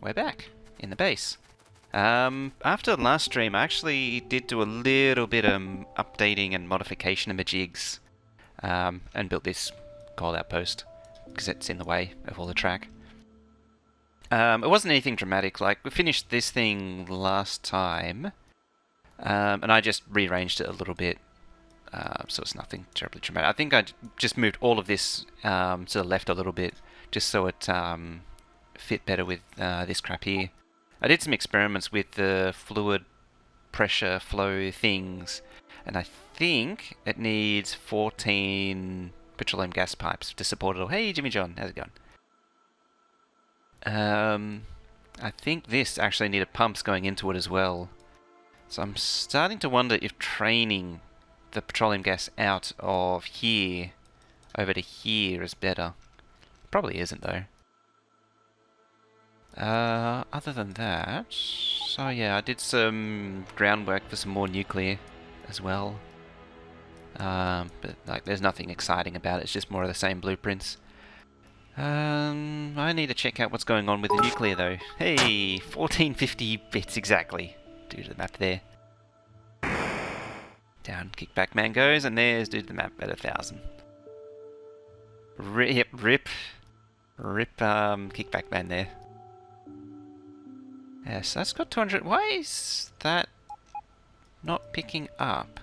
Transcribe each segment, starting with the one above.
we're back in the base. After the last stream, I actually did do a little bit of updating and modification of my jigs, and built this gold outpost because it's in the way of all the track. It wasn't anything dramatic. Like, we finished this thing last time, and I just rearranged it a little bit, so it's nothing terribly dramatic. I think I just moved all of this to the left a little bit, just so it fit better with this crap here. I did some experiments with the fluid pressure flow things, and I think it needs 14 petroleum gas pipes to support it all. Hey Jimmy John, how's it going? I think this actually needed pumps going into it as well. So I'm starting to wonder if training the petroleum gas out of here over to here is better. Probably isn't though. Other than that, so yeah, I did some groundwork for some more nuclear as well. But like, there's nothing exciting about it. It's just more of the same blueprints. I need to check out what's going on with the nuclear though. Hey, 1450 bits exactly. Due to the map there. Down kickback man goes, and there's due to the map at 1000. Rip kickback man there. Yes, that's got 200. Why is that not picking up?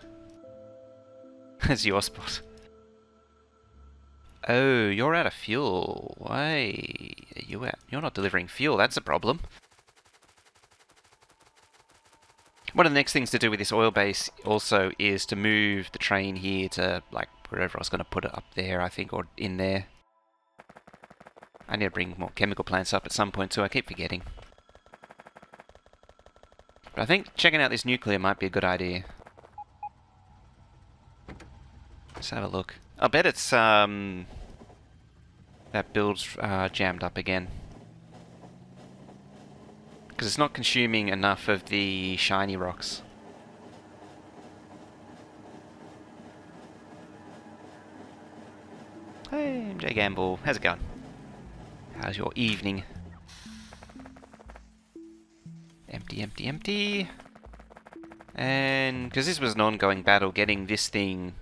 That's your spot. Oh, you're out of fuel. Why are you out? You're not delivering fuel. That's a problem. One of the next things to do with this oil base also is to move the train here to, like, wherever I was going to put it, up there, I think, or in there. I need to bring more chemical plants up at some point too. I keep forgetting. But I think checking out this nuclear might be a good idea. Let's have a look. I bet it's, that build's jammed up again. Because it's not consuming enough of the shiny rocks. Hey, MJ Gamble. How's it going? How's your evening? Empty, empty, empty. And because this was an ongoing battle, getting this thing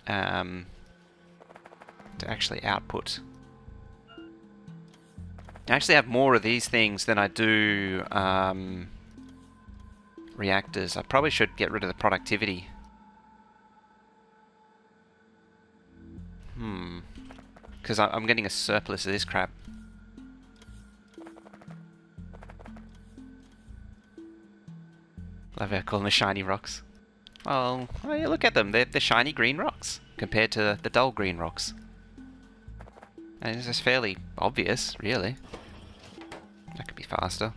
to actually output. I actually have more of these things than I do reactors. I probably should get rid of the productivity. Because I'm getting a surplus of this crap. Love how I call them the shiny rocks. Well, oh yeah, look at them. They're shiny green rocks compared to the dull green rocks. And it's just fairly obvious, really. That could be faster.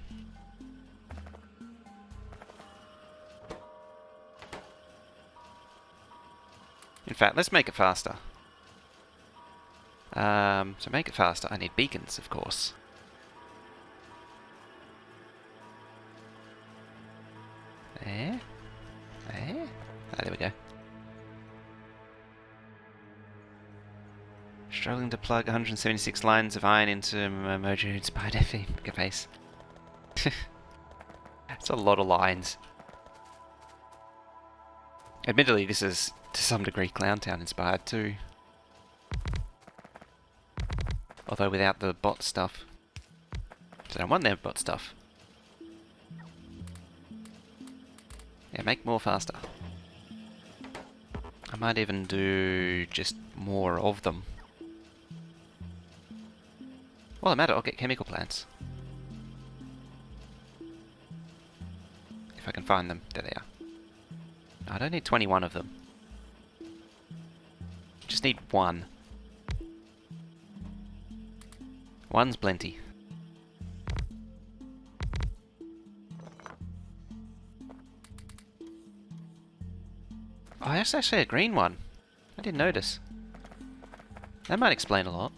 In fact, let's make it faster. So make it faster, I need beacons, of course. There. There. Ah, there we go. Struggling to plug 176 lines of iron into Mojo-inspired FE Megabase. That's a lot of lines. Admittedly, this is to some degree Clowntown inspired too. Although without the bot stuff. So I don't want their bot stuff. Yeah, make more faster. I might even do just more of them. Well, no matter, I'll get chemical plants. If I can find them. There they are. I don't need 21 of them. Just need one. One's plenty. Oh, that's actually a green one. I didn't notice. That might explain a lot.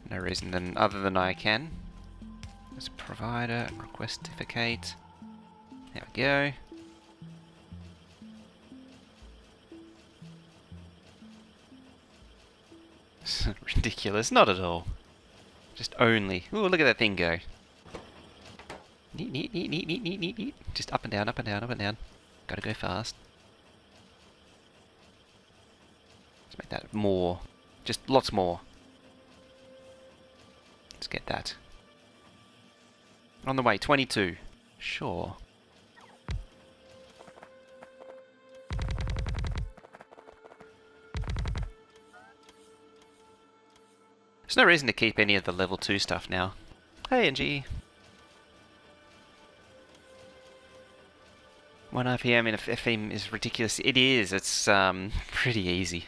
No reason then, other than I can. There's a provider, requestificate. There we go. Ridiculous, not at all. Just only. Ooh, look at that thing go. Neat, neat, neat, neat, neat, neat, neat, neat. Just up and down, up and down, up and down. Gotta go fast. Let's make that more. Just lots more. Let's get that. On the way, 22. Sure. There's no reason to keep any of the level 2 stuff now. Hey, NG. 1 RPM in a FM is ridiculous. It is. It's pretty easy.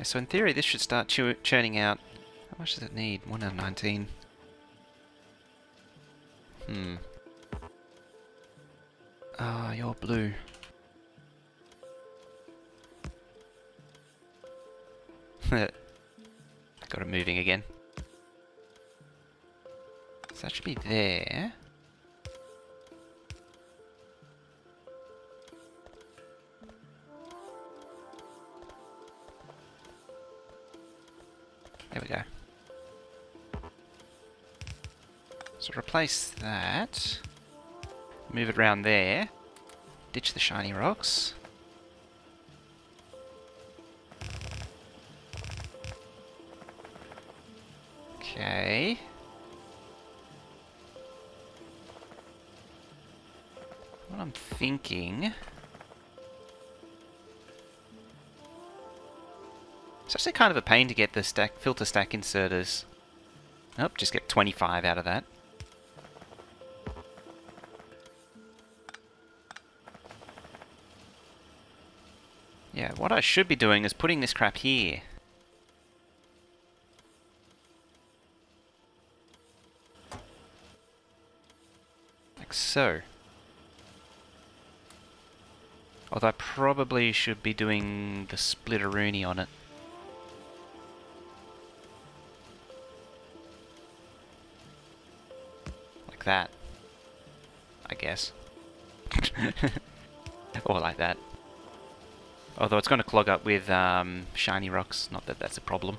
So in theory, this should start churning out. How much does it need? 1 out of 19. Ah, you're blue. Got it moving again. So that should be there. There we go. So replace that. Move it around there. Ditch the shiny rocks. Okay. What I'm thinking... It's actually kind of a pain to get the filter stack inserters. Nope, just get 25 out of that. Yeah, what I should be doing is putting this crap here. Like so. Although I probably should be doing the splitteroonie on it. Like that. I guess. Or like that. Although it's going to clog up with shiny rocks. Not that that's a problem.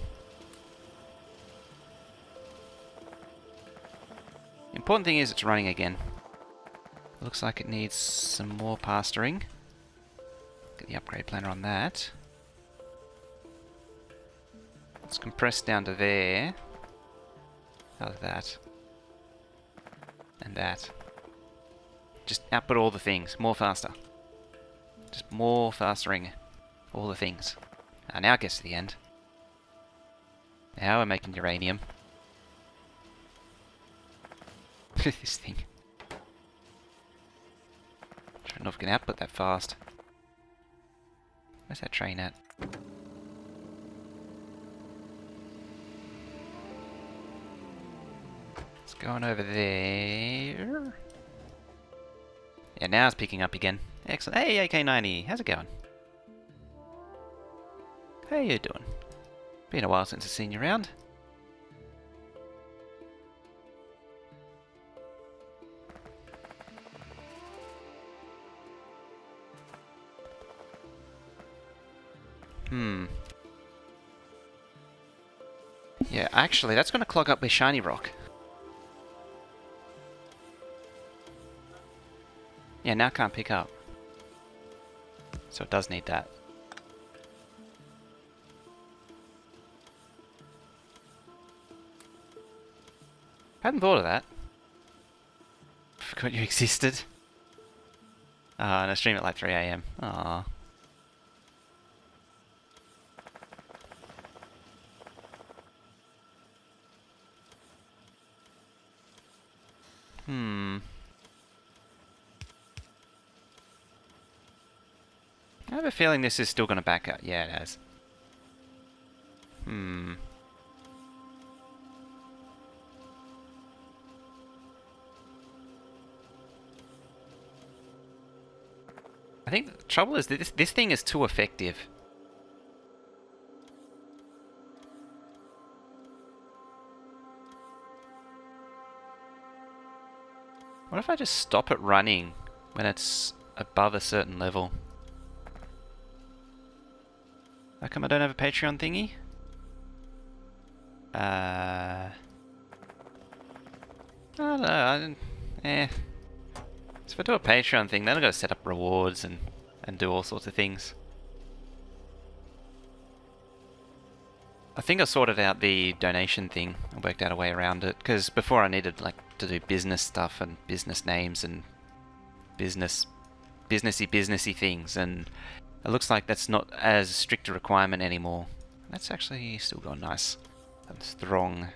The important thing is it's running again. Looks like it needs some more pastoring. Get the upgrade planner on that. Let's compress down to there. How's that? And that. Just output all the things. More faster. Just more fastering. All the things. Now it gets to the end. Now we're making uranium. This thing. I don't know if we can output that fast. Where's that train at? It's going over there. Yeah, now it's picking up again. Excellent. Hey, AK90, how's it going? How you doing? Been a while since I've seen you around. Yeah, actually, that's going to clog up with shiny rock. Yeah, now can't pick up. So it does need that. I hadn't thought of that. Forgot you existed. And I stream at like 3 AM. Aww. I have a feeling this is still going to back up. Yeah, it has. I think the trouble is that this thing is too effective. What if I just stop it running when it's above a certain level? How come I don't have a Patreon thingy? I don't know. I didn't. Eh. So if I do a Patreon thing, then I've got to set up rewards and do all sorts of things. I think I sorted out the donation thing. I worked out a way around it, because before I needed like to do business stuff and business names and businessy things, and it looks like that's not as strict a requirement anymore. That's actually still going nice and strong,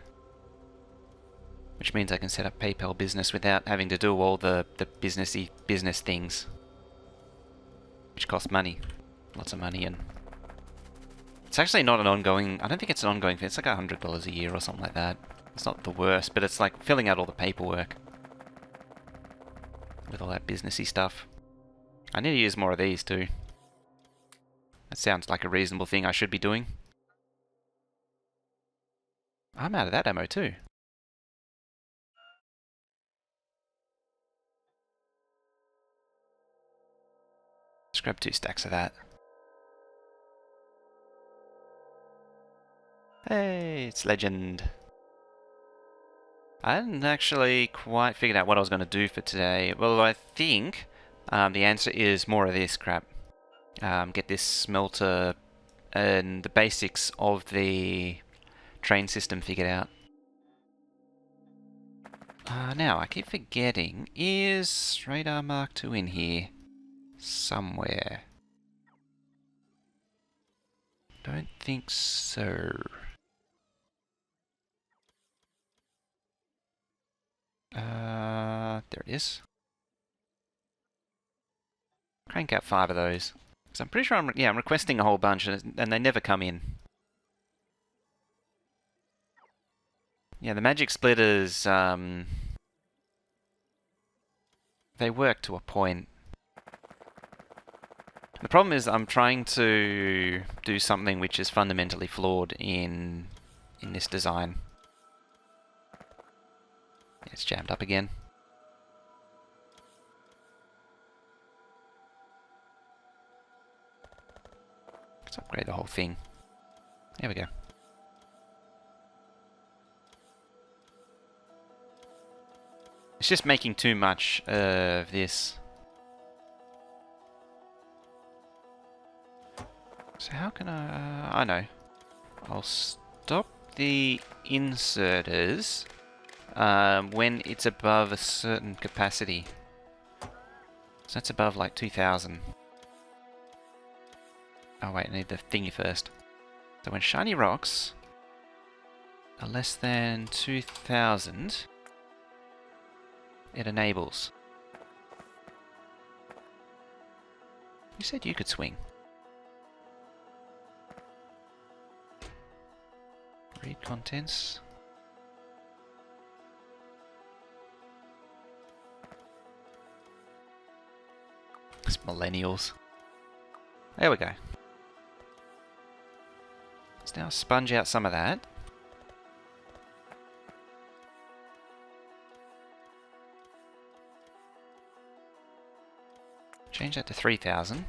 which means I can set up PayPal business without having to do all the businessy business things, which cost money, lots of money. And it's actually not an ongoing, I don't think it's an ongoing thing. It's like $100 a year or something like that. It's not the worst, but it's like filling out all the paperwork with all that businessy stuff. I need to use more of these too. That sounds like a reasonable thing I should be doing. I'm out of that ammo too. Let's grab 2 stacks of that. Hey, it's legend. I hadn't actually quite figured out what I was going to do for today. Well, I think the answer is more of this crap. Get this smelter and the basics of the train system figured out. Now, I keep forgetting, is Radar Mark II in here somewhere? Don't think so. There it is. Crank out 5 of those. So I'm pretty sure I'm requesting a whole bunch and they never come in. Yeah, the magic splitters, they work to a point. The problem is I'm trying to do something which is fundamentally flawed in this design. It's jammed up again. Let's upgrade the whole thing. There we go. It's just making too much of this. So how can I know. I'll stop the inserters when it's above a certain capacity. So that's above like 2000. Oh wait, I need the thingy first. So when shiny rocks are less than 2000, it enables. You said you could swing. Read contents. It's millennials. There we go. Let's now sponge out some of that. Change that to 3000.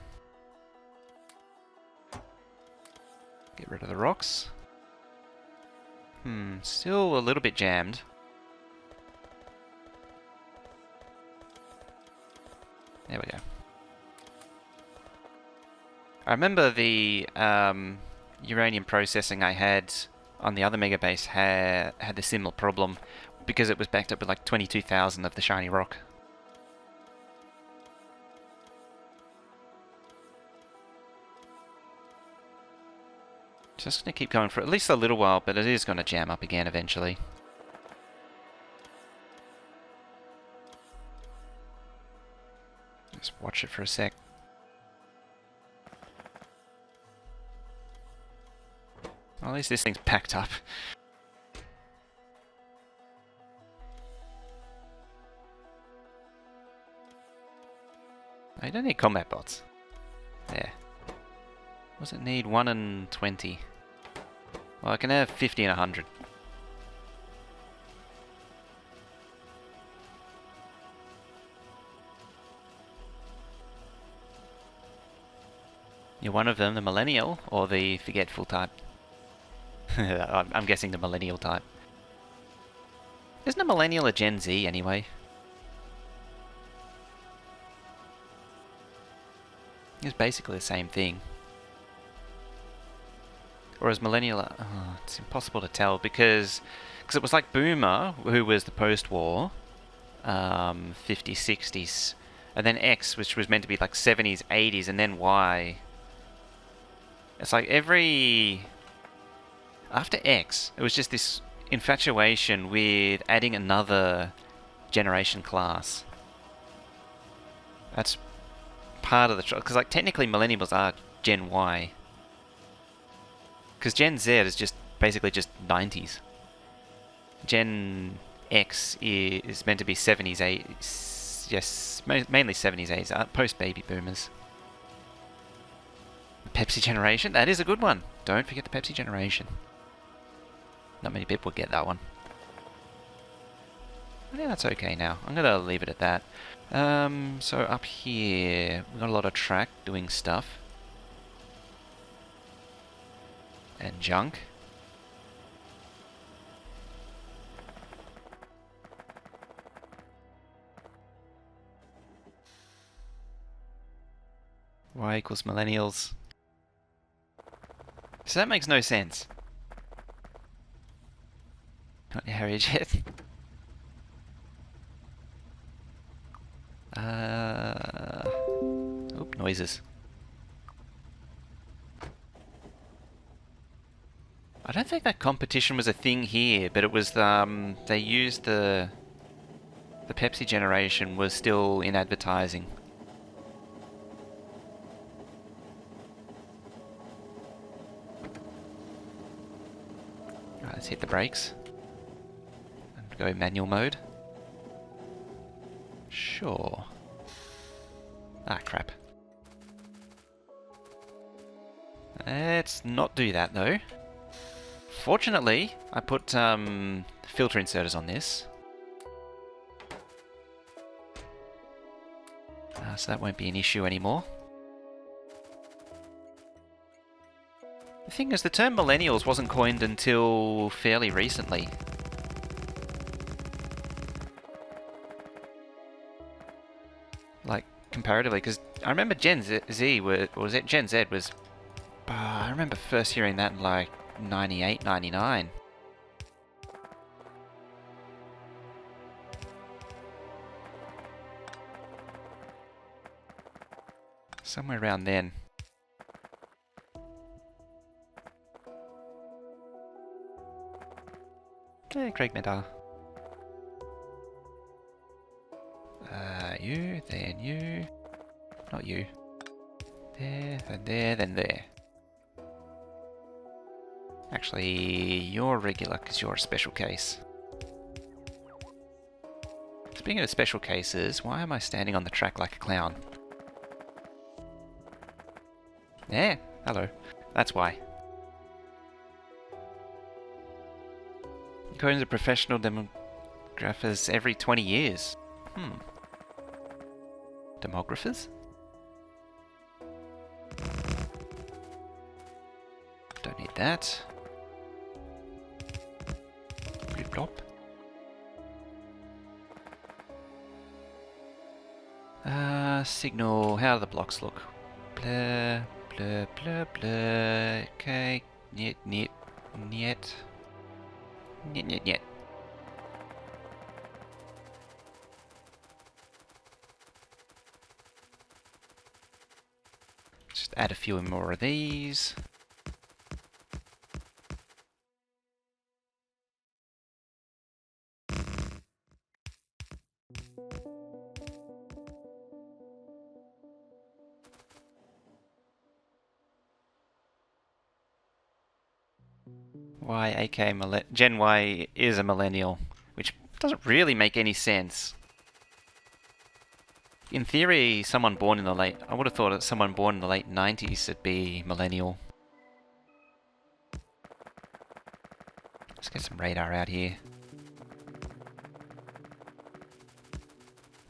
Get rid of the rocks. Still a little bit jammed. There we go. I remember the uranium processing I had on the other Megabase had a similar problem because it was backed up with like 22,000 of the shiny rock. Just going to keep going for at least a little while, but it is going to jam up again eventually. Just watch it for a sec. Well, at least this thing's packed up. I don't need combat bots. There. What does it need? 1 and 20. Well, I can have 50 and 100. You're one of them, the millennial or the forgetful type? I'm guessing the millennial type. Isn't a millennial a Gen Z anyway? It's basically the same thing. Or is millennial... Oh, it's impossible to tell because it was like Boomer, who was the post-war, 50s, 60s, and then X, which was meant to be like 70s, 80s, and then Y. It's like every... After X, it was just this infatuation with adding another generation class. That's part of the... Because like technically millennials are Gen Y. Because Gen Z is just basically just 90s. Gen X is meant to be 70s, 80s. Yes, mainly 70s, 80s. Post-baby boomers. Pepsi generation? That is a good one. Don't forget the Pepsi generation. Not many people get that one. I think that's okay now. I'm going to leave it at that. So up here, we've got a lot of track doing stuff. And junk. Y equals millennials. So that makes no sense. Not Harry yet. Oop, noises. I don't think that competition was a thing here, but it was they used the Pepsi generation was still in advertising. Right, let's hit the brakes and go manual mode. Sure. Ah, crap. Let's not do that though. Fortunately, I put filter inserters on this. So that won't be an issue anymore. The thing is, the term millennials wasn't coined until fairly recently. Like, comparatively, because I remember Gen Z was it Gen Z was... I remember first hearing that in like 98, 99. Somewhere around then. Hey, Craig Medar. You, then you. Not you. There, then there, then there. Actually, you're regular because you're a special case. Speaking of special cases, why am I standing on the track like a clown? Yeah, hello. That's why. According to professional demographers, every 20 years. Demographers? Don't need that. Blip blop. Signal. How do the blocks look? Blur, blur, blur, blur. Okay. Niet, niet, niet. Niet, niet, niet. Just add a few more of these. Gen Y is a millennial, which doesn't really make any sense. In theory, someone born in the late... I would have thought that someone born in the late 90s would be millennial. Let's get some radar out here.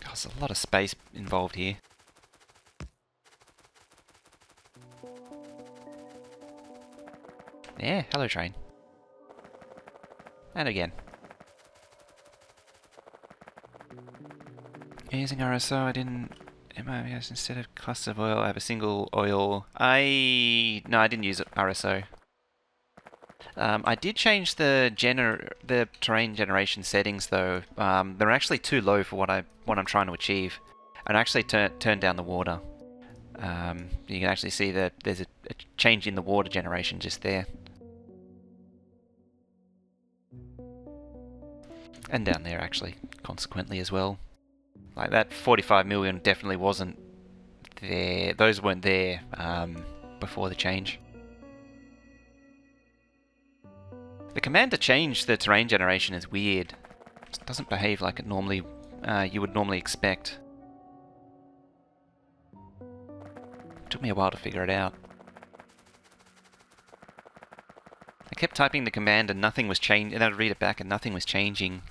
God, there's a lot of space involved here. Yeah, hello train. And again. Using RSO, I didn't... MIS instead of cluster of oil, I have a single oil. No, I didn't use RSO. I did change the terrain generation settings though. They're actually too low for what I'm trying to achieve, and I actually turned down the water. You can actually see that there's a change in the water generation just there, and down there actually, consequently as well. Like that 45 million definitely wasn't there. Those weren't there before the change. The command to change the terrain generation is weird. It doesn't behave like it normally you would normally expect. It took me a while to figure it out. I kept typing the command and nothing was changing, and I'd read it back and nothing was changing.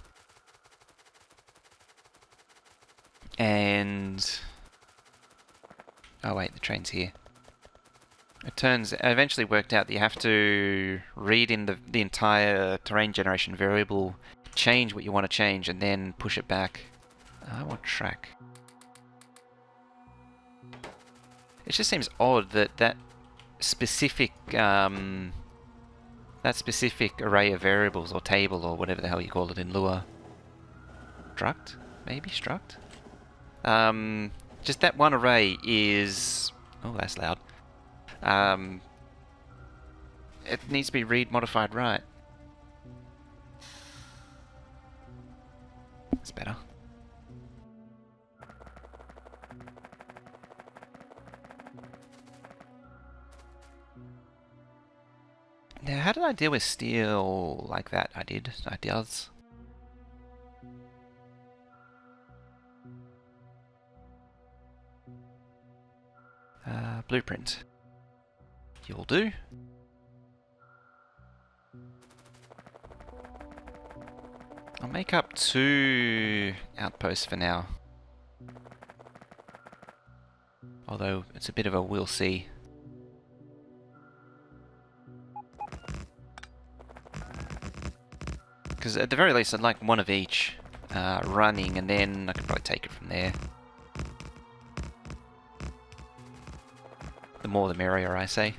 And... oh wait, the train's here. I eventually worked out that you have to read in the entire terrain generation variable, change what you want to change, and then push it back. I want track. It just seems odd that that specific array of variables or table or whatever the hell you call it in Lua. Struct? Maybe struct? Just that one array is... oh, that's loud. It needs to be read modified right. That's better. Now, how did I deal with steel like that? I did. Blueprint. You'll do. I'll make up 2 outposts for now. Although, it's a bit of a we'll see. Because at the very least I'd like one of each running, and then I could probably take it from there. The more the merrier, I say.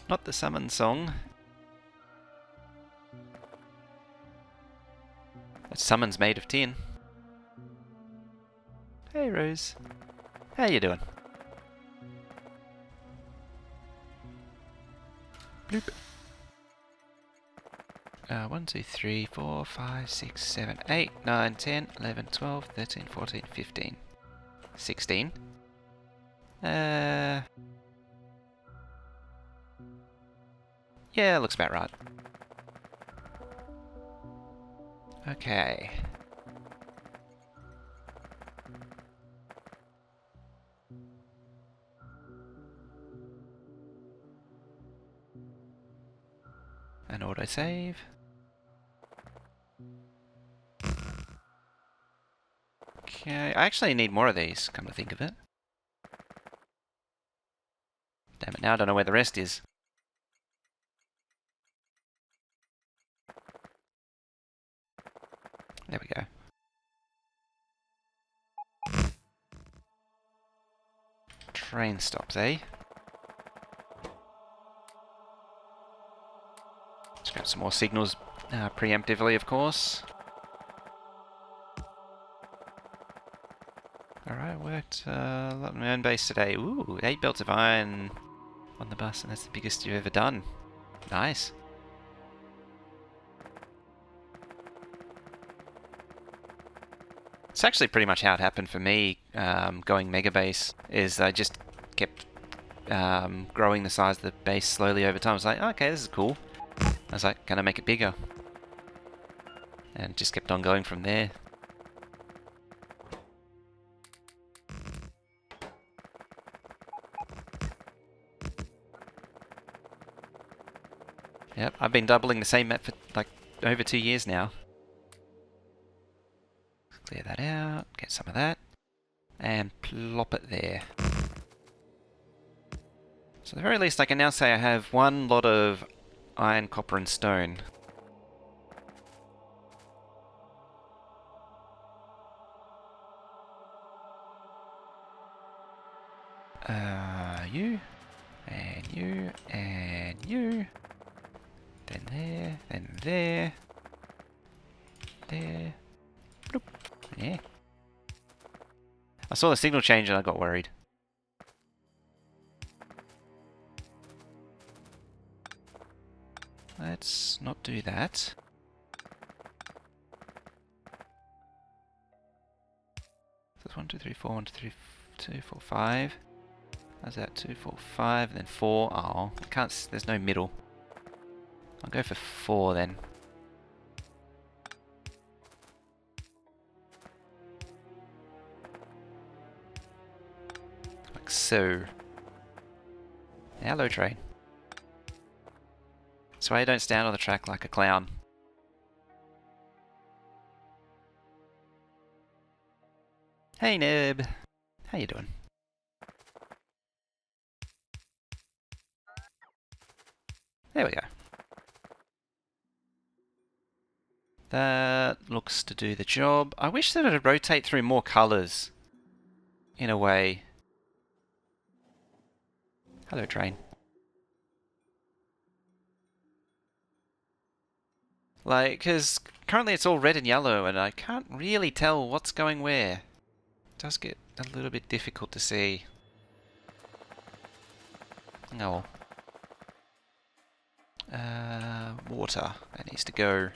Not the summon song. That summon's made of tin. Hey Rose. How you doing? Bloop. 1, 2, 3, 4, 5, 6, 7, 8, 9, 10, 11, 12, 13, 14, 15, 16. Yeah, looks about right. Okay. An autosave. Okay, I actually need more of these, come to think of it. Damn it, now I don't know where the rest is. There we go. Train stops, eh? Let's grab some more signals preemptively, of course. Alright, worked a lot on my own base today. Ooh, 8 belts of iron on the bus, and that's the biggest you've ever done. Nice. It's actually pretty much how it happened for me going Megabase, is I just kept growing the size of the base slowly over time. I was like, okay, this is cool. I was like, can I make it bigger? And just kept on going from there. Yep, I've been doubling the same map for like over 2 years now. Clear that out, get some of that. and plop it there. So at the very least I can now say I have one lot of iron, copper and stone. You, and you, and you. Then there, then there. There. Bloop. Yeah. I saw the signal change and I got worried. Let's not do that. That's 1, 2, 3, 4, 1, 2, 3, 2, 4, 5. How's that? 2, 4, 5, then 4. Oh, I can't. There's no middle. I'll go for 4 then. Like so. Hello, train. That's why you don't stand on the track like a clown. Hey, Nib. How you doing? There we go. That looks to do the job. I wish that it would rotate through more colours. In a way. Hello, train. Like, because currently it's all red and yellow and I can't really tell what's going where. It does get a little bit difficult to see. Oh well. Water. That needs to go.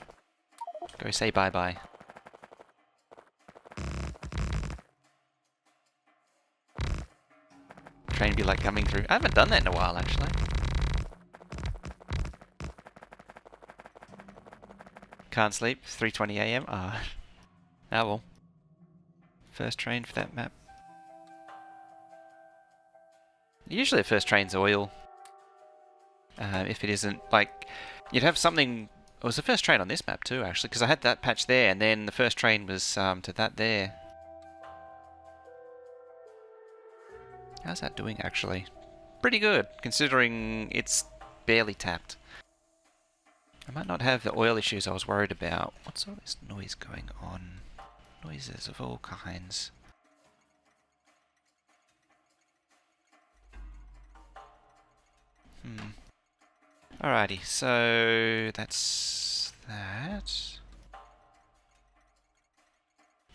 Go say bye-bye. Train be like coming through. I haven't done that in a while, actually. Can't sleep. 3:20 AM. Ah. Ah well. First train for that map. Usually the first train's oil. If it isn't, like, you'd have something. It was the first train on this map too, actually, because I had that patch there, and then the first train was to that there. How's that doing, actually? Pretty good, considering it's barely tapped. I might not have the oil issues I was worried about. What's all this noise going on? Noises of all kinds. Alrighty, so that's that.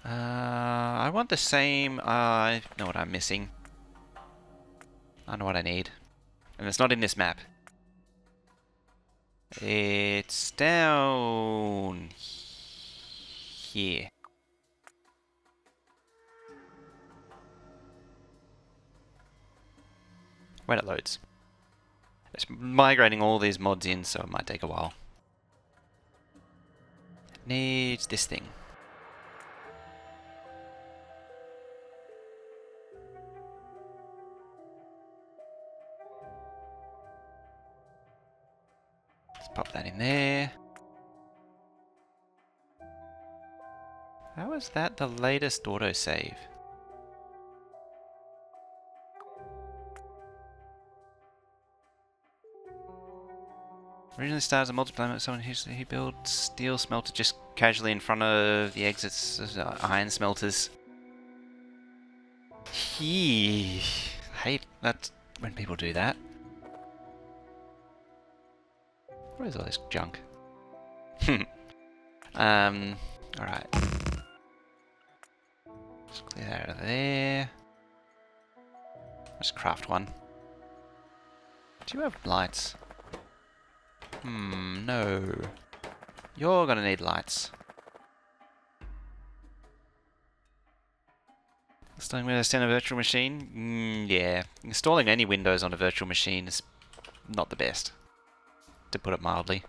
I want the same. I know what I'm missing. I know what I need. And it's not in this map. It's down here. When it loads. It's migrating all these mods in, so it might take a while. It needs this thing. Let's pop that in there. How is that the latest autosave? Originally started as a multiplayer mode, someone he built steel smelter just casually in front of the exits of iron smelters. I hate that when people do that. What is all this junk? Alright. Just clear that out of there. Let's craft one. Do you have lights? No. You're gonna need lights. Installing Windows 10 on a virtual machine? Yeah. Installing any Windows on a virtual machine is not the best, to put it mildly.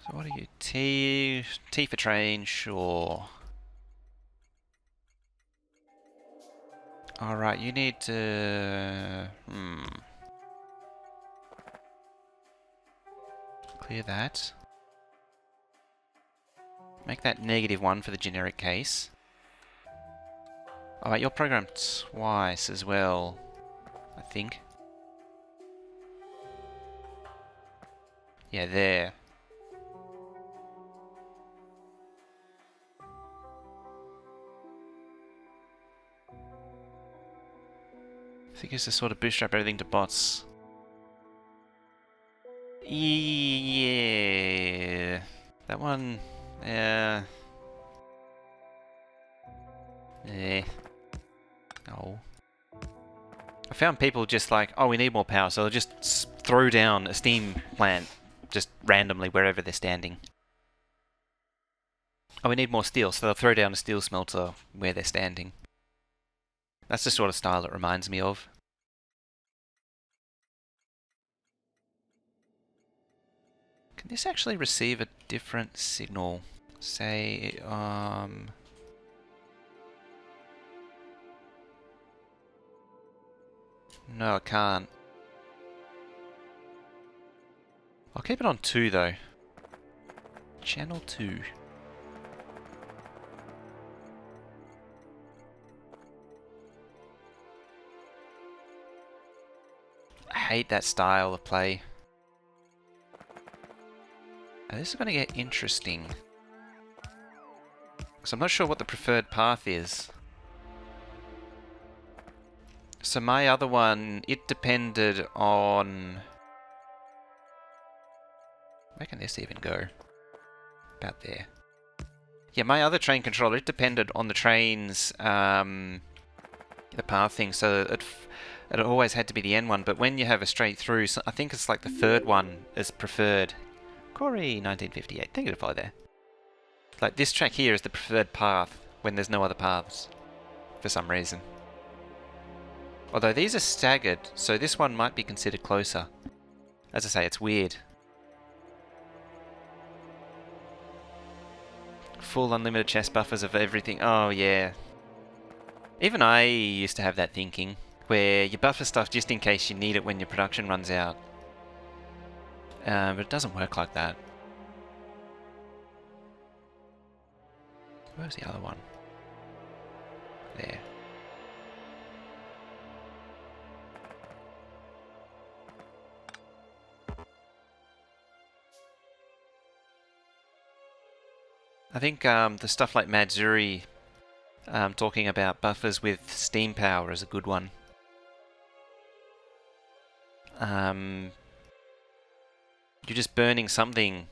So what are you? T for train, sure. Alright, you need to... Clear that. Make that -1 for the generic case. Alright, you're programmed twice as well, I think. Yeah, there. I think it's to sort of bootstrap everything to bots. Yeah. That one... Yeah. Eh. Oh. I found people just like, oh, we need more power, so they'll just throw down a steam plant just randomly wherever they're standing. Oh, we need more steel, so they'll throw down a steel smelter where they're standing. That's the sort of style it reminds me of. Can this actually receive a different signal? Say, no, I can't. I'll keep it on 2 though. Channel 2. I hate that style of play. Now, this is going to get interesting. Because I'm not sure what the preferred path is. So my other one, it depended on... Where can this even go? About there. Yeah, my other train controller, it depended on the train's the path thing, so it always had to be the N one, but when you have a straight through, so I think it's like the third one is preferred. Corey, 1958, thank you to follow there. Like this track here is the preferred path when there's no other paths, for some reason. Although these are staggered, so this one might be considered closer. As I say, it's weird. Full unlimited chest buffers of everything. Oh yeah. Even I used to have that thinking, where you buffer stuff just in case you need it when your production runs out. But it doesn't work like that. Where's the other one? There. I think the stuff like Madzuri talking about buffers with steam power is a good one. You're just burning something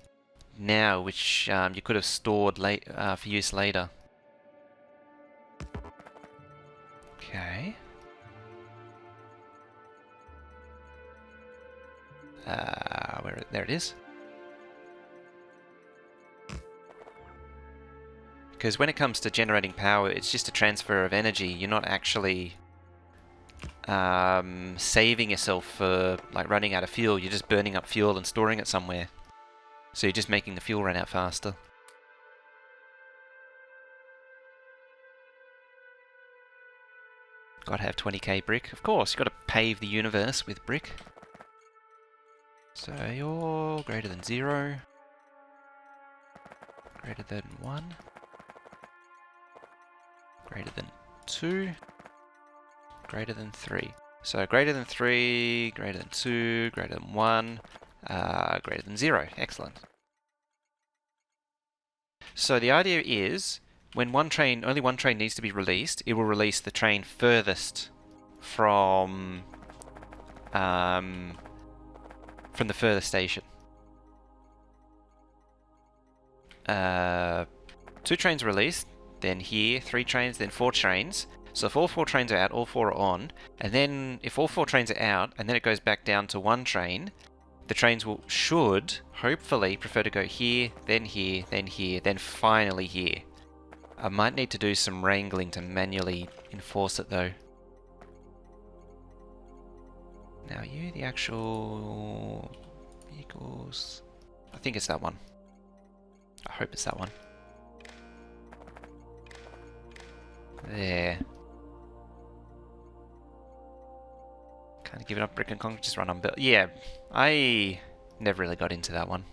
now which you could have stored for use later. Okay. There it is. Because when it comes to generating power, it's just a transfer of energy. You're not actually saving yourself for like running out of fuel. You're just burning up fuel and storing it somewhere. So you're just making the fuel run out faster. Gotta have 20k brick. Of course, you've got to pave the universe with brick. So you're greater than 0. Greater than 1. Greater than 2. Greater than 3. So greater than 3, greater than 2, greater than 1, greater than 0. Excellent. So the idea is, when only one train needs to be released, it will release the train furthest from the furthest station. 2 trains released, then here, 3 trains, then 4 trains. So if all 4 trains are out, all 4 are on, and then if all 4 trains are out, and then it goes back down to 1 train, the trains should, hopefully, prefer to go here, then here, then here, then finally here. I might need to do some wrangling to manually enforce it though. Now you, the actual vehicles, I think it's that one. I hope it's that one. There. Kind of give it up, brick and concrete, just run on build. Yeah, I never really got into that one.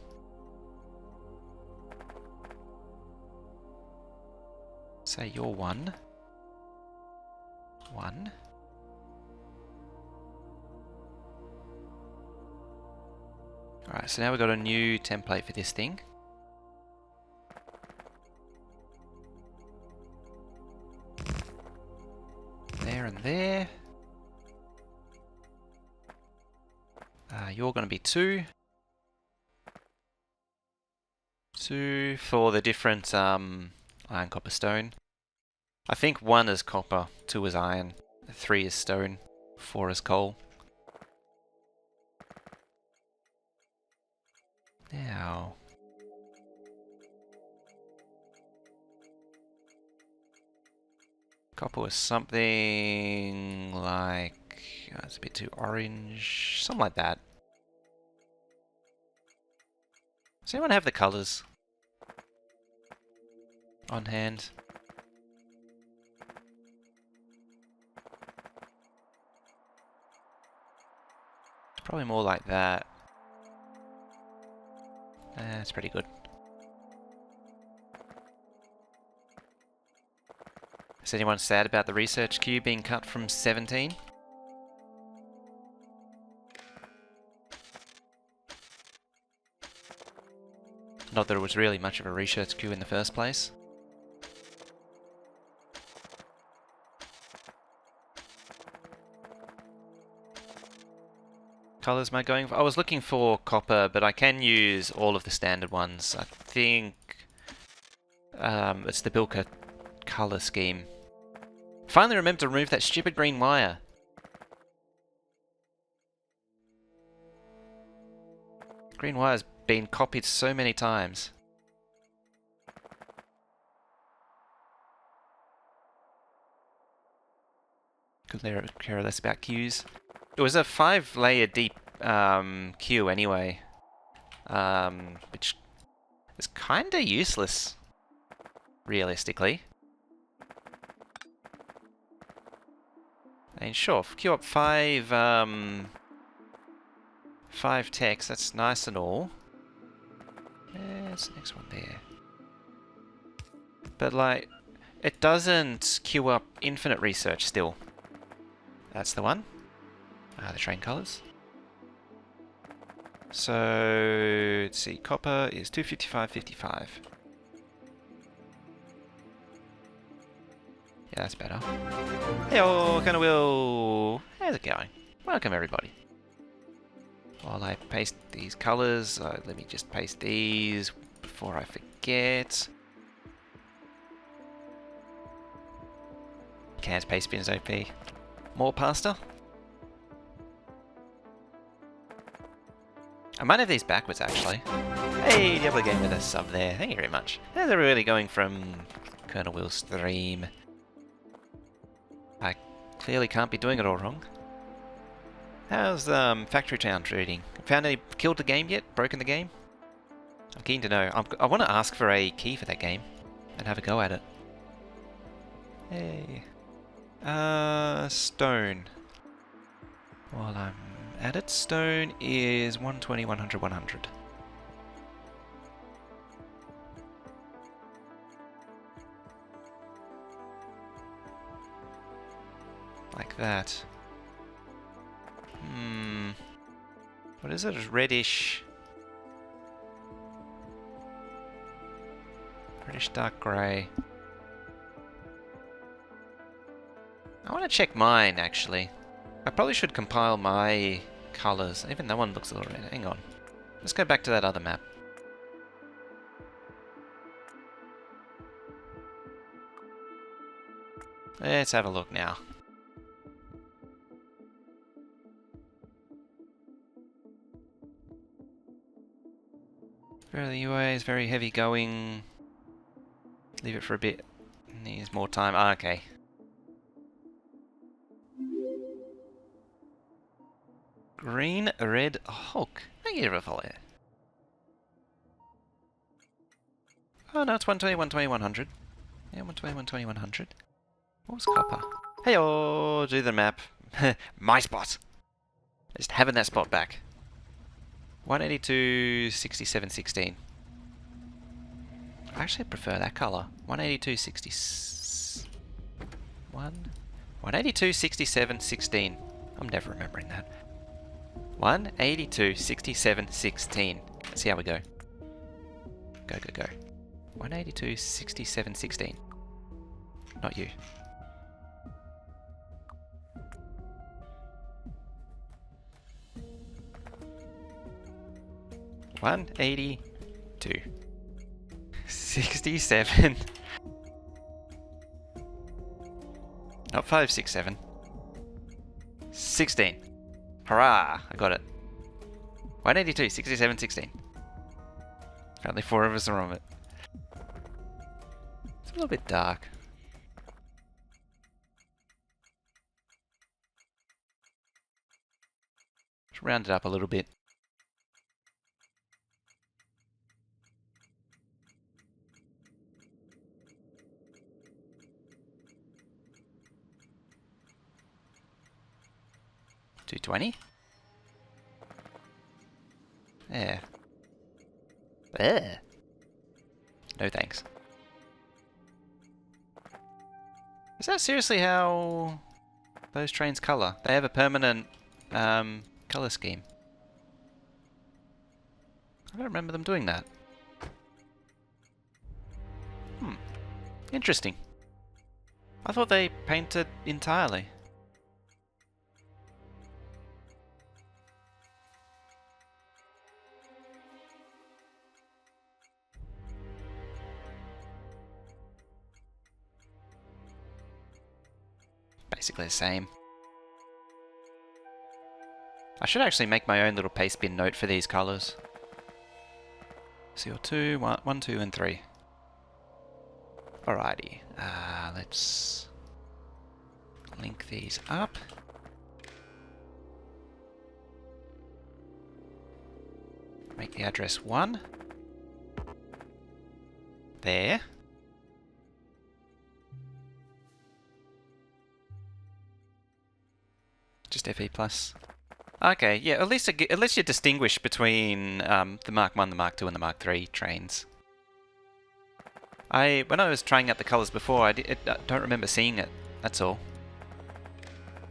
say you're 1. 1. Alright, so now we've got a new template for this thing. There and there. You're going to be 2. 2 for the different iron, copper, stone. I think 1 is copper, 2 is iron, 3 is stone, 4 is coal. Now, copper was something like, it's a bit too orange, something like that. Does anyone have the colours on hand? It's probably more like that. That's pretty good. Is anyone sad about the research queue being cut from 17? Not that it was really much of a research queue in the first place. Colours am I going for? I was looking for copper, but I can use all of the standard ones. I think it's the Bilka colour scheme. Finally remembered to remove that stupid green wire. Green wire's been copied so many times. Could care less about queues. It was a 5-layer deep queue anyway, which is kinda useless, realistically. I mean, sure, queue up 5 techs, that's nice and all. There's the next one there. But like, it doesn't queue up infinite research still. That's the one. The train colours. So, let's see, copper is 255.55. Yeah, that's better. Heyo, kinda will. How's it going? Welcome everybody. While I paste these colours, let me just paste these before I forget. Cans paste bins OP. More pasta? I might have these backwards actually. Hey, Diablo Game with a sub there. Thank you very much. How's everybody going from Colonel Will's stream? I clearly can't be doing it all wrong. How's Factory Town treating? Found any killed the game yet? Broken the game? I'm keen to know. I want to ask for a key for that game and have a go at it. Hey. Stone. While I'm at it, stone is 120, 100, 100. Like that. What is it? It's reddish. Reddish dark grey. I want to check mine actually. I probably should compile my colours. Even that one looks a little red. Hang on. Let's go back to that other map. Let's have a look now. The UA is very heavy going. Leave it for a bit. Needs more time. Ah, okay. Green, red, Hulk. Thank you for following. Oh no, it's 120, 120, 100. Yeah, 120, 120, 100. What was copper? Hey-oh, do the map. My spot. Just having that spot back. 182, 67, 16. I actually prefer that colour. 182, 67. 182, 67, 16. I'm never remembering that. 182, 67, 16. Let's see how we go. Go, go, go. 182, 67, 16. Not you. One 82, 67. Not 5, 6, 7. 16. Hurrah! I got it. 182, 67, 16. Apparently 4 of us are on it. It's a little bit dark. Let's round it up a little bit. $220. Yeah. No thanks. Is that seriously how those trains colour? They have a permanent colour scheme. I don't remember them doing that. Interesting. I thought they painted entirely. Basically the same. I should actually make my own little paste bin note for these colours. CO2, 1, 2, and 3. Alrighty, let's link these up. Make the address 1. There. Just FE plus. Okay, yeah. At least you distinguish between the Mark 1, the Mark 2, and the Mark 3 trains. When I was trying out the colours before, I don't remember seeing it. That's all.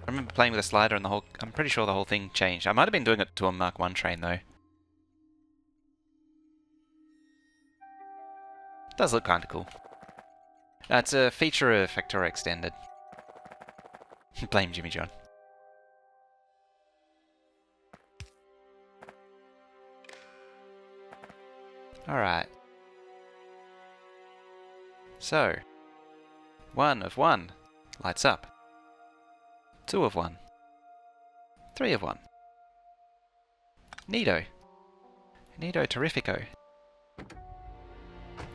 I remember playing with a slider and the whole. I'm pretty sure the whole thing changed. I might have been doing it to a Mark 1 train though. It does look kind of cool. It's a feature of Factorio Extended. Blame Jimmy John. Alright. So, 1 of 1 lights up. 2 of 1. 3 of 1. Neato. Neato Terrifico.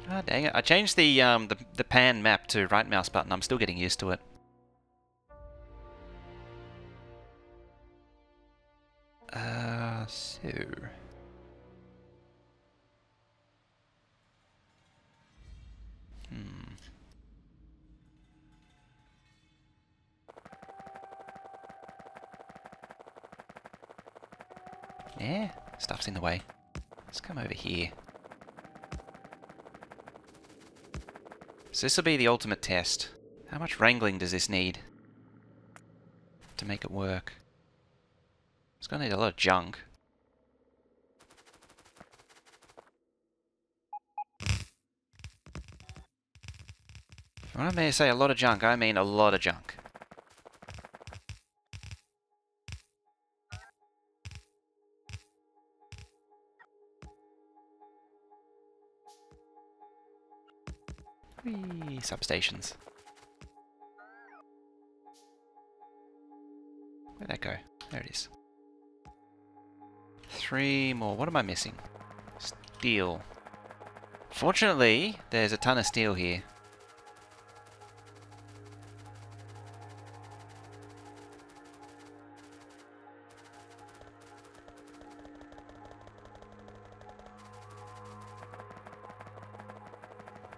Ah, dang it. I changed the pan map to right mouse button. I'm still getting used to it. So... Yeah, stuff's in the way. Let's come over here. So this will be the ultimate test. How much wrangling does this need to make it work? It's gonna need a lot of junk. When I may say a lot of junk, I mean a lot of junk. Whee, substations. Where'd that go? There it is. 3 more. What am I missing? Steel. Fortunately, there's a ton of steel here.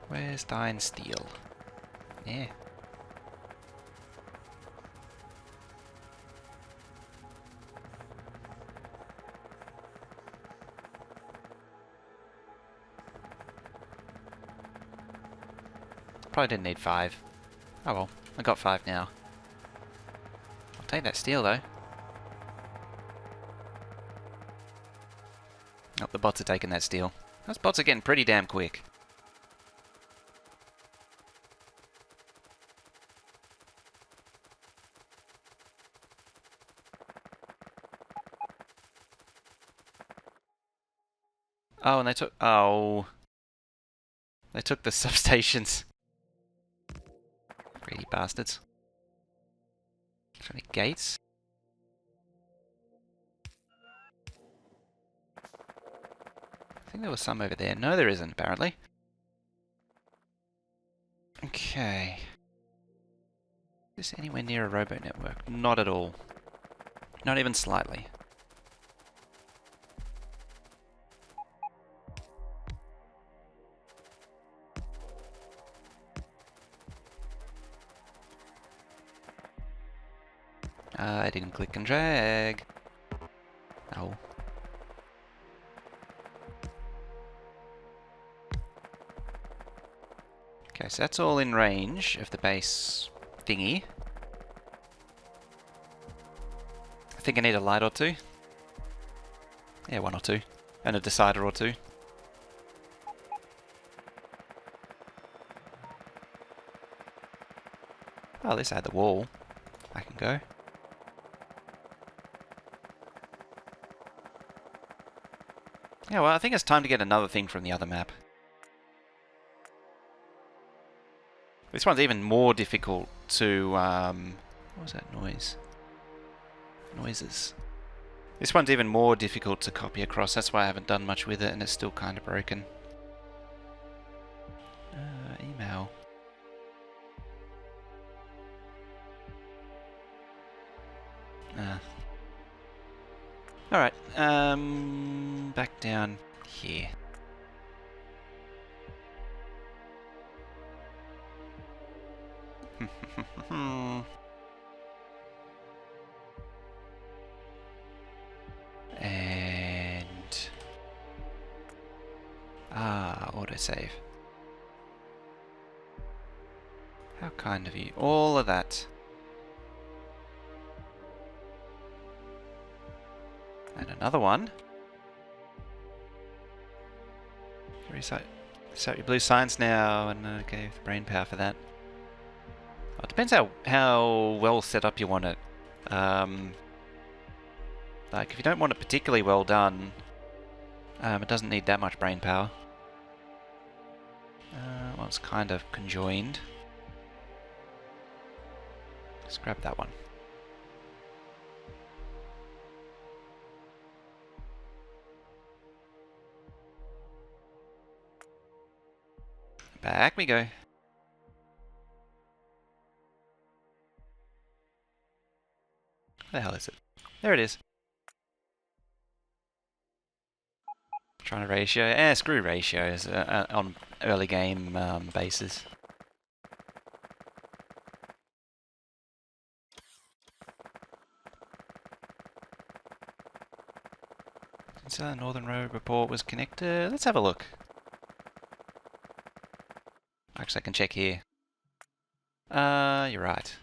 Where's thine steel? Yeah. Probably didn't need 5. Oh well. I got 5 now. I'll take that steel though. Oh, the bots are taking that steel. Those bots are getting pretty damn quick. Oh, and they took... Oh. They took the substations. Greedy bastards. Any gates? I think there was some over there. No, there isn't, apparently. Okay. Is this anywhere near a rowboat network? Not at all. Not even slightly. I didn't click and drag. Oh. Okay, so that's all in range of the base thingy. I think I need a light or two. Yeah, 1 or 2. And a decider or 2. Oh, at least I had the wall. I can go. Yeah, well, I think it's time to get another thing from the other map. This one's even more difficult to, what was that noise? Noises. This one's even more difficult to copy across, that's why I haven't done much with it and it's still kind of broken. Email. Alright, back down here. And... autosave. How kind of you. All of that. And another one. Reset your blue science now, and okay, the brain power for that. Oh, it depends how well set up you want it. Like, if you don't want it particularly well done, it doesn't need that much brain power. Well, it's kind of conjoined. Let's grab that one. Back we go. Where the hell is it? There it is. Trying to ratio. Screw ratios on early game bases. Since the Northern Road report was connected, let's have a look. Actually, I can check here. You're right.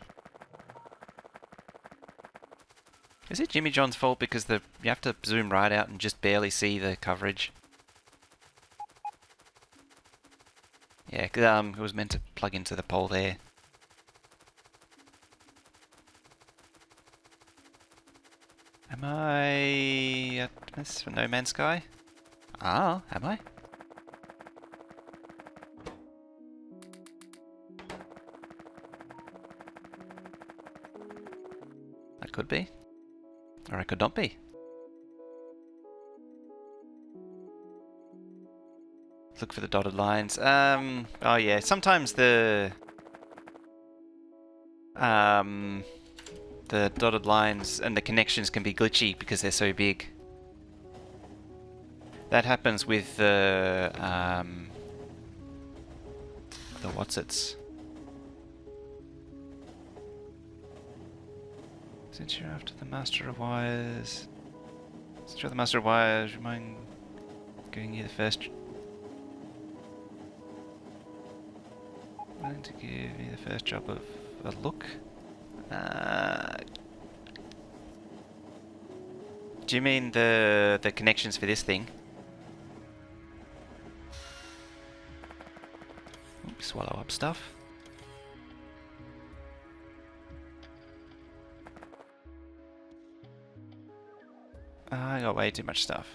Is it Jimmy John's fault because you have to zoom right out and just barely see the coverage? Yeah, it was meant to plug into the pole there. Am I at this for No Man's Sky? Ah, am I? That could be. Or I could not be. Look for the dotted lines. Oh yeah, sometimes the dotted lines and the connections can be glitchy because they're so big. That happens with the what's-its. Since you're after the Master of Wires... Since you're the Master of Wires, you mind giving you the first... Willing to give me the first job of a look. Uh, do you mean the connections for this thing? Oops, swallow up stuff. I got way too much stuff.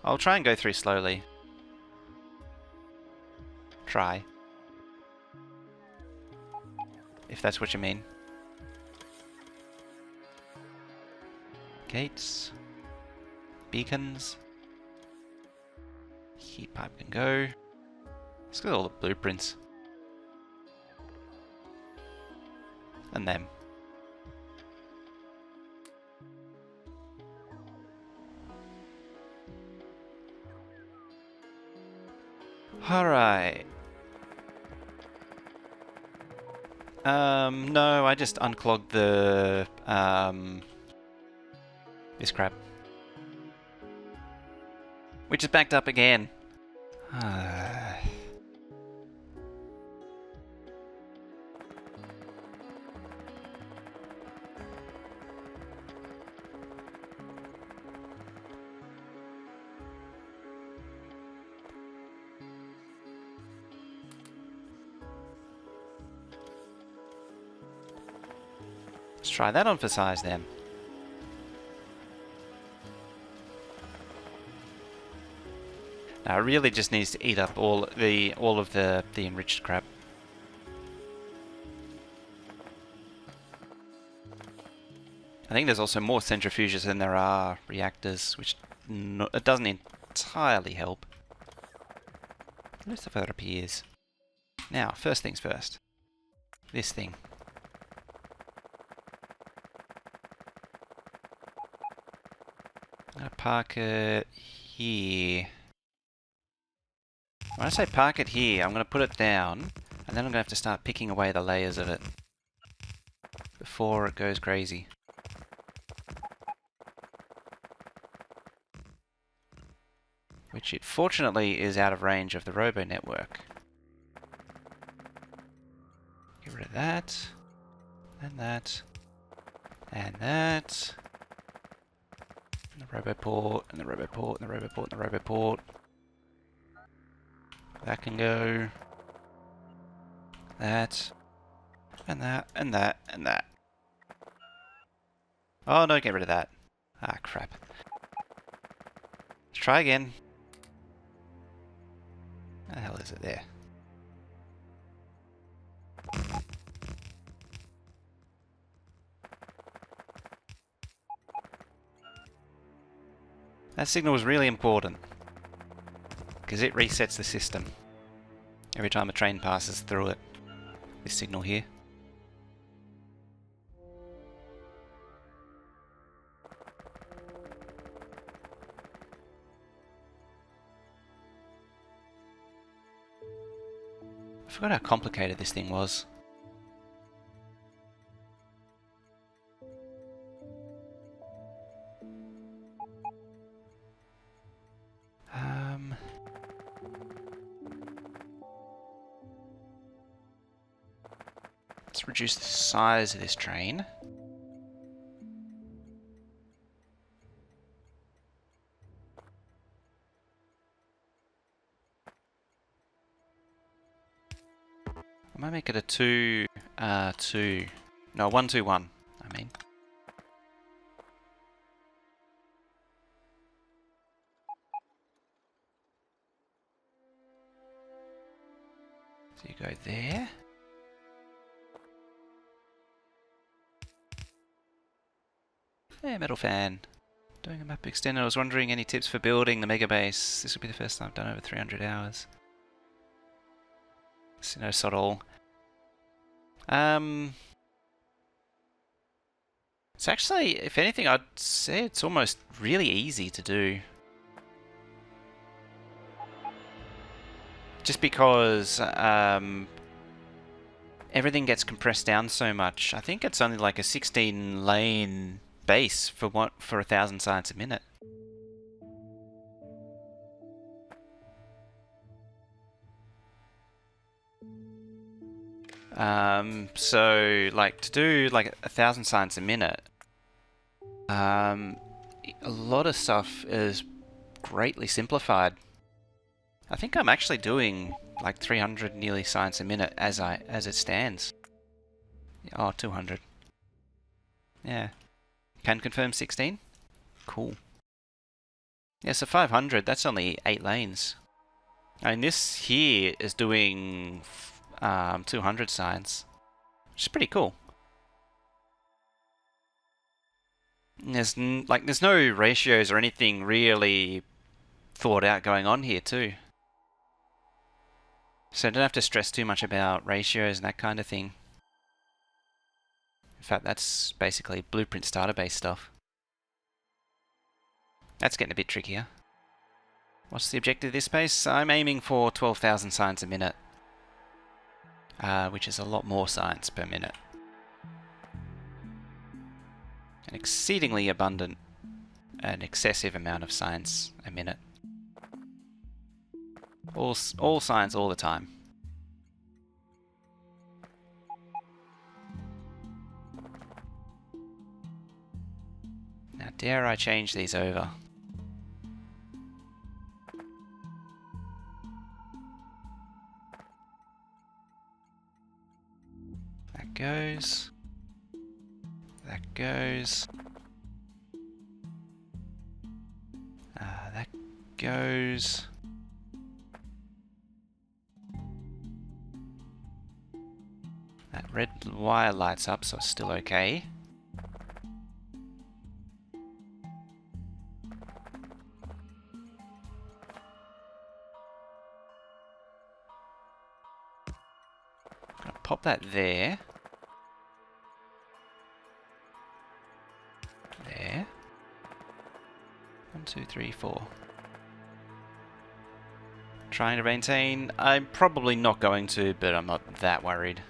I'll try and go through slowly. Try. If that's what you mean. Gates. Beacons. Heat pipe can go. Let's get all the blueprints. And them. Alright. No, I just unclogged the, this crap. Which is backed up again. Let's try that on for size then. Now it really just needs to eat up all of the enriched crap. I think there's also more centrifuges than there are reactors, which it doesn't entirely help. Let's see if that appears. Now, first things first. This thing. I'm gonna park it here. When I say park it here, I'm going to put it down, and then I'm going to have to start picking away the layers of it before it goes crazy. Which it fortunately is out of range of the robo network. Get rid of that, and that, and that, and the robo port, and the robo port, and the robo port, and the robo port. That can go. That. And that. And that. And that. Oh no, get rid of that. Ah, crap. Let's try again. How the hell is it there? That signal was really important, because it resets the system every time a train passes through it. This signal here. I forgot how complicated this thing was. Let's reduce the size of this train. I might make it a 2, 2, no, 1, 2, 1, I mean. So you go there. Hey, metal fan. Doing a map extender. I was wondering any tips for building the Megabase. This will be the first time I've done over 300 hours. So no sod all. It's actually, if anything, I'd say it's almost really easy to do. Just because everything gets compressed down so much. I think it's only like a 16 lane base for 1,000 science a minute. So like to do like 1,000 signs a minute, a lot of stuff is greatly simplified. I think I'm actually doing like 300 nearly signs a minute as it stands. Oh, 200. Yeah. Can confirm 16? Cool. Yeah, so 500, that's only 8 lanes. And this here is doing 200 signs, which is pretty cool. There's there's no ratios or anything really thought out going on here too. So I don't have to stress too much about ratios and that kind of thing. In fact, that's basically blueprint database stuff. That's getting a bit trickier. What's the objective of this space? I'm aiming for 12,000 signs a minute, which is a lot more signs per minute. An exceedingly abundant and excessive amount of signs a minute. All signs all the time. Now dare I change these over? That goes. That goes. That goes. That red wire lights up, so it's still okay. Gonna pop that there. There. 1, 2, 3, 4. Trying to maintain. I'm probably not going to, but I'm not that worried.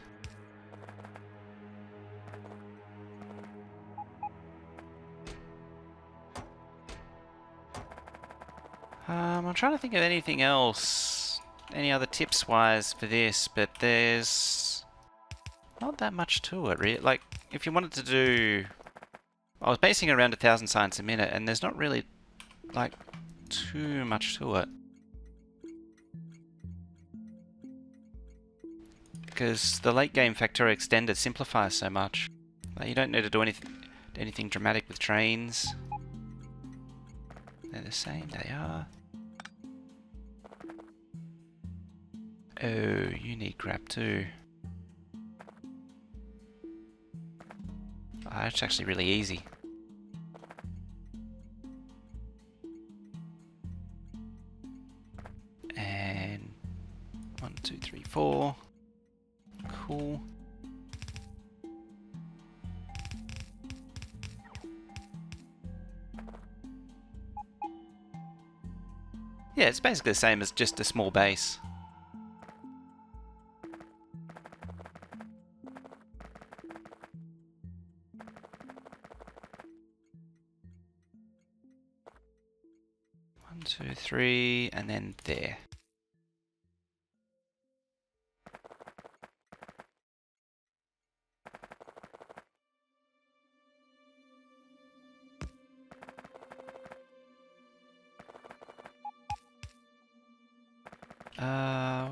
I'm trying to think of anything else, any other tips wise for this, but there's not that much to it really. Like, if you wanted to do, I was basing it around 1,000 signs a minute, and there's not really like too much to it. Because the late game Factorio Extended simplifies so much. Like, you don't need to do anything dramatic with trains. They're the same, they are. Oh, you need grab too. Oh, it's actually really easy. And 1, 2, 3, 4. Cool. Yeah, it's basically the same as just a small base. One, two, three, and then there.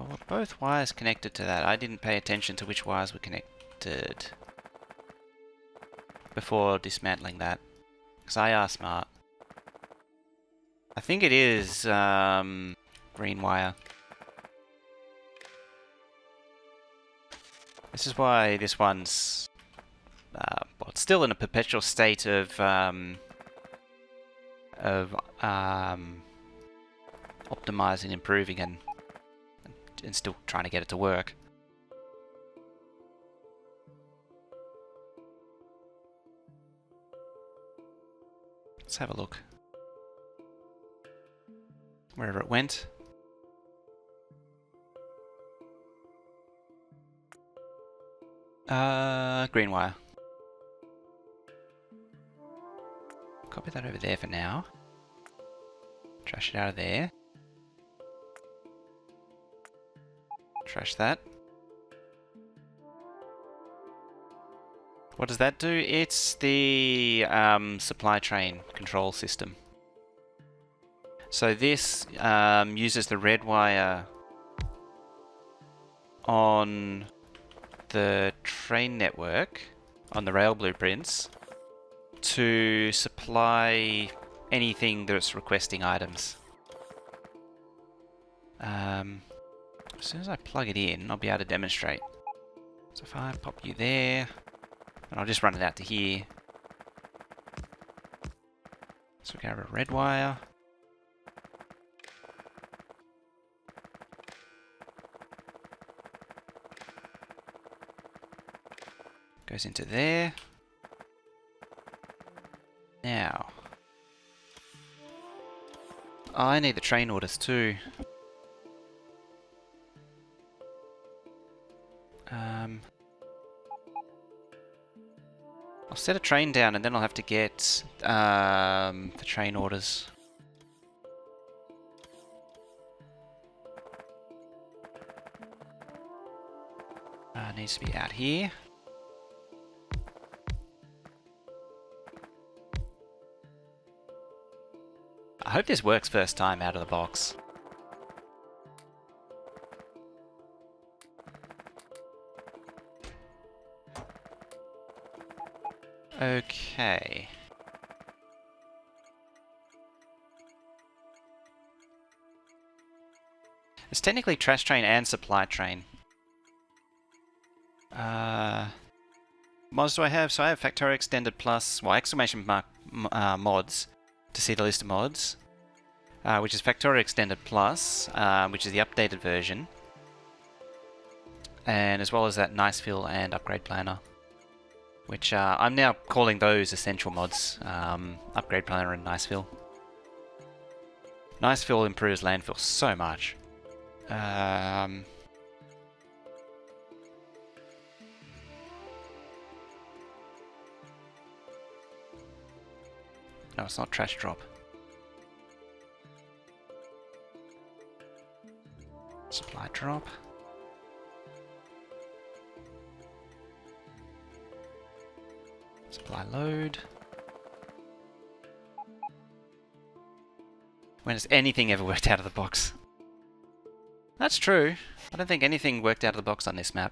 Were both wires connected to that? I didn't pay attention to which wires were connected before dismantling that, because I are smart. I think it is green wire. This is why this one's well, it's still in a perpetual state of optimizing, improving, and still trying to get it to work. Let's have a look. Wherever it went. Green wire. Copy that over there for now. Trash it out of there. Trash that. What does that do? It's the supply train control system. So this uses the red wire on the train network, on the rail blueprints, to supply anything that's requesting items. As soon as I plug it in, I'll be able to demonstrate. So if I pop you there, and I'll just run it out to here. So we have a red wire. Goes into there. Now. Oh, I need the train orders too. I'll set a train down and then I'll have to get the train orders. Needs to be out here. I hope this works first time out of the box. Okay. It's technically trash train and supply train. Mods do I have? So I have Factorio Extended Plus, well, exclamation mark mods to see the list of mods, which is Factorio Extended Plus, which is the updated version, and as well as that Nice Fill and Upgrade Planner, which I'm now calling those essential mods, Upgrade Planner and Nice Fill. Nice Fill improves landfill so much. No, it's not trash drop. Supply drop. Supply load. When has anything ever worked out of the box? That's true. I don't think anything worked out of the box on this map.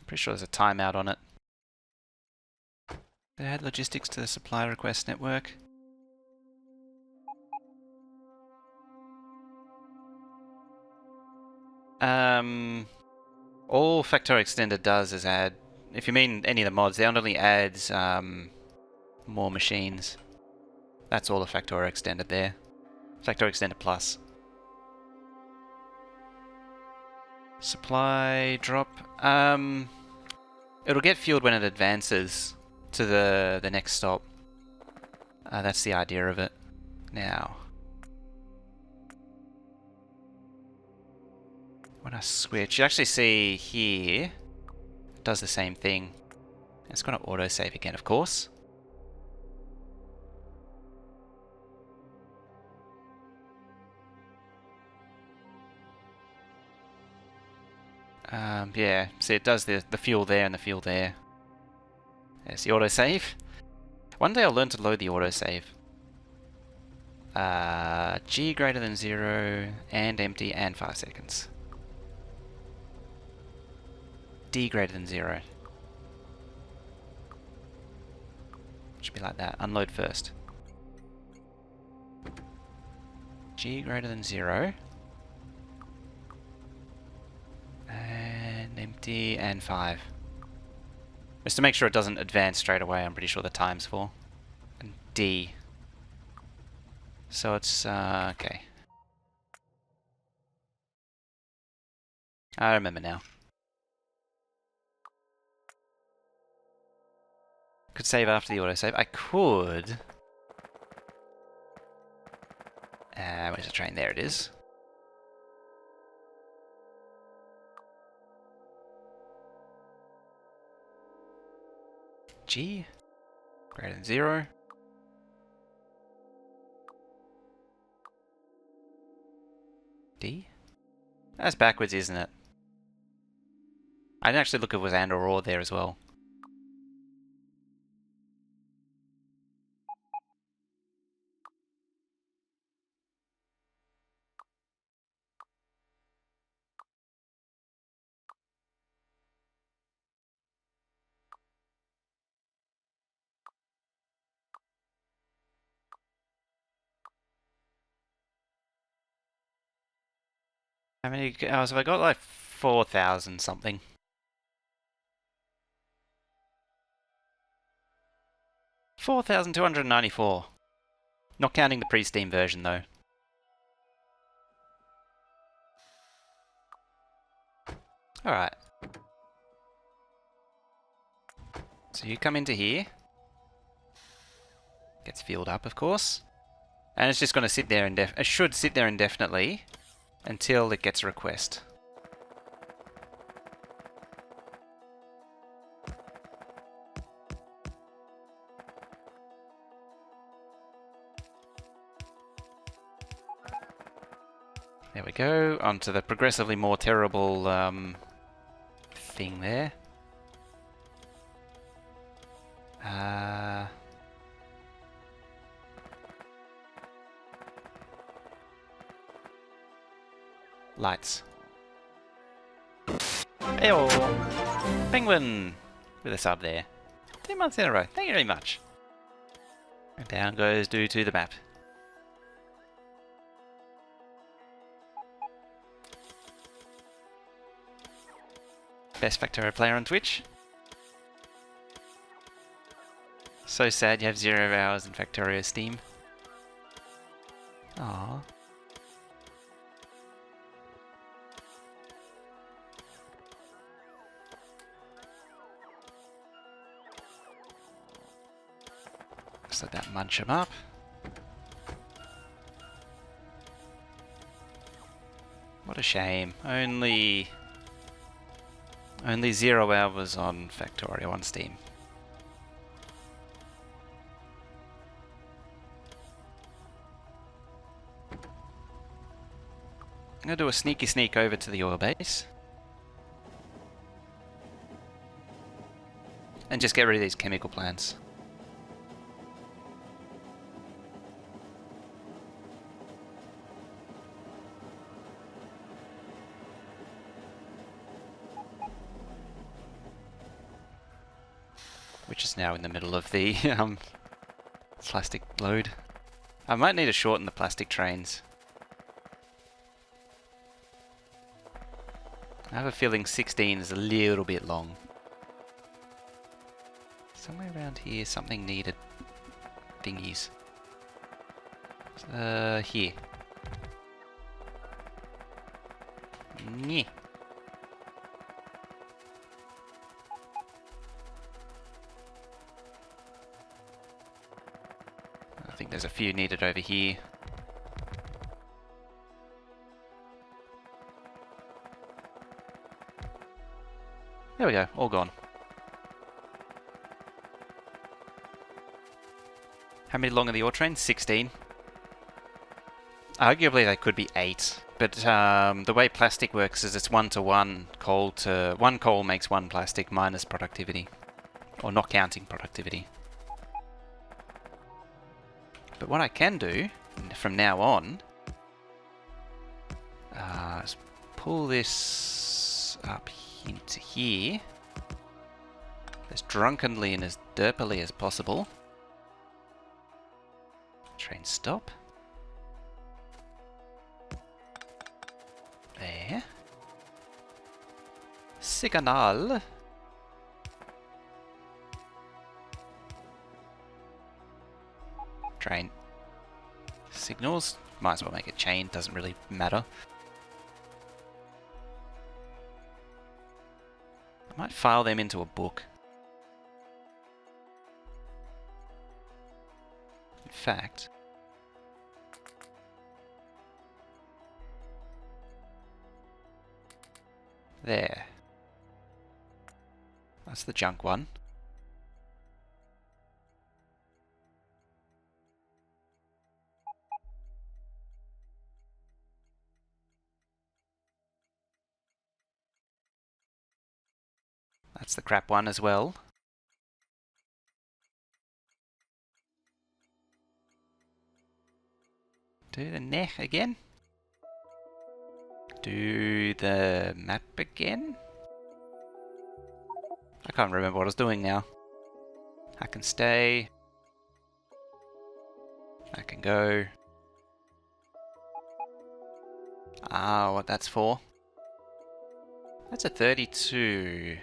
Pretty sure there's a timeout on it. They add logistics to the supply request network. All Factorio Extended does is add, if you mean any of the mods, they only adds more machines. That's all the Factorio Extended there. Factorio Extended Plus. Supply drop. It'll get fueled when it advances to the next stop. That's the idea of it. Now, when I switch, you actually see here, it does the same thing. It's going to autosave again, of course. Yeah, see it does the fuel there and the fuel there. There's the autosave. One day I'll learn to load the autosave. G greater than 0 and empty and 5 seconds. D greater than 0. Should be like that. Unload first. G greater than 0. And empty and 5. Just to make sure it doesn't advance straight away, I'm pretty sure the time's 4. And D. So it's, okay. I remember now. Could save after the autosave. I could. Where's the train? There it is. G greater than 0. D? That's backwards, isn't it? I didn't actually look if it was and or there as well. How many hours have I got? Like 4,000 something. 4,294. Not counting the pre-Steam version though. Alright. So you come into here. Gets filled up, of course. And it's just going to sit there it should sit there indefinitely until it gets a request. There we go, onto the progressively more terrible thing there. Lights. Eyo! Penguin! With a sub there. 2 months in a row, thank you very much. And down goes due to the map. Best Factorio player on Twitch. So sad you have 0 hours in Factorio Steam. Aww. Just let that munch him up. What a shame. Only 0 hours on Factorio on Steam. I'm going to do a sneaky sneak over to the oil base. And just get rid of these chemical plants. Which is now in the middle of the plastic load. I might need to shorten the plastic trains. I have a feeling 16 is a little bit long. Somewhere around here, something needed thingies. Here. Nyeh. I think there's a few needed over here. There we go, all gone. How many long are the ore trains? 16. Arguably they could be 8, but the way plastic works is it's 1-to-1 coal to... 1 coal makes 1 plastic minus productivity. Or not counting productivity. But what I can do, from now on, is pull this up into here, as drunkenly and as derpily as possible. Train stop. There. Signal. Train. Signals. Might as well make a chain, doesn't really matter. I might file them into a book. In fact, there. That's the junk one. That's the crap one as well. Do the neck again. Do the map again. I can't remember what I was doing now. I can stay. I can go. Ah, what that's for. That's a 32.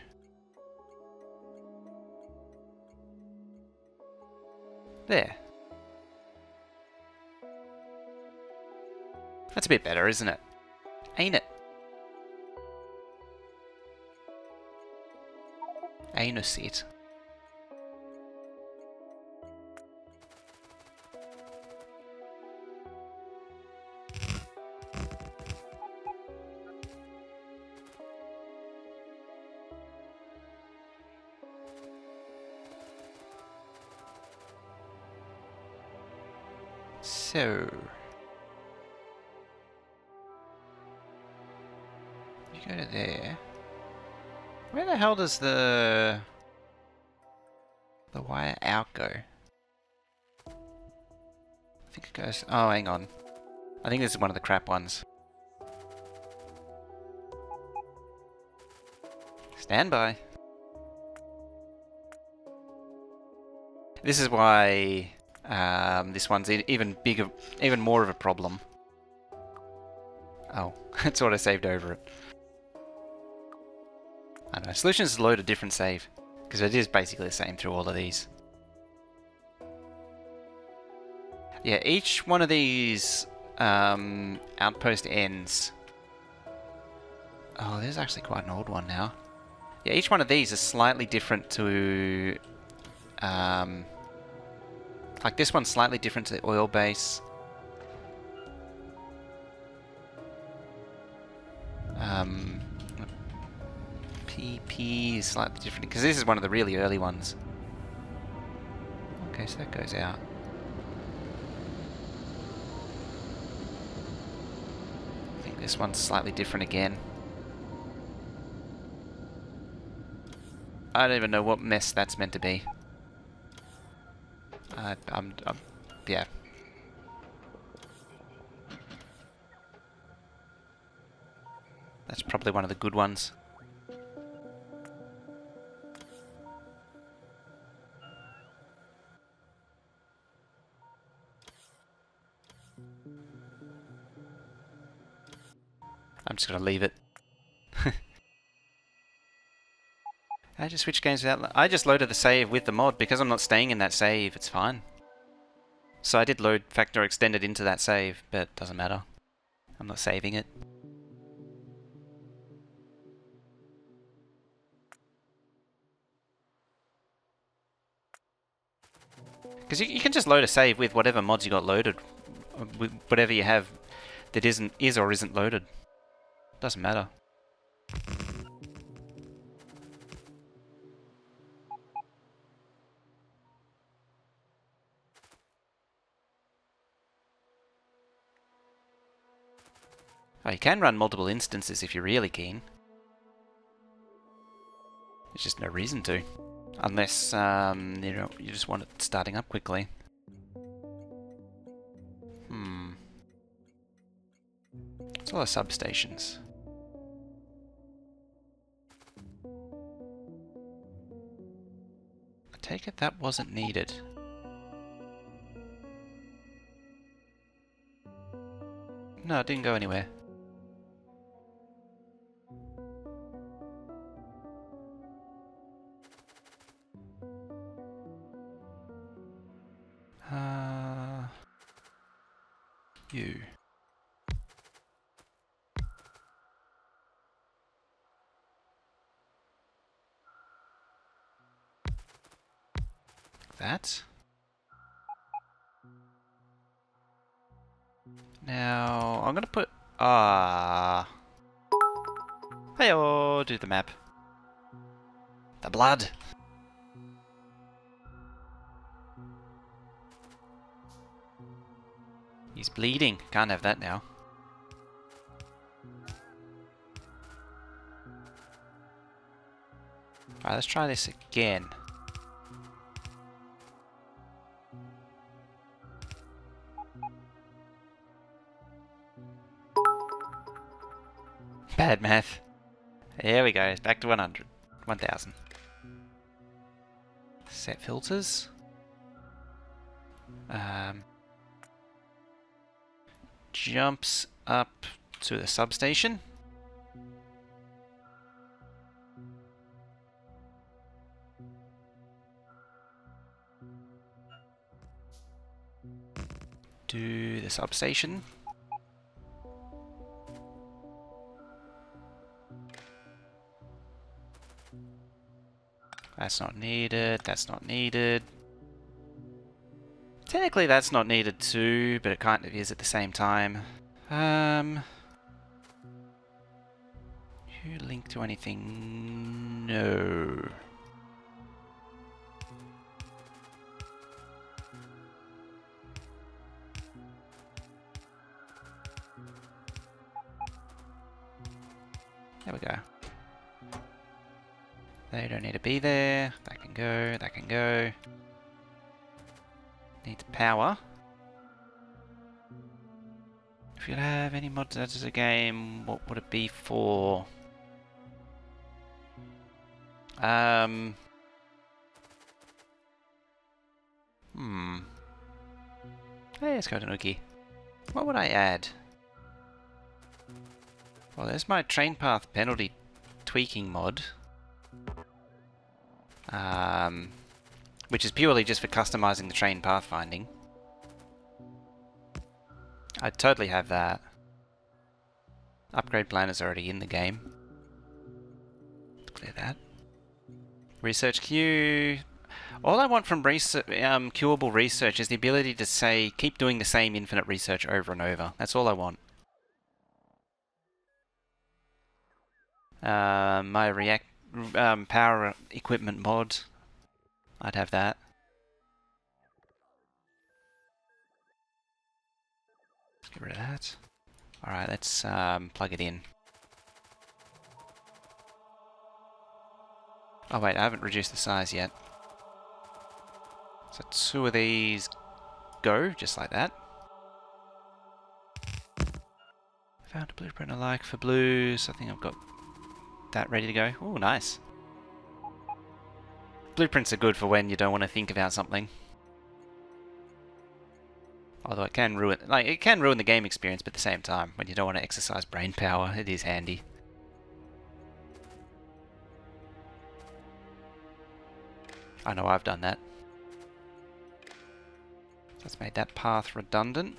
There. That's a bit better, isn't it? Ain't it? Anus it. So... you go to there. Where the hell does the wire out go? I think it goes... oh, hang on. I think this is one of the crap ones. Stand by. This is why this one's even bigger, even more of a problem. Oh, that's what I saved over it. I don't know. Solutions is load a different save, because it is basically the same through all of these. Yeah, each one of these outpost ends. Oh, there's actually quite an old one now. Yeah, each one of these is slightly different to... like this one's slightly different to the oil base. PP is slightly different, because this is one of the really early ones. Okay, so that goes out. I think this one's slightly different again. I don't even know what mess that's meant to be. Yeah. That's probably one of the good ones. I'm just gonna leave it. I just switch games without... I just loaded the save with the mod because I'm not staying in that save. It's fine. So I did load Factorio Extended into that save, but it doesn't matter. I'm not saving it. Because you can just load a save with whatever mods you got loaded. With whatever you have that is or isn't loaded. Doesn't matter. Oh, you can run multiple instances if you're really keen. There's just no reason to. Unless, you just want it starting up quickly. It's a lot of substations. I take it that wasn't needed. No, it didn't go anywhere. You. That. Now, I'm gonna put... Hey-oh, do the map. The blood! He's bleeding. Can't have that now. Alright, let's try this again. Bad math. There we go, it's back to 100. 1000. Set filters. Jumps up to the substation. Do the substation. That's not needed, that's not needed. Technically that's not needed too, but it kind of is at the same time. You link to anything? No. There we go. They don't need to be there. That can go, that can go. Needs power. If you have any mods as a game, what would it be for? Hey, let's go to Nuki. What would I add? Well, there's my train path penalty tweaking mod. Which is purely just for customizing the train pathfinding. I'd totally have that. Upgrade plan is already in the game. Clear that. Research queue. All I want from queuable research is the ability to say, keep doing the same infinite research over and over. That's all I want. My power equipment mod. I'd have that. Let's get rid of that. Alright, let's plug it in. Oh wait, I haven't reduced the size yet. So 2 of these go, just like that. Found a blueprint I like for blues. I think I've got that ready to go. Oh, nice. Blueprints are good for when you don't want to think about something. Although it can ruin, it can ruin the game experience, but at the same time, when you don't want to exercise brain power, it is handy. I know I've done that. That's made that path redundant.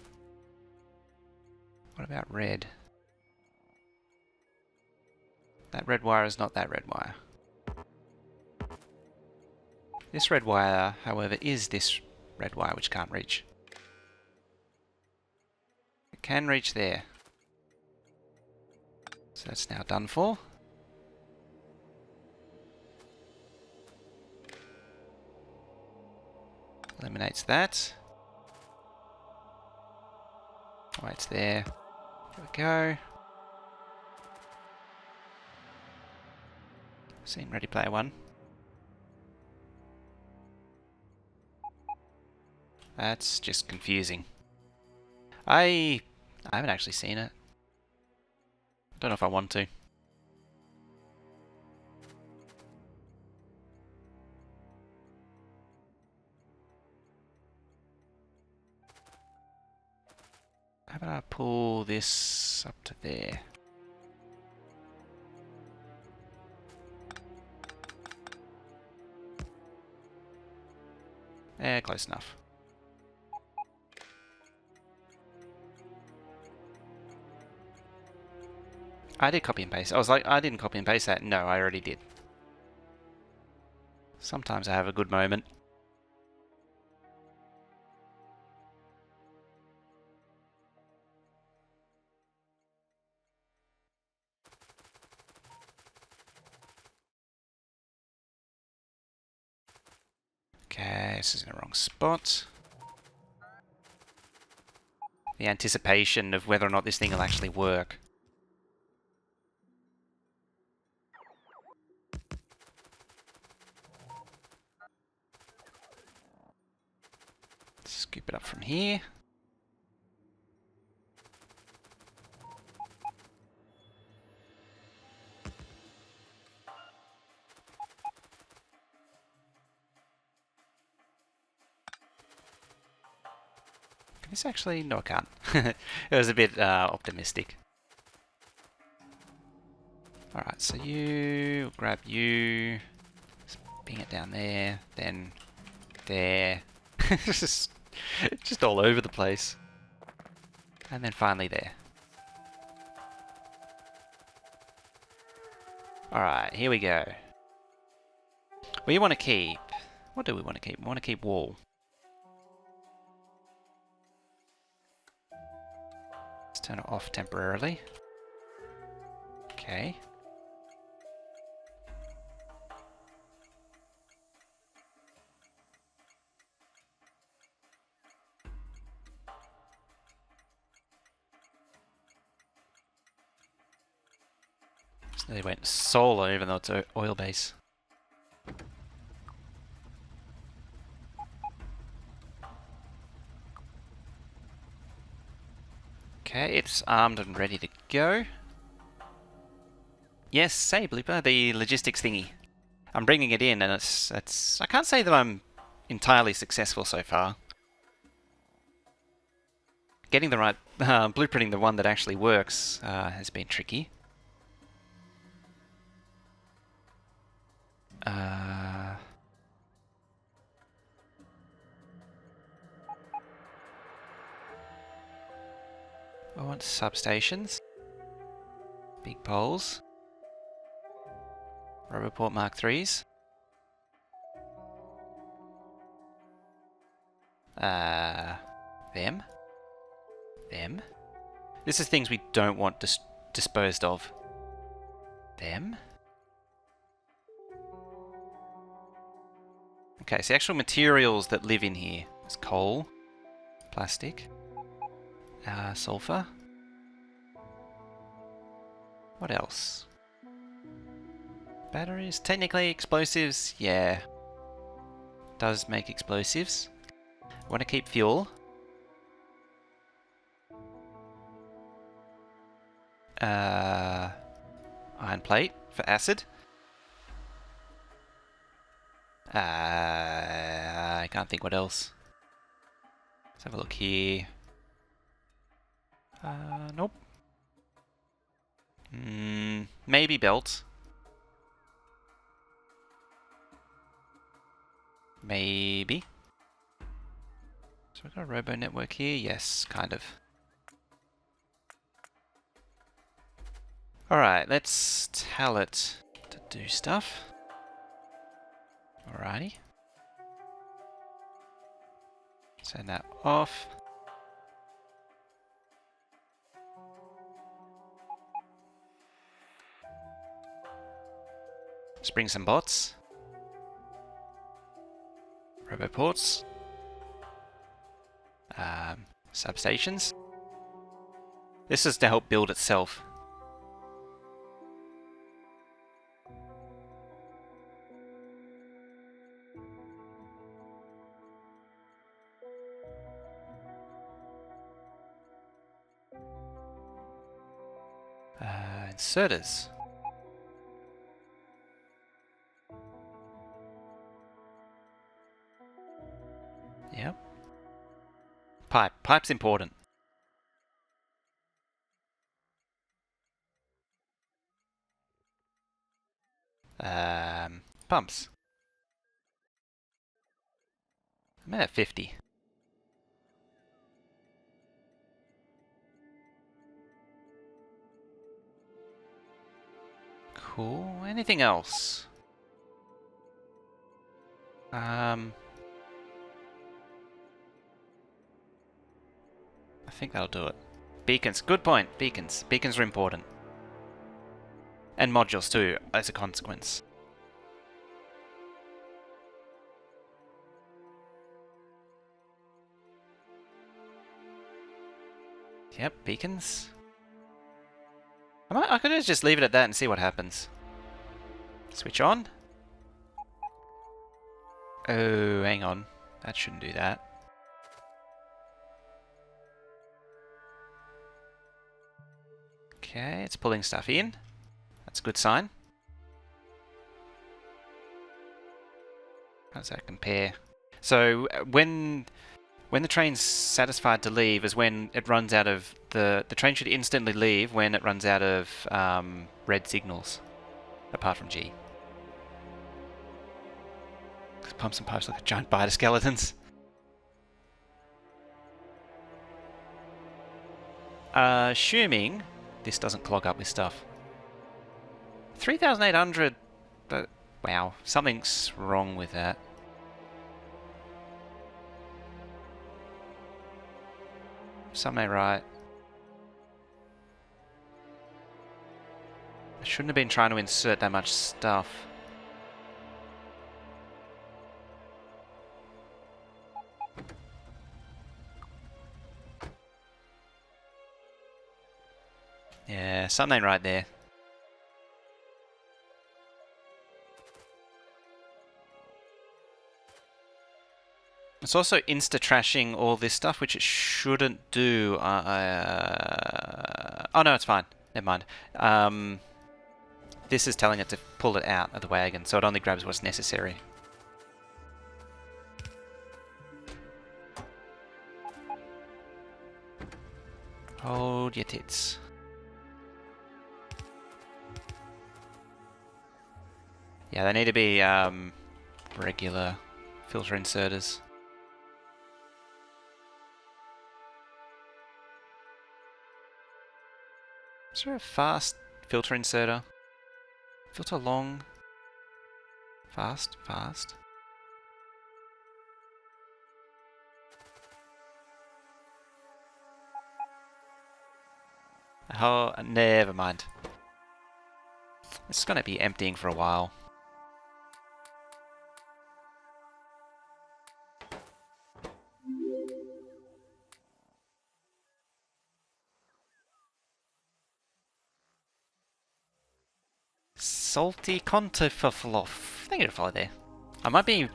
What about red? That red wire is not that red wire. This red wire, however, is this red wire which can't reach. It can reach there. So that's now done for. Eliminates that. Oh, it's there. There we go. Seen Ready Player One. That's just confusing. I haven't actually seen it. Don't know if I want to. How about I pull this up to there? Close enough. I did copy and paste. I was like, I didn't copy and paste that. No, I already did. Sometimes I have a good moment. Okay, this is in the wrong spot. The anticipation of whether or not this thing will actually work. Scoop it up from here. Can this actually? No, I can't. It was a bit optimistic. Alright, so you grab you. Bring it down there, then there. just all over the place. And then finally there. Alright, here we go. We want to keep... What do we want to keep? We want to keep wall. Let's turn it off temporarily. Okay. So they went solar even though it's oil base. Okay, it's armed and ready to go. Yes, say Blooper, the logistics thingy. I'm bringing it in and it's I can't say that I'm entirely successful so far. Getting the right, blueprinting the one that actually works has been tricky. I want substations. Big poles. Roboport Mark 3s. Them. Them. This is things we don't want disposed of. Them. Okay, so the actual materials that live in here is coal, plastic, sulfur. What else? Batteries, technically explosives, yeah. Does make explosives. Want to keep fuel. Iron plate for acid. I can't think what else. Let's have a look here. Nope. Maybe belt. Maybe. So we've got a robo network here. Yes, kind of. Alright, let's tell it to do stuff. Alrighty. Send that off. Let's bring some bots. Roboports. Substations. This is to help build itself. Inserters. Yep. Pipe. Pipe's important. Pumps. I'm at 50. Cool. Anything else? I think that'll do it. Beacons. Good point. Beacons. Beacons are important. And modules too, as a consequence. Yep, beacons. I could just leave it at that and see what happens. Switch on. Oh, hang on. That shouldn't do that. Okay, it's pulling stuff in. That's a good sign. How does that compare? So when the train's satisfied to leave is when it runs out of the train should instantly leave when it runs out of red signals, apart from G. Pumps and pipes like giant biter skeletons. Assuming this doesn't clog up with stuff. 3,800, but wow, something's wrong with that. Something ain't right. I shouldn't have been trying to insert that much stuff. Yeah, something ain't right there. It's also insta-trashing all this stuff, which it shouldn't do. Oh no, it's fine. Never mind. This is telling it to pull it out of the wagon, so it only grabs what's necessary. Hold your tits. Yeah, they need to be regular filter inserters. Is there a fast filter inserter? Filter long. Fast, fast. Oh, never mind. It's going to be emptying for a while. Salty Contiflof. Thank you to follow there. I might be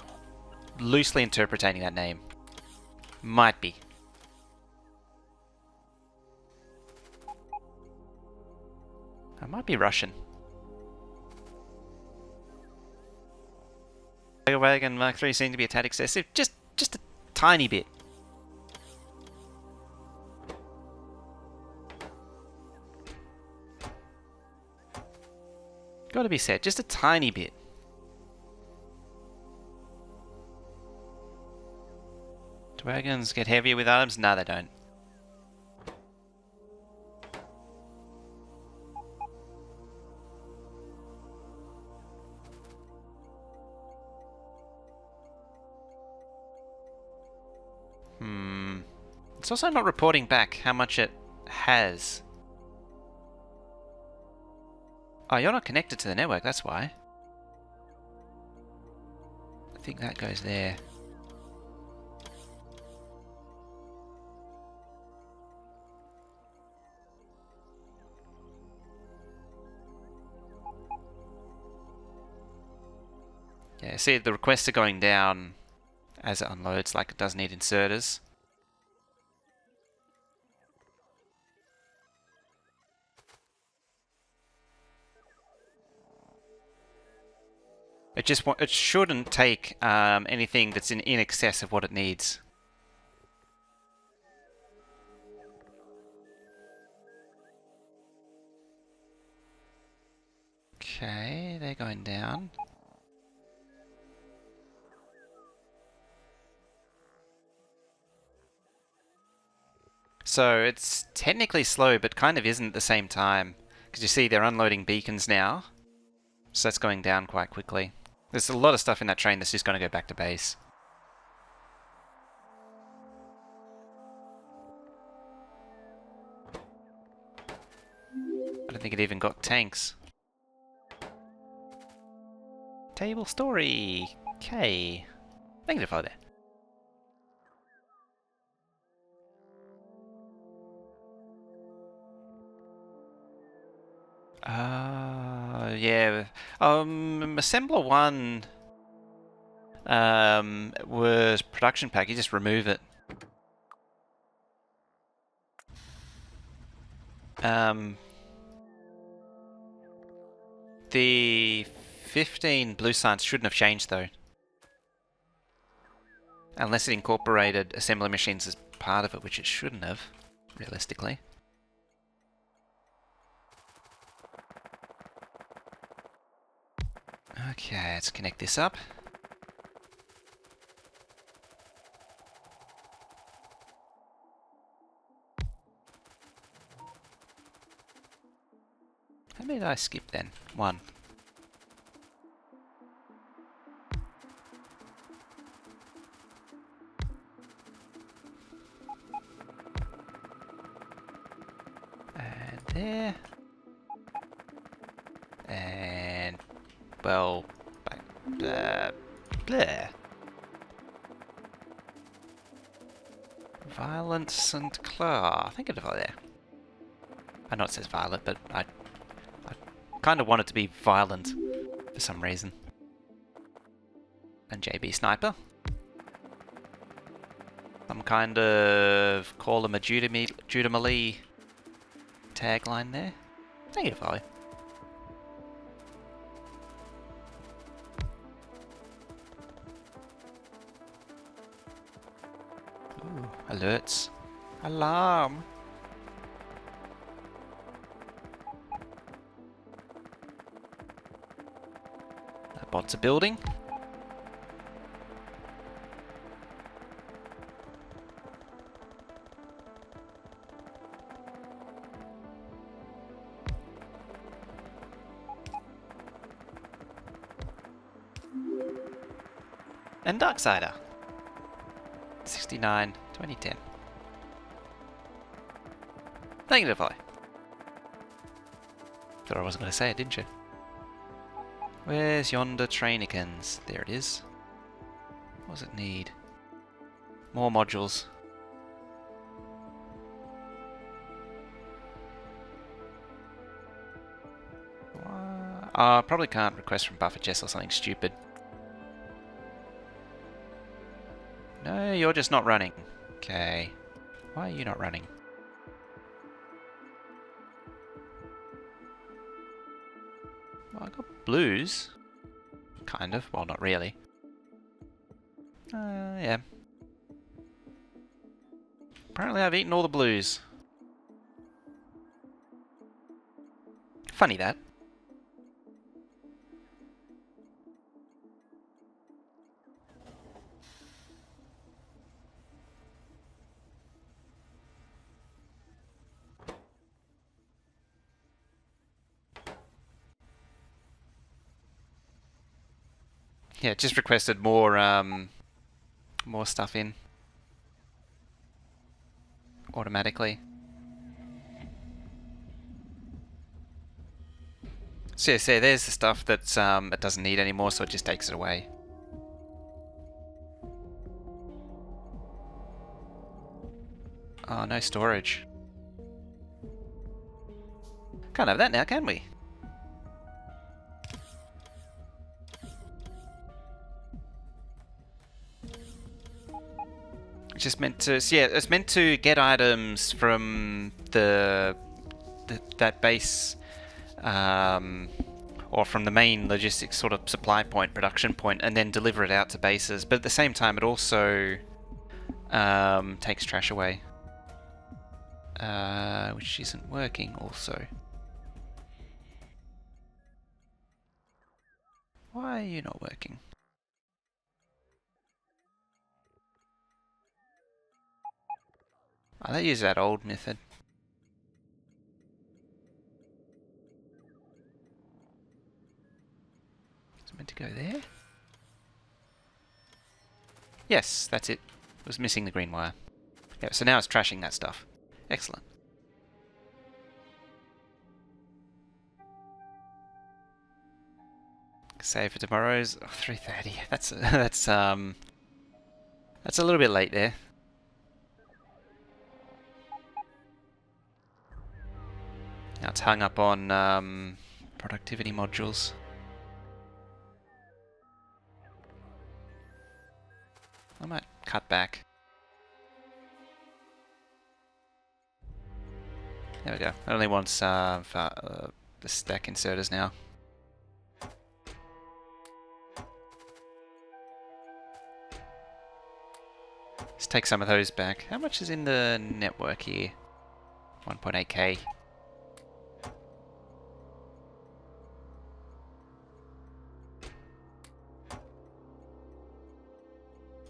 loosely interpreting that name. Might be. I might be Russian. Wagon Mark III seem to be a tad excessive. Just a tiny bit. Gotta be said, just a tiny bit. Do wagons get heavier with items? No, they don't. It's also not reporting back how much it has. Oh, you're not connected to the network, that's why. I think that goes there. Yeah, see, the requests are going down as it unloads, like it does need inserters. It shouldn't take anything that's in excess of what it needs. Okay, they're going down. So it's technically slow, but kind of isn't at the same time. Because you see they're unloading beacons now. So that's going down quite quickly. There's a lot of stuff in that train that's just going to go back to base. I don't think it even got tanks. Table story. Okay. Thank you for that. Yeah. Assembler 1 was production pack. You just remove it. The 15 blue science shouldn't have changed though. Unless it incorporated assembly machines as part of it, which it shouldn't have, realistically. Okay, let's connect this up. How many did I skip then? One. And there. And, well, back there. Violet St. Clair. I think it's over there. I know it says Violet, but I kind of want it to be violent for some reason. And JB Sniper. Some kind of call him a Judah-Malee tagline there. Negative value. Ooh, alerts. Alarm! The bots are building. And Darksider. 69, 2010. Negative eye. Thought I wasn't going to say it, didn't you? Where's yonder Trainikins? There it is. What does it need? More modules. Probably can't request from Buffer Jess or something stupid. No, you're just not running. Okay. Why are you not running? Well, I got blues. Kind of. Well, not really. Yeah. Apparently I've eaten all the blues. Funny that. Yeah, just requested more stuff in automatically. So yeah, there's the stuff that's it doesn't need anymore, so it just takes it away. Oh, no storage. Can't have that now, can we? It's just meant to, so yeah, it's meant to get items from that base, or from the main logistics sort of supply point, production point, and then deliver it out to bases. But at the same time, it also takes trash away, which isn't working also. Why are you not working? Oh, they use that old method. Is it meant to go there? Yes, that's it. It was missing the green wire. Yeah, so now it's trashing that stuff. Excellent. Save for tomorrow's 3:30. That's a little bit late there. Now it's hung up on productivity modules. I might cut back. There we go. It only wants the stack inserters now. Let's take some of those back. How much is in the network here? 1.8k.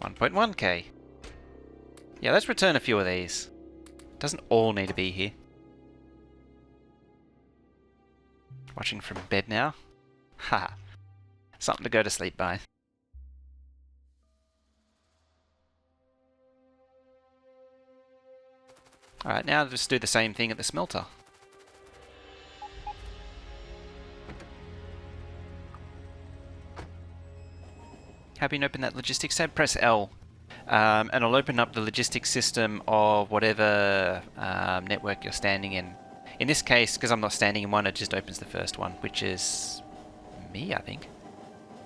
1.1k. Yeah, let's return a few of these. Doesn't all need to be here. Watching from bed now? Ha! Something to go to sleep by. Alright, now just do the same thing at the smelter. How do you open that logistics tab? Press L. And it'll open up the logistics system of whatever network you're standing in. In this case, because I'm not standing in one, it just opens the first one, which is me, I think.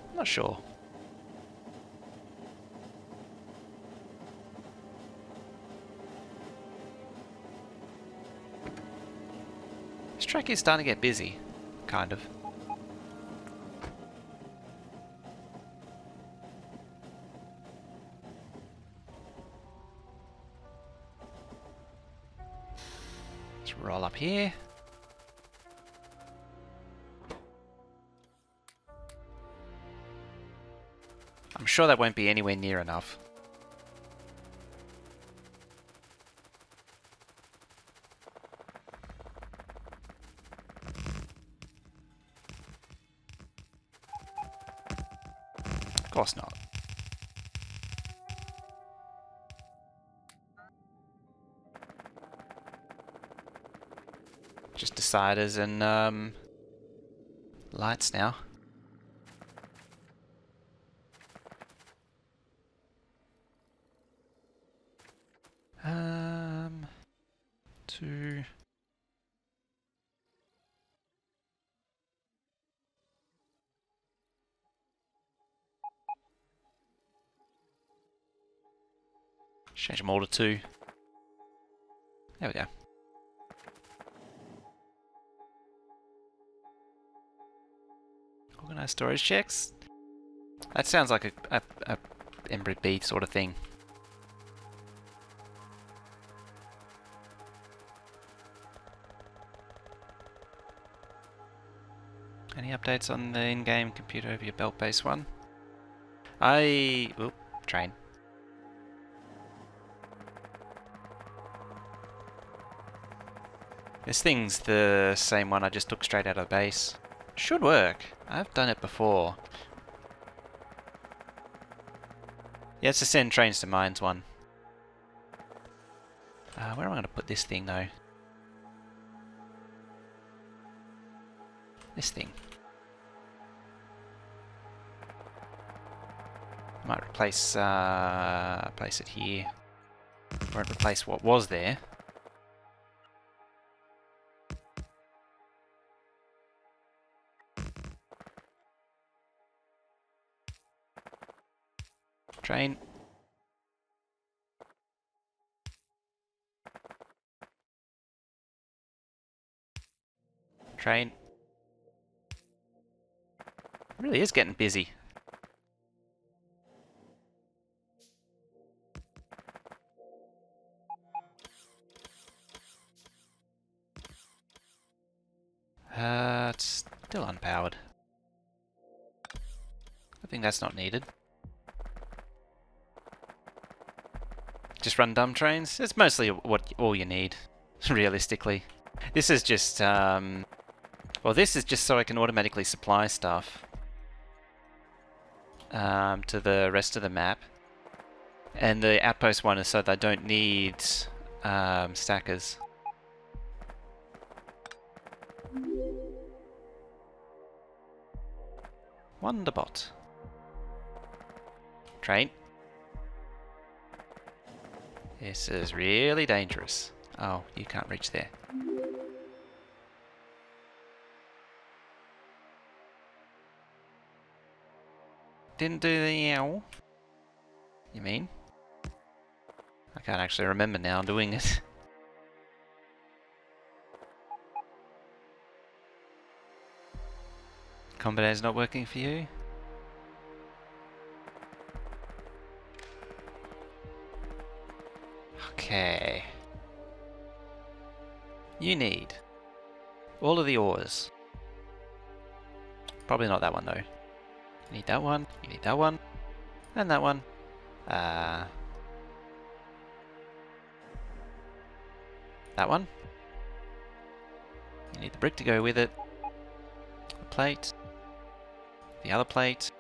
I'm not sure. This track is starting to get busy, kind of. Let's roll up here. I'm sure that won't be anywhere near enough. Of course not. Just deciders and lights now. Two. Change them all to 2. There we go. Organize storage checks. That sounds like a Embred B sort of thing. Any updates on the in-game computer over your belt-based one? Oop, train. This thing's the same one I just took straight out of the base. Should work. I've done it before. Yeah, it's to send trains to mines one. Where am I going to put this thing though? This thing. Might replace place it here. Won't replace what was there. Train. Train. It really is getting busy. It's still unpowered. I think that's not needed. Just run dumb trains? It's mostly all you need, realistically. This is just, well, this is just so I can automatically supply stuff to the rest of the map. And the outpost one is so that I don't need stackers. Wonderbot. Train. This is really dangerous. Oh, you can't reach there. Didn't do the owl. You mean? I can't actually remember now doing it. Combinator's not working for you? Okay. You need all of the ores. Probably not that one though. You need that one, you need that one, and that one. That one. You need the brick to go with it. The plate. The other plate.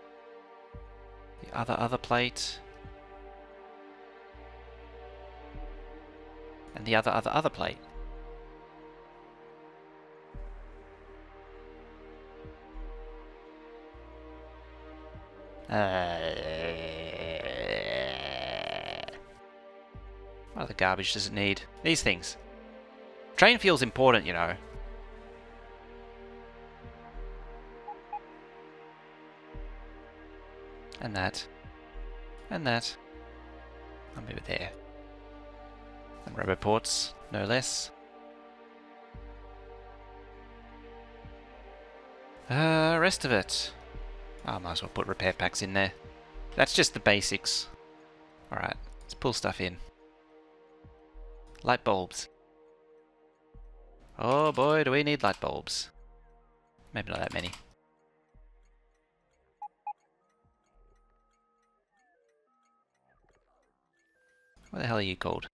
The other plate. And the other plate. What other garbage does it need? These things. Train fuel's important, you know. And that. And that. I'll move it there. And rubber ports, no less. Rest of it. I might as well put repair packs in there. That's just the basics. Alright, let's pull stuff in. Light bulbs. Oh boy, do we need light bulbs. Maybe not that many. What the hell are you called?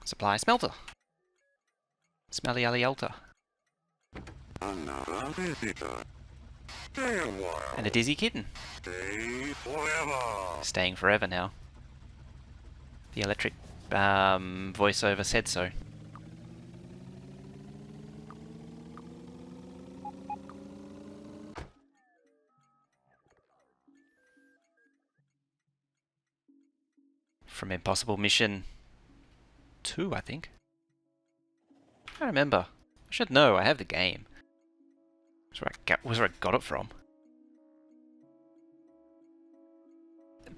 Supply smelter. Smelly Alialta. Another visitor. Stay a while. And a dizzy kitten. Stay forever. Staying forever now. The electric voiceover said so. From Impossible Mission 2, I think. I don't remember. I should know, I have the game. That's where I got it from.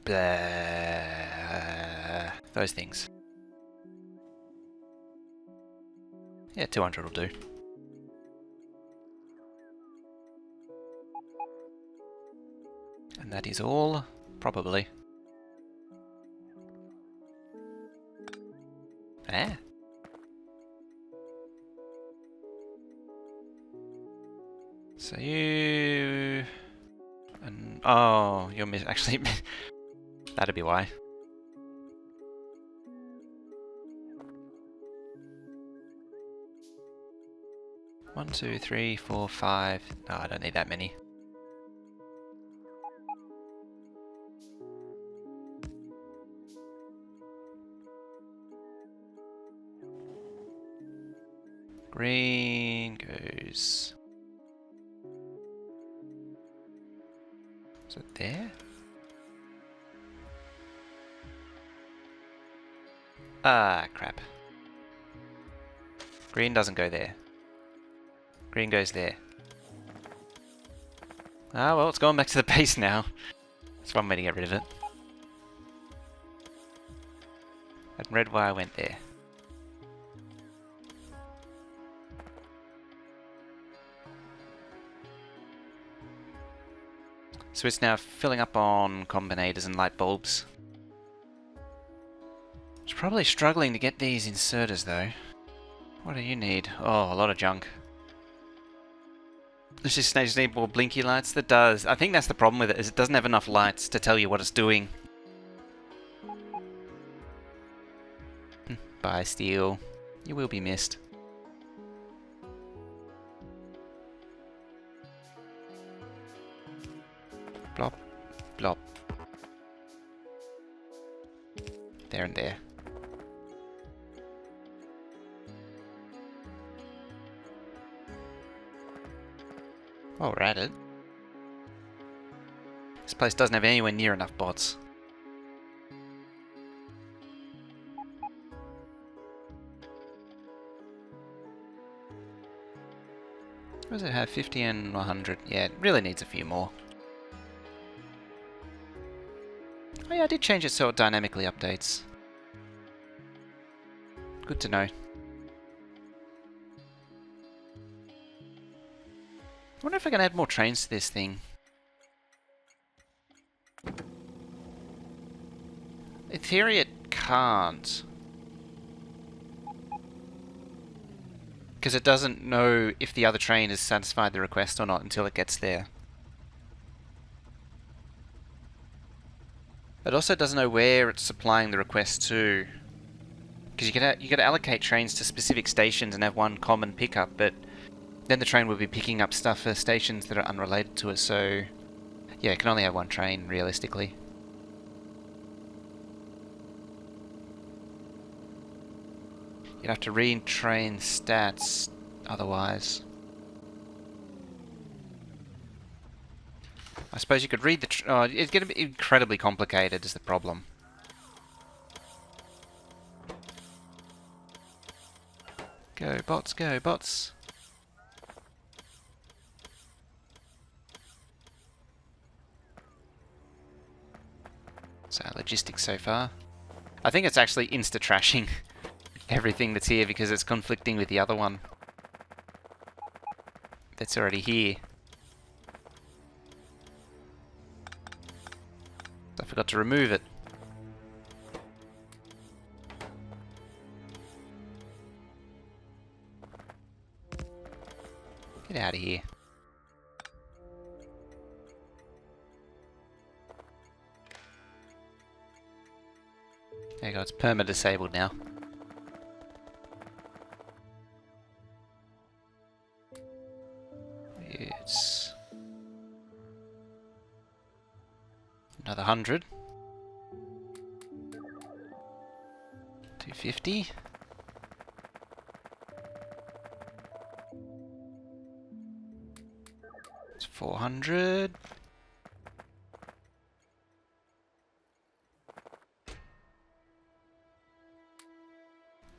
Blah. Those things. Yeah, 200 will do. And that is all, probably. Ah. So you... And, oh, you're actually... That'd be why. One, two, three, 4, 5... No, I don't need that many. Green goes... Is it there? Ah, crap. Green doesn't go there. Green goes there. Ah, well, it's going back to the base now. That's one way to get rid of it. That red wire went there. So it's now filling up on combinators and light bulbs. It's probably struggling to get these inserters though. What do you need? Oh, a lot of junk. Does this just need more blinky lights? That does. I think that's the problem with it, is it doesn't have enough lights to tell you what it's doing. Bye, Steel. You will be missed. Blop, blop. There and there. Oh, we're at it. This place doesn't have anywhere near enough bots. What does it have? 50 and 100. Yeah, it really needs a few more. Oh yeah, I did change it so it dynamically updates. Good to know. I wonder if I can add more trains to this thing. theory it can't. Because it doesn't know if the other train has satisfied the request or not until it gets there. It also doesn't know where it's supplying the request to. Because you could allocate trains to specific stations and have one common pickup, but then the train would be picking up stuff for stations that are unrelated to it, so yeah, it can only have one train, realistically. You'd have to retrain stats otherwise. I suppose you could read the... oh, it's going to be incredibly complicated is the problem. Go bots, go bots. So logistics so far. I think it's actually insta-trashing everything that's here because it's conflicting with the other one that's already here. I forgot to remove it. Get out of here. There you go, it's perma-disabled now. It's another 100. 250. It's 400.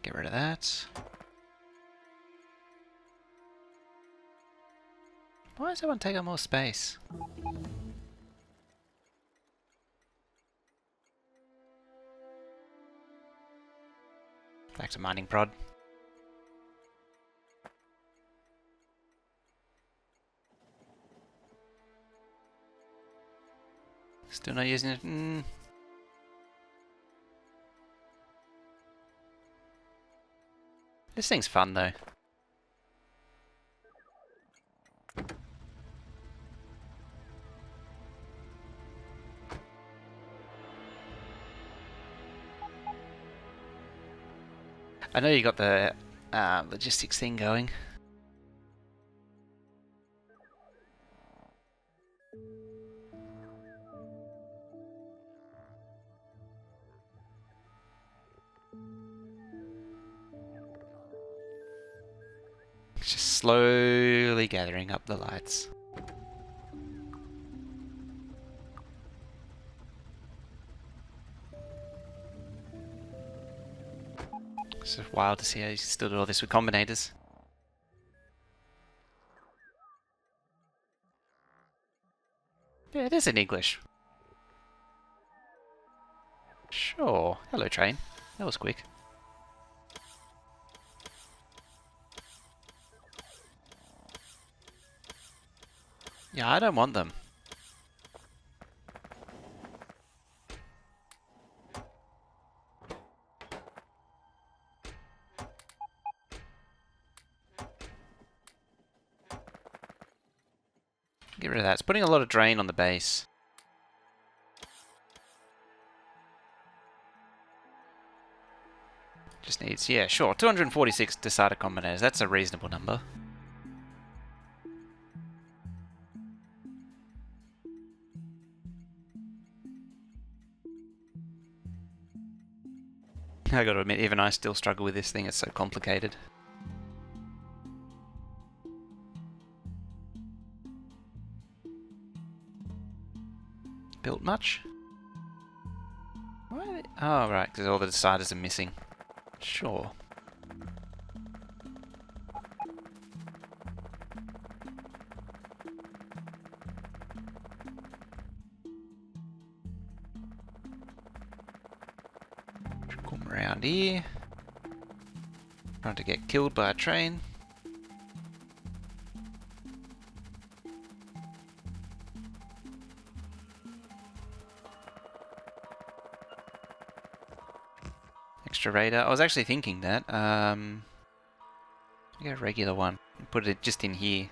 Get rid of that. Why does everyone take up more space? Back to mining prod. Still not using it. This thing's fun though. I know you got the logistics thing going. It's just slowly gathering up the lights. It's just wild to see how you still do all this with combinators. Yeah, it is in English. Sure. Hello, train. That was quick. Yeah, I don't want them. Get rid of that. It's putting a lot of drain on the base. Just needs, yeah, sure, 246 decider combinators. That's a reasonable number. I gotta admit, even I still struggle with this thing. It's so complicated. Built much? Why are they... oh, right, because all the deciders are missing. Sure. Come around here. Trying to get killed by a train. extra radar. I was actually thinking that. Get a regular one and put it just in here.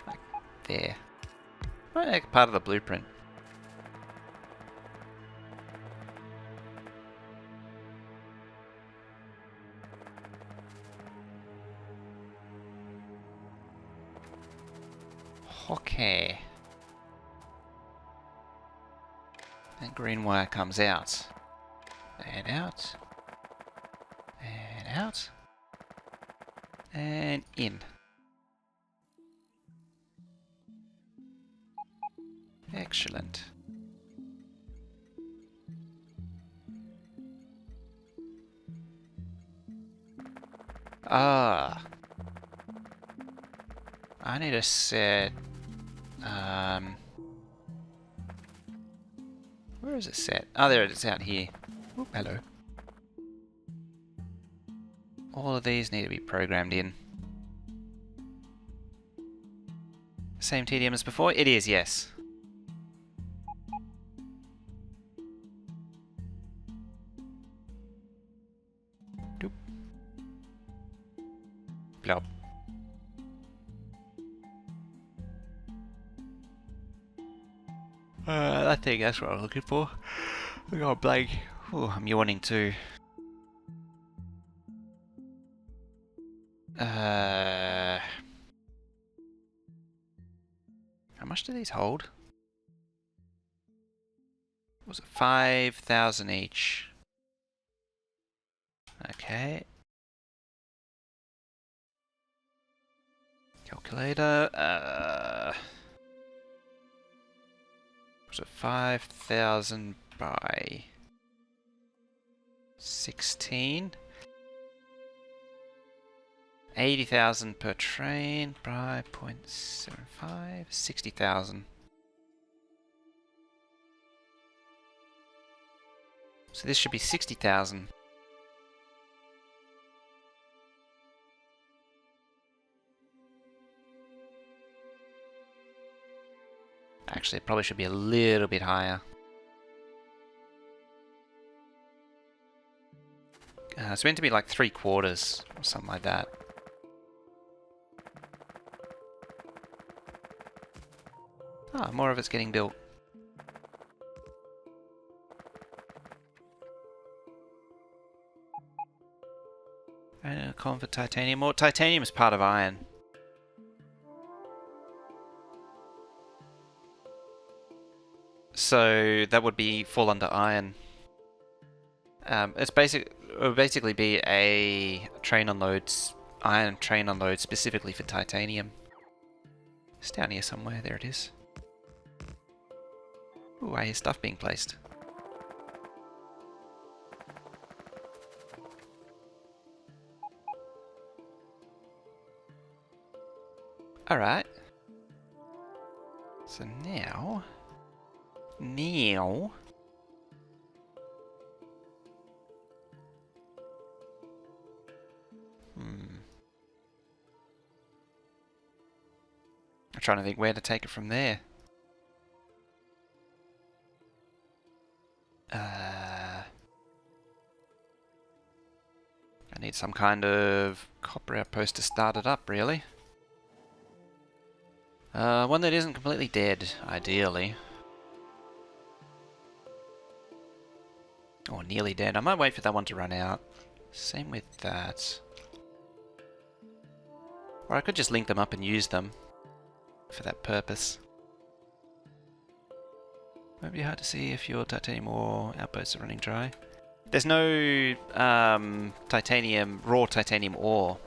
Like there. Like part of the blueprint. Okay. And green wire comes out. And out. And out. And in. Excellent. Ah. I need to set... where is it set? Oh, there it is, out here. Oop, hello. All of these need to be programmed in. Same TDM as before? It is, yes. Doop. Blob. I think that's what I'm looking for. I got a blank. Ooh, I'm yawning too. How much do these hold? Was it 5,000 each? Okay. Calculator. Was it 5,000 by 16? 80,000 per train by 0.75. 60,000. So this should be 60,000. Actually, it probably should be a little bit higher. It's meant to be like 3/4 or something like that. Ah, more of it's getting built. Column for titanium. Well, titanium is part of iron. So that would fall under iron. It'll basically be a train unload, iron train unload specifically for titanium. It's down here somewhere. There it is. Ooh, I hear stuff being placed. Alright. So now... I'm trying to think where to take it from there. I need some kind of copper outpost to start it up, really. One that isn't completely dead, ideally. Or nearly dead. I might wait for that one to run out. Same with that. Or I could just link them up and use them for that purpose. Might be hard to see if your titanium ore outposts are running dry. There's no raw titanium ore.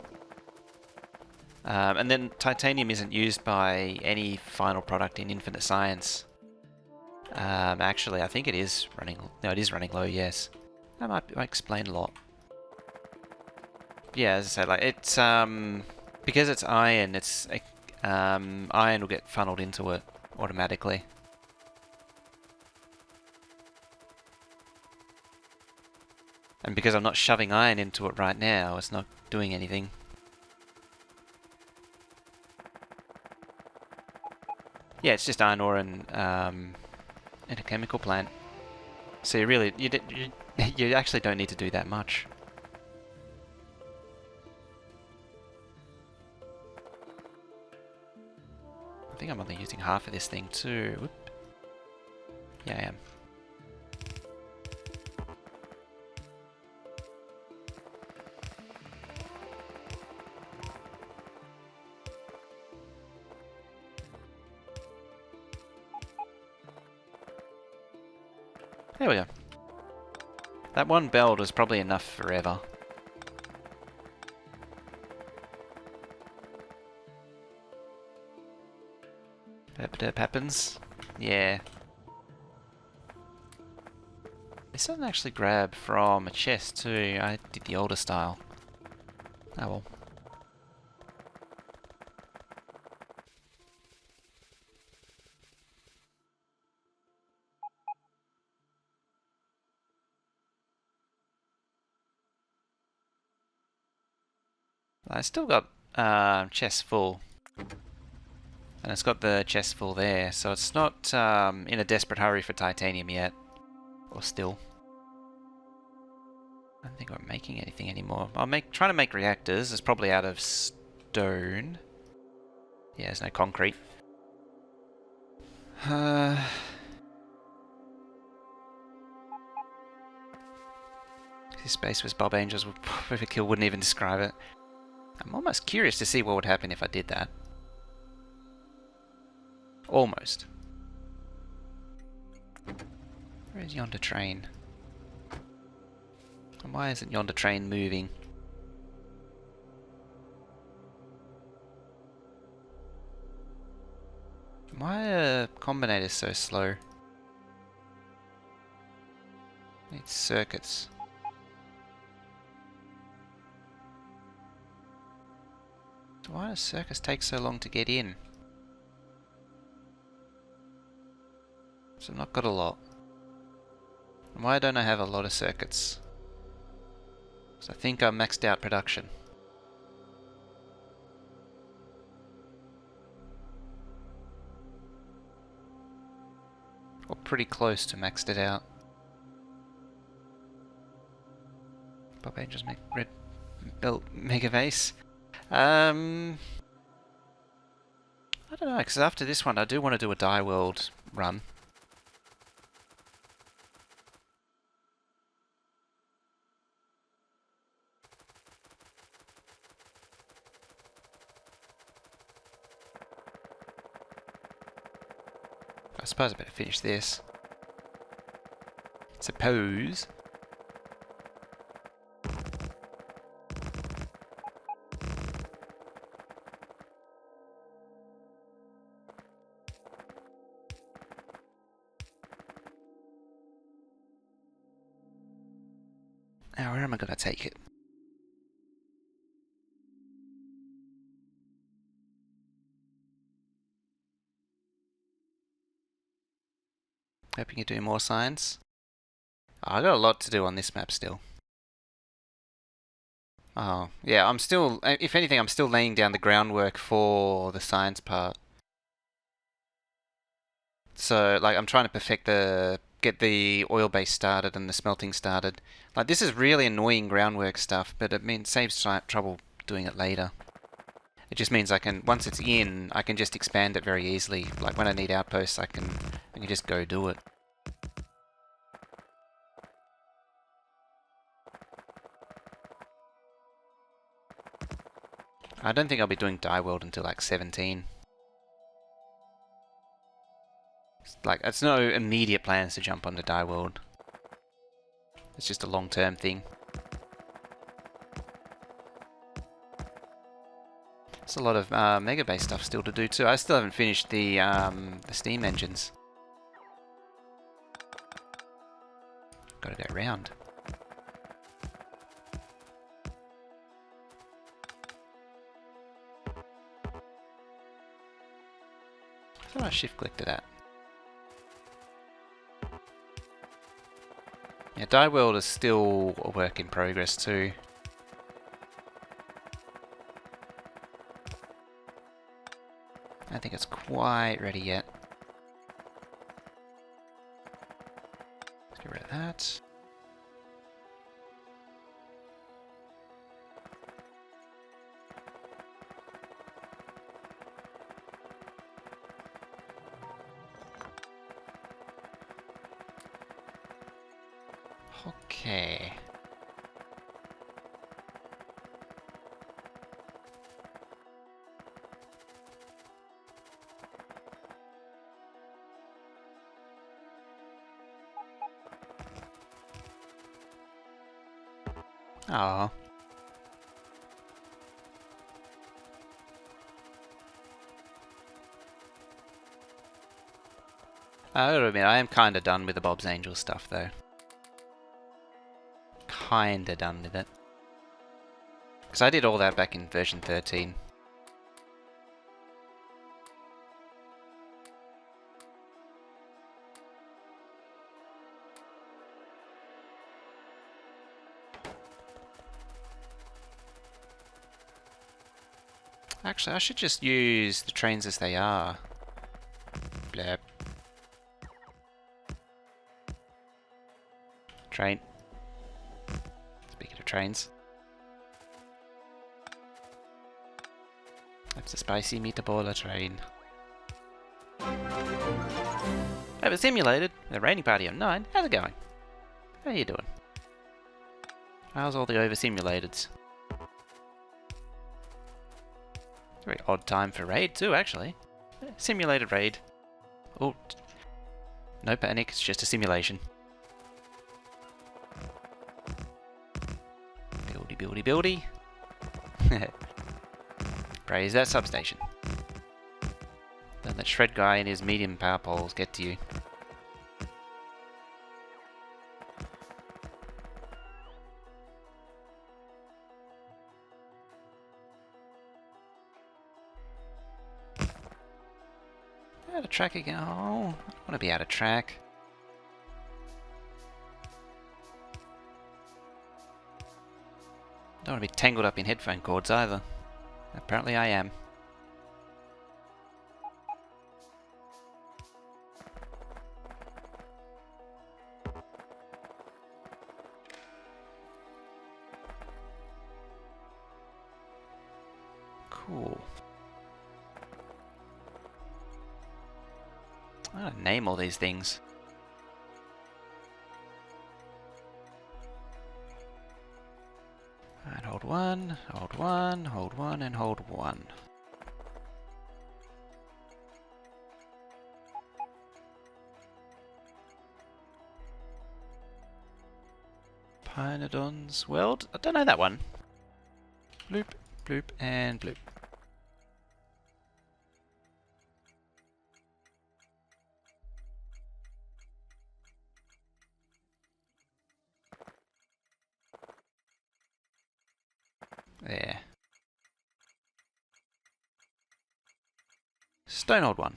And then titanium isn't used by any final product in Infinite Science. Actually, I think it is running... No, it is running low, yes. That might explain a lot. Yeah, as I said, like, it's... because it's iron, it's... iron will get funneled into it automatically. And because I'm not shoving iron into it right now, it's not doing anything. Yeah, it's just iron ore and in a chemical plant. So you You actually don't need to do that much. I think I'm only using half of this thing too. Whoop. Yeah, I am. There we go. That one belt was probably enough forever. Derp happens. Yeah. This doesn't actually grab from a chest too. I did the older style. Oh well. I still got chest full. And it's got the chest full there, so it's not in a desperate hurry for titanium yet. Or still. I don't think I'm making anything anymore. Trying to make reactors. It's probably out of stone. Yeah, there's no concrete. This space with Bob Angels would perfect kill, wouldn't even describe it. I'm almost curious to see what would happen if I did that. Almost. Where is yonder train? And why isn't yonder train moving? Why are combinators so slow? Need circuits. So why does circuits take so long to get in? So I've not got a lot. And why don't I have a lot of circuits? Because I think I maxed out production. Or pretty close to maxed it out. Bob Angels make red belt Megabase. I don't know, because after this one I do want to do a Die World run. I suppose I better finish this. Suppose. Now, where am I going to take it? Hoping you do more science. Oh, I got a lot to do on this map still. Oh, yeah, I'm still, if anything, I'm still laying down the groundwork for the science part. So, like, I'm trying to perfect get the oil base started and the smelting started. Like, this is really annoying groundwork stuff, but it saves trouble doing it later. It just means once it's in, I can just expand it very easily. Like, when I need outposts, I can just go do it. I don't think I'll be doing Die World until like 17. It's no immediate plans to jump onto Die World. It's just a long-term thing. There's a lot of Megabase stuff still to do too. I still haven't finished the steam engines. Gotta go round. I thought I shift-clicked to that. Yeah, Die World is still a work in progress too. I don't think it's quite ready yet. Let's get rid of that. Okay. Oh. I gotta admit, I am kinda done with the Bob's Angels stuff though. Kinda done with it. Because I did all that back in version 13. Actually, I should just use the trains as they are. Blep. Train. Speaking of trains. That's a spicy meatballer train. Over simulated, the raiding party of 9. How's it going? How you doing? How's all the over simulateds? Very odd time for raid too, actually. Simulated raid. Oh, no panic, it's just a simulation. Buildy, buildy, buildy. Praise that substation. Don't let shred guy and his medium power poles get to you. Out of track again. Oh, I don't want to be out of track. Don't want to be tangled up in headphone cords either. Apparently I am. Cool. I gotta name all these things. And hold one, hold one, hold one, and hold one. Pinodon's World? I don't know that one. Bloop, bloop, and bloop. There. Stonehold one.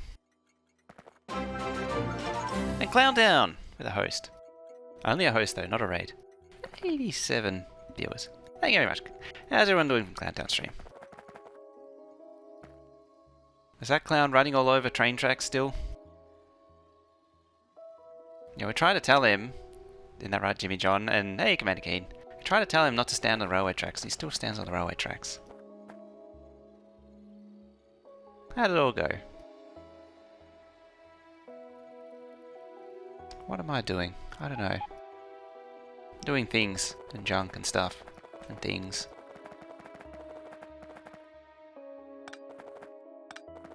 And Clown Down with a host. Only a host though, not a raid. 87 viewers. Thank you very much. How's everyone doing from Clown Down stream? Is that clown running all over train tracks still? Yeah, we try to tell him, isn't that right, Jimmy John? And hey, Commander Keen. We try to tell him not to stand on the railway tracks, and he still stands on the railway tracks. How did it all go? What am I doing? I don't know. Doing things and junk and stuff and things.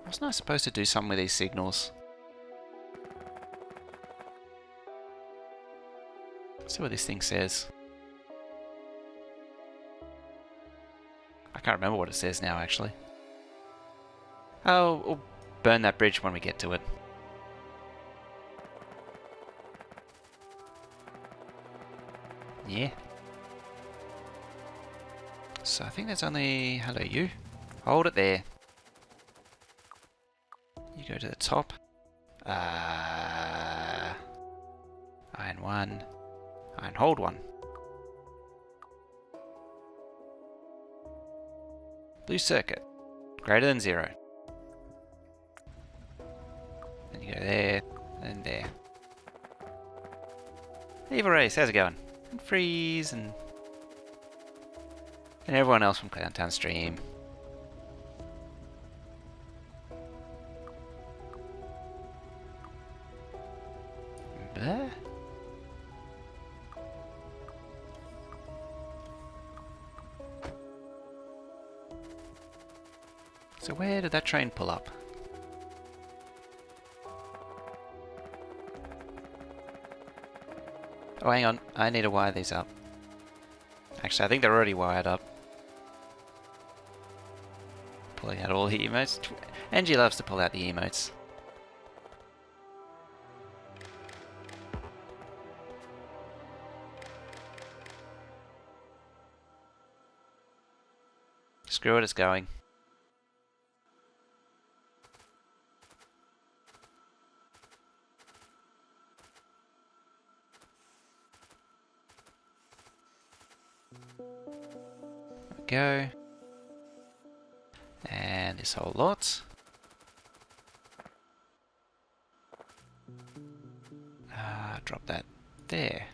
Wasn't I supposed to do something with these signals? Let's see what this thing says. I can't remember what it says now, actually. Oh, we'll burn that bridge when we get to it. Yeah. So I think there's only... Hello, you. Hold it there. You go to the top. Iron one. Iron hold one. Blue circuit. Greater than 0. Then you go there, and there. Evil Race, how's it going? And Freeze, and everyone else from Clowntown stream. Blah. So where did that train pull up? Oh, hang on. I need to wire these up. Actually, I think they're already wired up. Pulling out all the emotes. Angie loves to pull out the emotes. Screw it, it's going. Go. And this whole lot. Drop that there.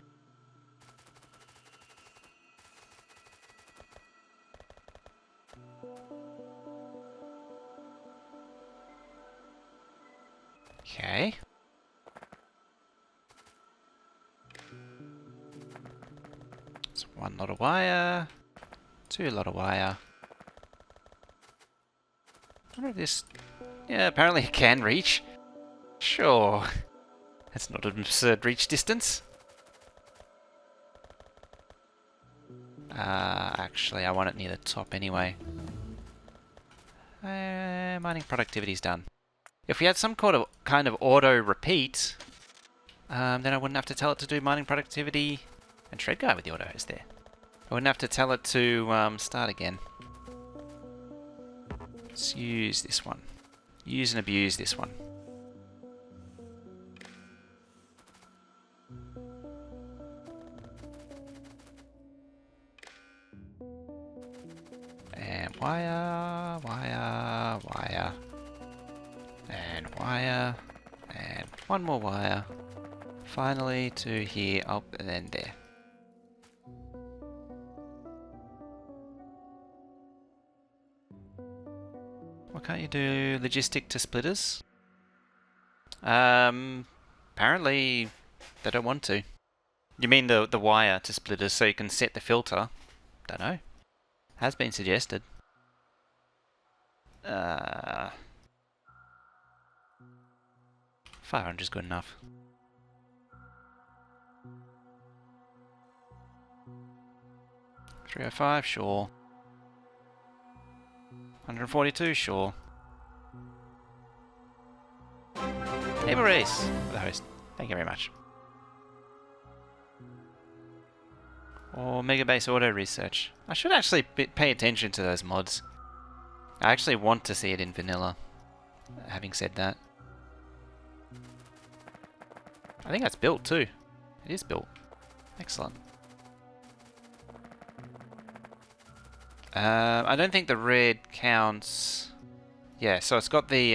Okay. It's one lot of wire. Two lot of wire. I wonder if this... Yeah, apparently it can reach. Sure. That's not an absurd reach distance. Actually, I want it near the top anyway. Mining productivity's done. If we had some kind of auto repeat, then I wouldn't have to tell it to do mining productivity and trade guy with the auto is there. I wouldn't have to tell it to start again. Let's use this one. Use and abuse this one. And wire, wire, wire. And wire. And one more wire. Finally to here, up, and then there. Why can't you do logistic to splitters? Apparently they don't want to. You mean the wire to splitters so you can set the filter? Don't know. Has been suggested. 500 is good enough. $305, sure. 142, sure. Megabase, the host. Thank you very much. Or Megabase Auto Research. I should actually pay attention to those mods. I actually want to see it in vanilla. Having said that. I think that's built too. It is built. Excellent. I don't think the red counts. Yeah, so it's got the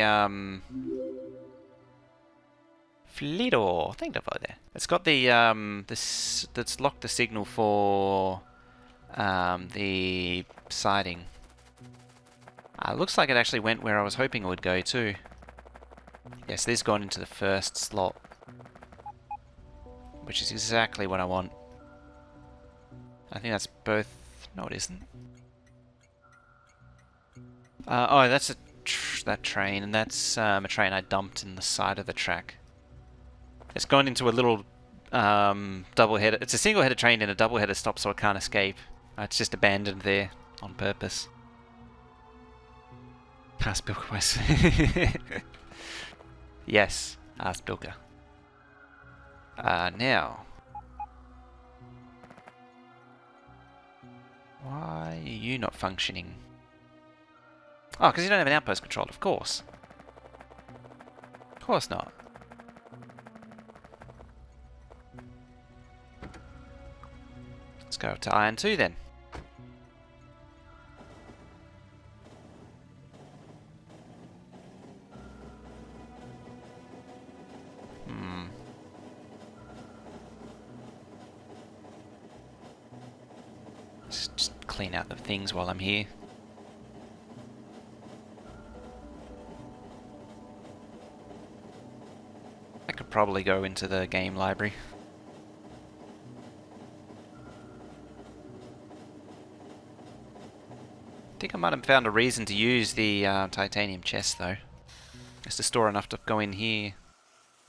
Flido. I think they've got there. It's got the this that's locked the signal for the siding. Looks like it actually went where I was hoping it would go too. Yes, this gone into the first slot, which is exactly what I want. I think that's both. No, it isn't. Oh, that's that train, and that's a train I dumped in the side of the track. It's gone into a little double-header. It's a single-header train in a double-header stop, so it can't escape. It's just abandoned there on purpose. Ask Bilka West. Yes, ask Bilka. Now. Why are you not functioning? Oh, because you don't have an outpost controlled, of course. Of course not. Let's go to Iron 2 then. Just clean out the things while I'm here. I could probably go into the game library. I think think I might have found a reason to use the titanium chest though. Just to store enough to go in here.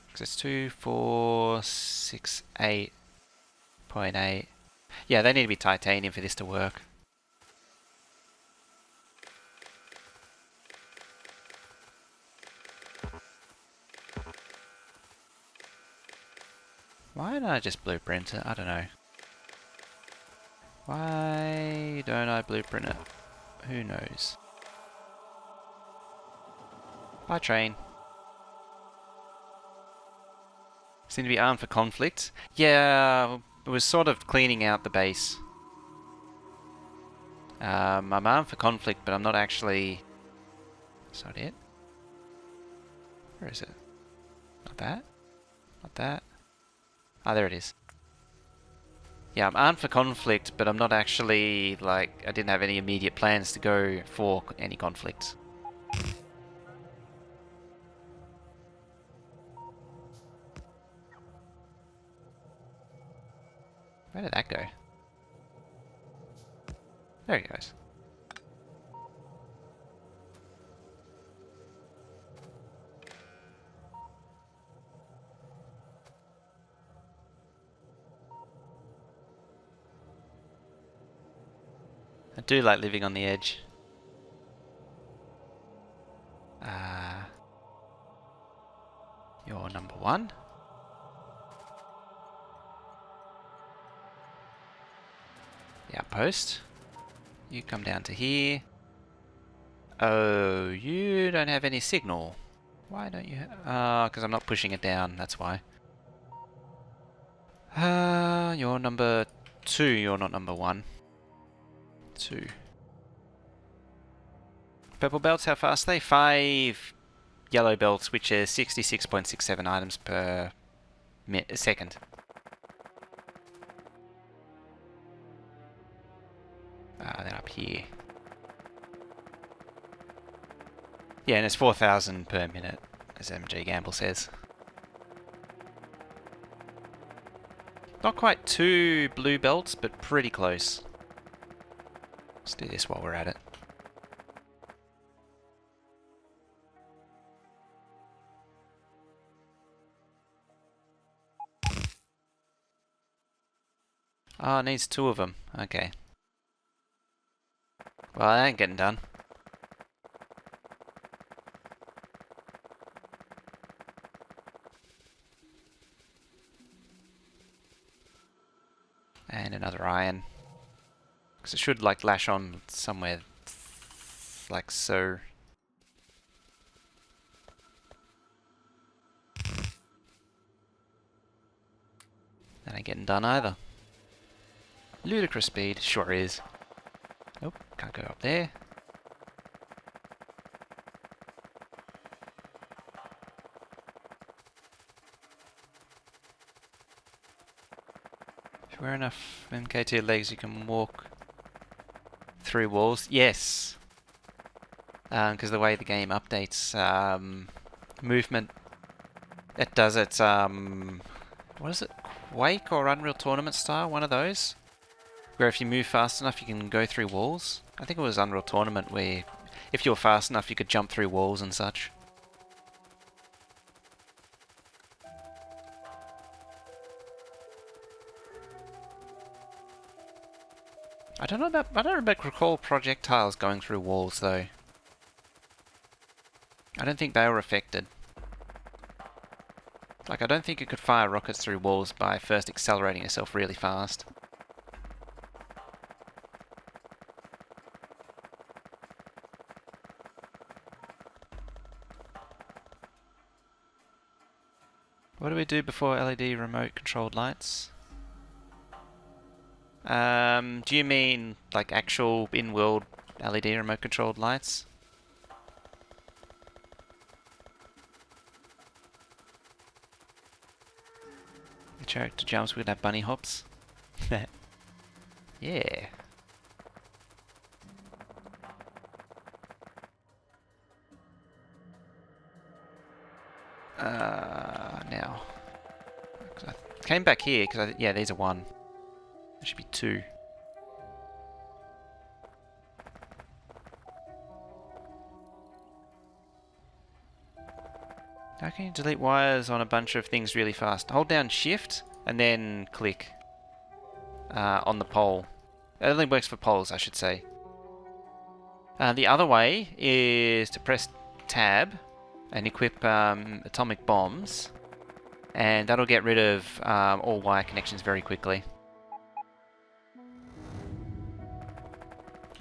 Because it's 2, 4, 6, 8.8. Yeah, they need to be titanium for this to work. Why don't I just blueprint it? I don't know. Why don't I blueprint it? Who knows? Bye, train. Seem to be armed for conflict. Yeah, it was sort of cleaning out the base. I'm armed for conflict, but I'm not actually... That's not it. Where is it? Not that. Not that. Ah, there it is. Yeah, I'm armed for conflict, but I'm not actually, like, I didn't have any immediate plans to go for any conflicts. Where did that go? There he goes. I do like living on the edge. You're number 1. The outpost. You come down to here. Oh, you don't have any signal. Why don't you? Because I'm not pushing it down, that's why. You're number 2, you're not number 1. 2. Purple belts, how fast are they? 5 yellow belts, which is 66.67 items per second. Then up here. Yeah, and it's 4,000 per minute, as MJ Gamble says. Not quite 2 blue belts, but pretty close. Let's do this while we're at it. Oh, it needs 2 of them. Okay. Well, that ain't getting done. And another iron. Because it should, like, lash on somewhere like so. That ain't getting done either. Ludicrous speed, sure is. Nope, can't go up there. If you wear enough MK2 legs, you can walk through walls. Yes! Because the way the game updates movement, it does its, what is it? Quake or Unreal Tournament style? One of those? Where if you move fast enough, you can go through walls. I think it was Unreal Tournament where if you were fast enough, you could jump through walls and such. I don't recall projectiles going through walls though. I don't think they were affected. Like, I don't think you could fire rockets through walls by first accelerating yourself really fast. What do we do before LED remote controlled lights? Do you mean like actual in-world LED remote controlled lights? The character jumps, we could have bunny hops. Yeah. Now. I came back here because yeah, these are 1. There should be 2. How can you delete wires on a bunch of things really fast? Hold down shift and then click on the pole. It only works for poles, I should say. The other way is to press tab and equip atomic bombs, and that'll get rid of all wire connections very quickly.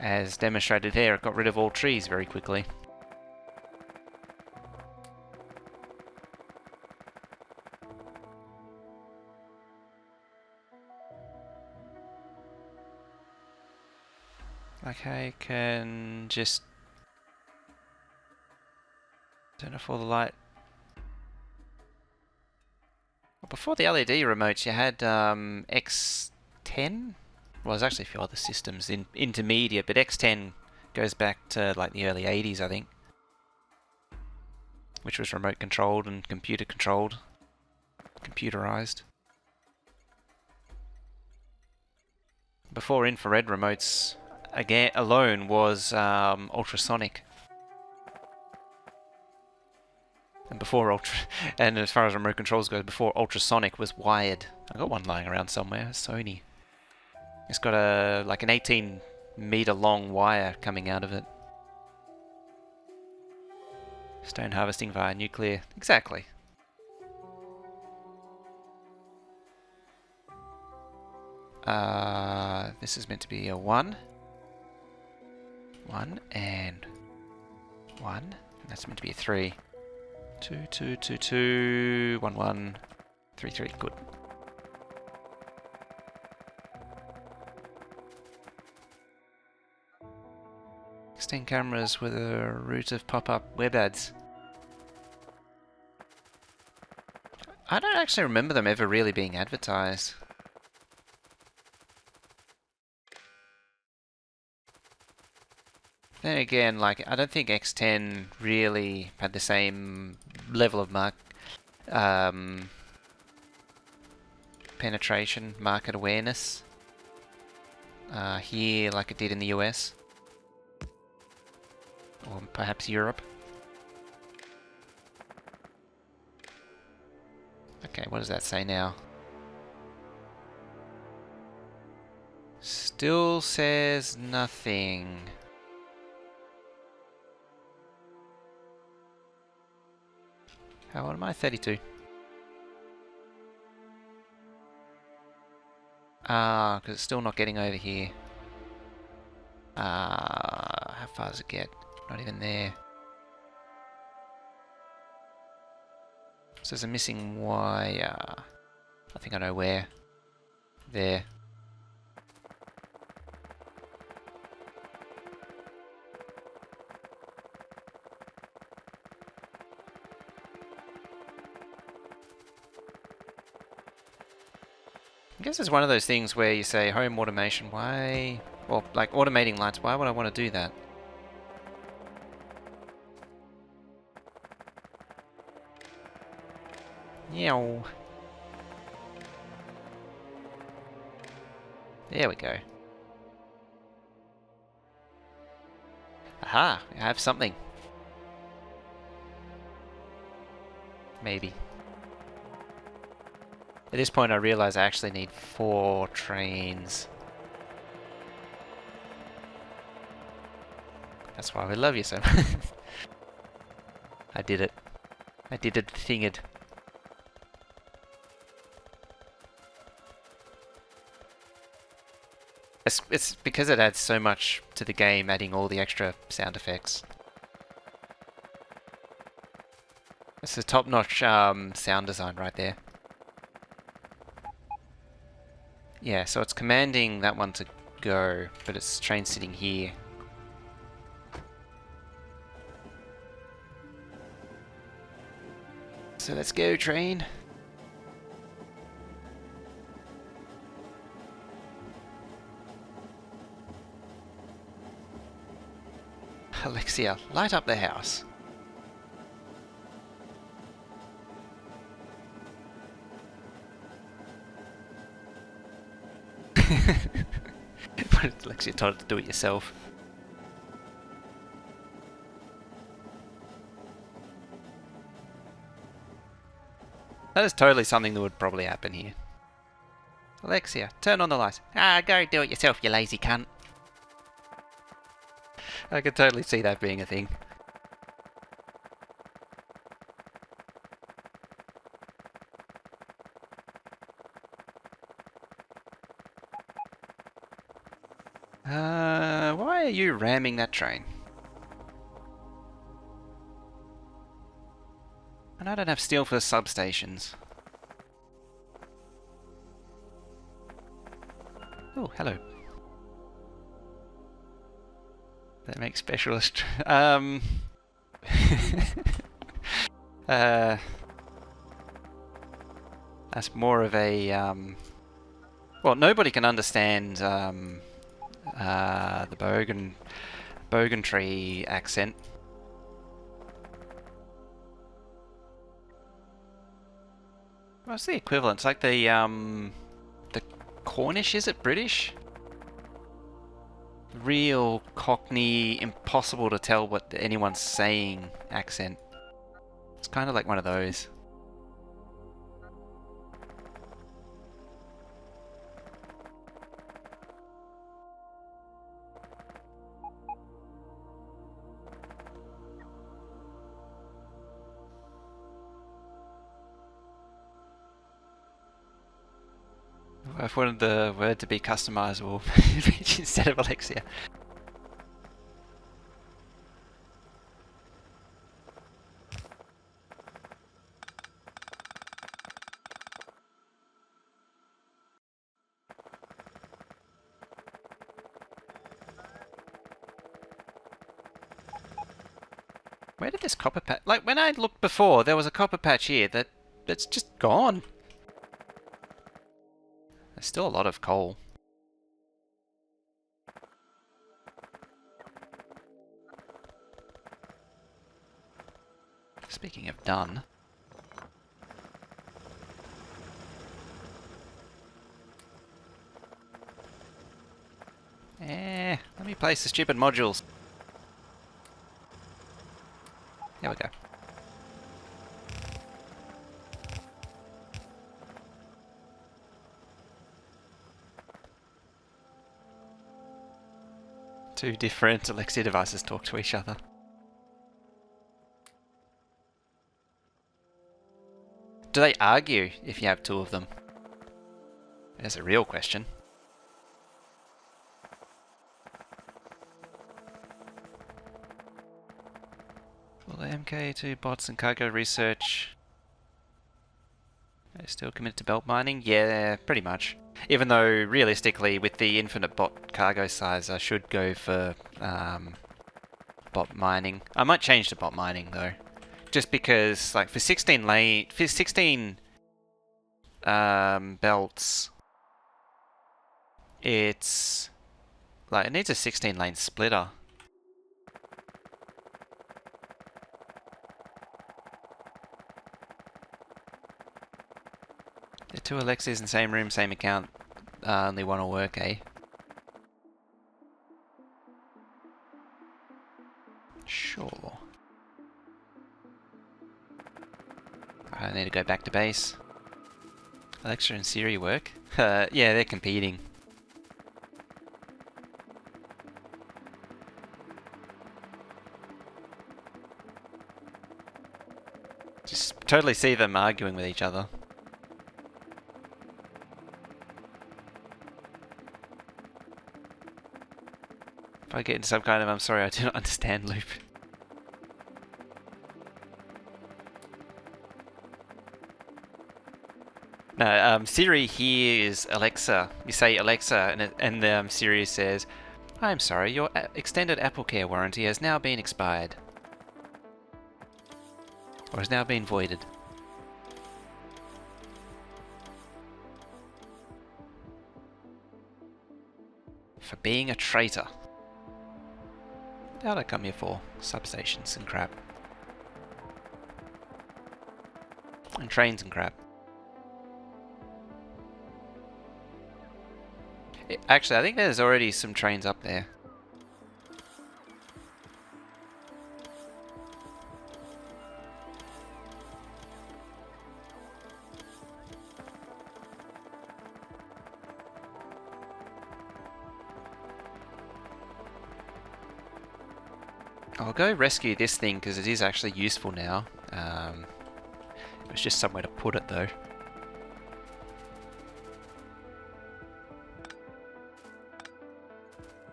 As demonstrated there, it got rid of all trees very quickly. Okay, can just turn off all the light. Well, before the LED remotes, you had X10? Well, there's actually a few other systems in intermediate, but X10 goes back to like the early 80s, I think. Which was remote controlled and computer controlled. Computerized. Before infrared remotes, again, alone was ultrasonic. And before and as far as remote controls go, before ultrasonic was wired. I got one lying around somewhere, Sony. It's got like an 18-meter long wire coming out of it. Stone harvesting via nuclear. Exactly. This is meant to be a 1. 1 and 1. And that's meant to be a 3. 2, 2, 2, 2, 1, 1, 3, 3. Good. Extend cameras with a route of pop-up web ads. I don't actually remember them ever really being advertised. Then again, like, I don't think X10 really had the same level of penetration, market awareness here like it did in the US. Or perhaps Europe. Okay, what does that say now? Still says nothing. How old am I? 32. Ah, because it's still not getting over here. How far does it get? Not even there. So there's a missing wire. I think I know where. There. I guess it's one of those things where you say home automation, why? Well, like automating lights, why would I want to do that? Meow. There we go. Aha, I have something. Maybe. At this point I realize I actually need 4 trains. That's why we love you so much. I did it. I did it, thinged. It's because it adds so much to the game, adding all the extra sound effects. It's a top-notch sound design right there. Yeah, so it's commanding that one to go, but it's train sitting here. So let's go, train. Alexia, light up the house. Alexia told her to do it yourself. That is totally something that would probably happen here. Alexia, turn on the lights. Ah, go do it yourself, you lazy cunt. I could totally see that being a thing. Why are you ramming that train? And I don't have steel for the substations. Oh, hello. That makes specialist. That's more of a well, nobody can understand the Bogan tree accent. What's the equivalent? It's like the Cornish, is it British? Real Cockney, impossible to tell what anyone's saying accent. It's kind of like one of those. I've wanted the word to be customizable instead of Alexia. Where did this copper patch... Like, when I looked before, there was a copper patch here that's just gone. There's still a lot of coal. Speaking of done... let me place the stupid modules. There we go. Two different Alexia devices talk to each other. Do they argue if you have two of them? That's a real question. Well, the MK2 bots and cargo research... They're still committed to belt mining? Yeah, pretty much. Even though, realistically, with the infinite bot cargo size, I should go for bot mining. I might change to bot mining, though. Just because, like, for 16 lane... For 16 belts... It's... Like, it needs a 16 lane splitter. The two Alexias in the same room, same account, only one will work, eh? Sure. I need to go back to base. Alexa and Siri work? Yeah, they're competing. Just totally see them arguing with each other. If I get into some kind of "I'm sorry, I do not understand" loop. No, Siri hears Alexa. You say Alexa, and Siri says, "I'm sorry, your extended Apple Care warranty has now been expired." Or has now been voided. For being a traitor. How'd I come here for? Substations and crap. And trains and crap. Actually, I think there's already some trains up there. I'll go rescue this thing because it is actually useful now. It was just somewhere to put it though.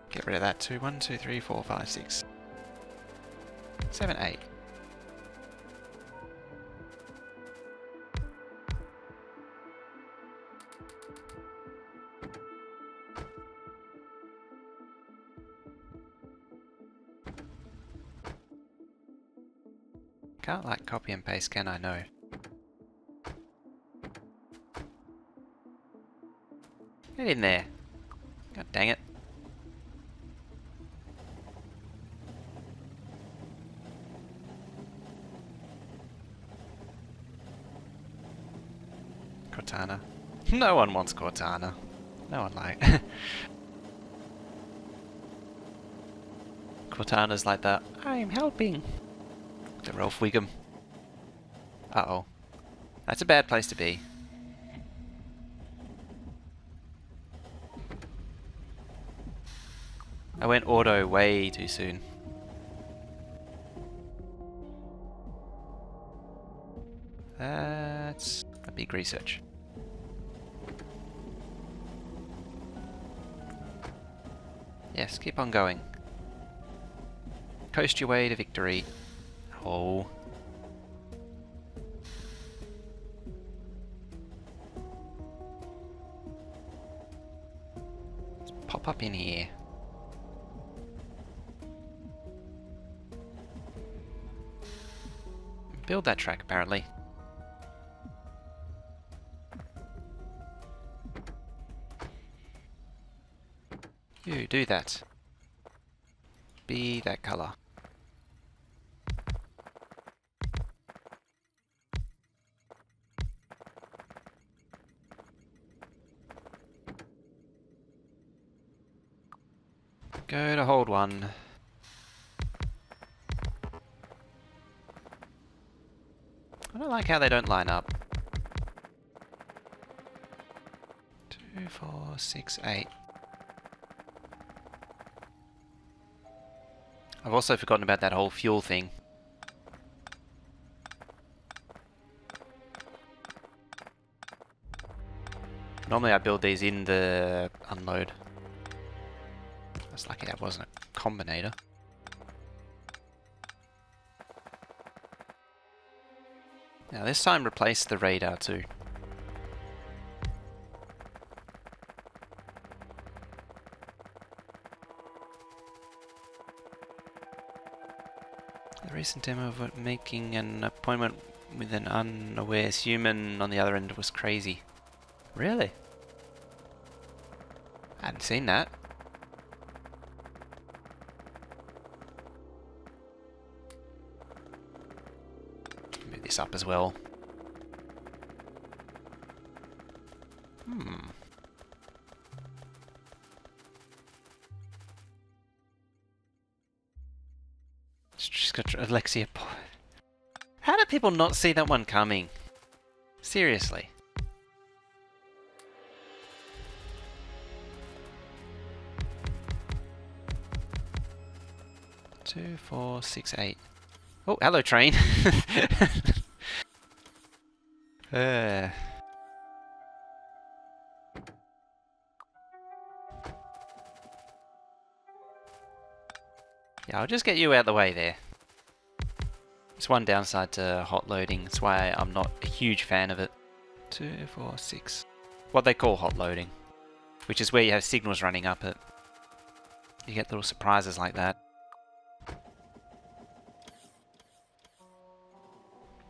Get rid of that too. 1, 2, 3, 4, 5, 6, 7, 8. Can't like copy and paste, can I? No. Get in there. God dang it. Cortana. No one wants Cortana. No one like. Cortana's like that. I'm helping. The Ralph Wiggum. Uh-oh. That's a bad place to be. I went auto way too soon. That's a big research. Yes, keep on going. Coast your way to victory. Oh. Let's pop up in here. Build that track, apparently. You do that. Be that color. Go to hold one. I don't like how they don't line up. 2, 4, 6, 8. I've also forgotten about that whole fuel thing. Normally I build these in the unload. I was lucky that wasn't a combinator. Now this time replace the radar too. The recent demo of making an appointment with an unawares human on the other end was crazy. Really? I hadn't seen that. Move this up as well. She's got Alexia. How do people not see that one coming? Seriously. Two, 4, 6, 8. Oh, hello, train. Yeah, I'll just get you out of the way there. It's one downside to hot loading. That's why I'm not a huge fan of it. 2, 4, 6. What they call hot loading, which is where you have signals running up it. You get little surprises like that.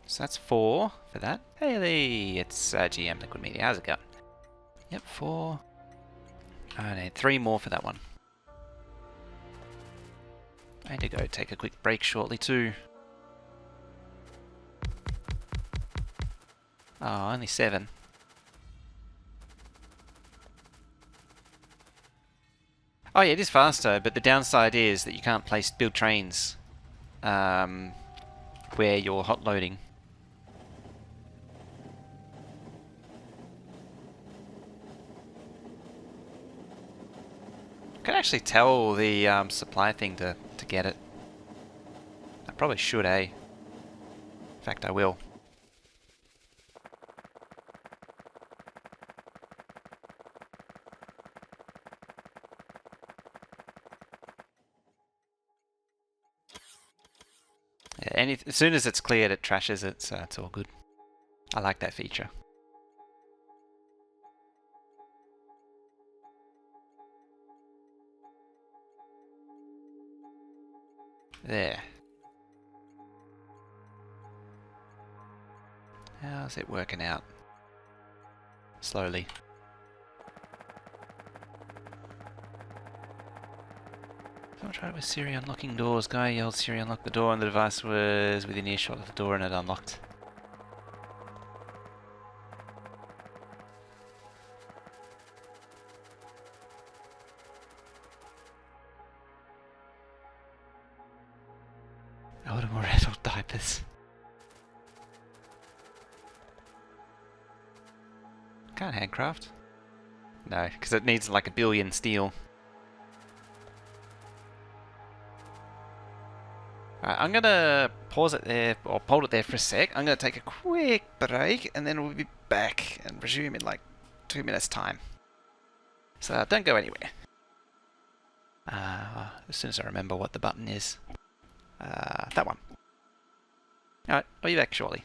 So that's 4 for that. Hey Lee, it's GM Liquid Media. How's it going? Yep, 4. I need 3 more for that one. I need to go take a quick break shortly too. Oh, only 7. Oh yeah, it is faster, but the downside is that you can't build trains where you're hot loading. I can actually tell the supply thing to get it. I probably should, eh? In fact, I will. Yeah, as soon as it's cleared, it trashes it, so it's all good. I like that feature. There. How's it working out? Slowly. Someone tried it with Siri unlocking doors. Guy yelled Siri unlock the door and the device was within earshot of the door and it unlocked. I would have more adult diapers. Can't handcraft. No, because it needs like 1 billion steel. Alright, I'm gonna pause it there, or hold it there for a sec. I'm gonna take a quick break, and then we'll be back and resume in like 2 minutes time. So don't go anywhere. As soon as I remember what the button is. That one. Alright, I'll be back shortly.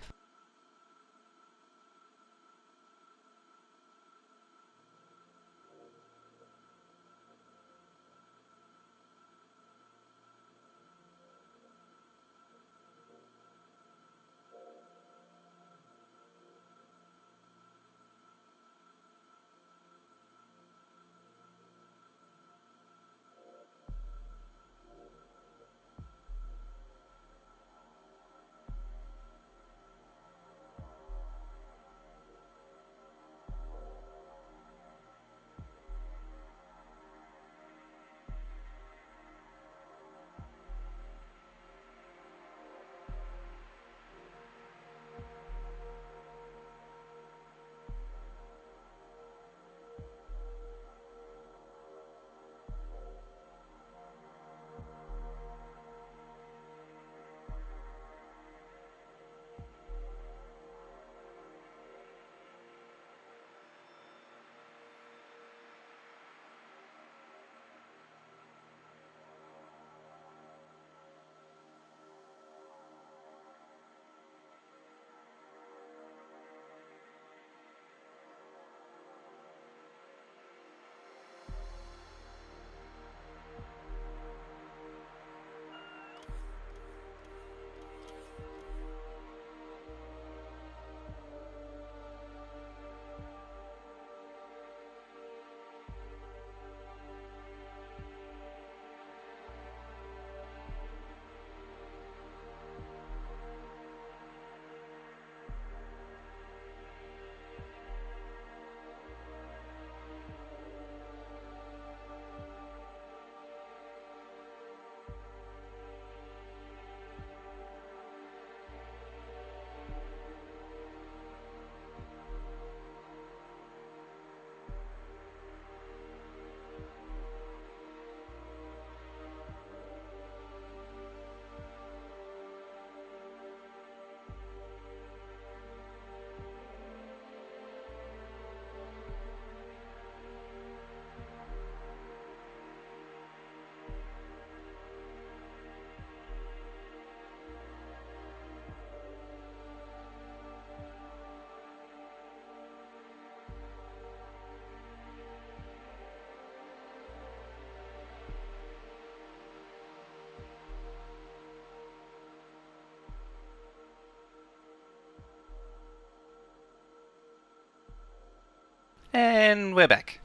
And we're back.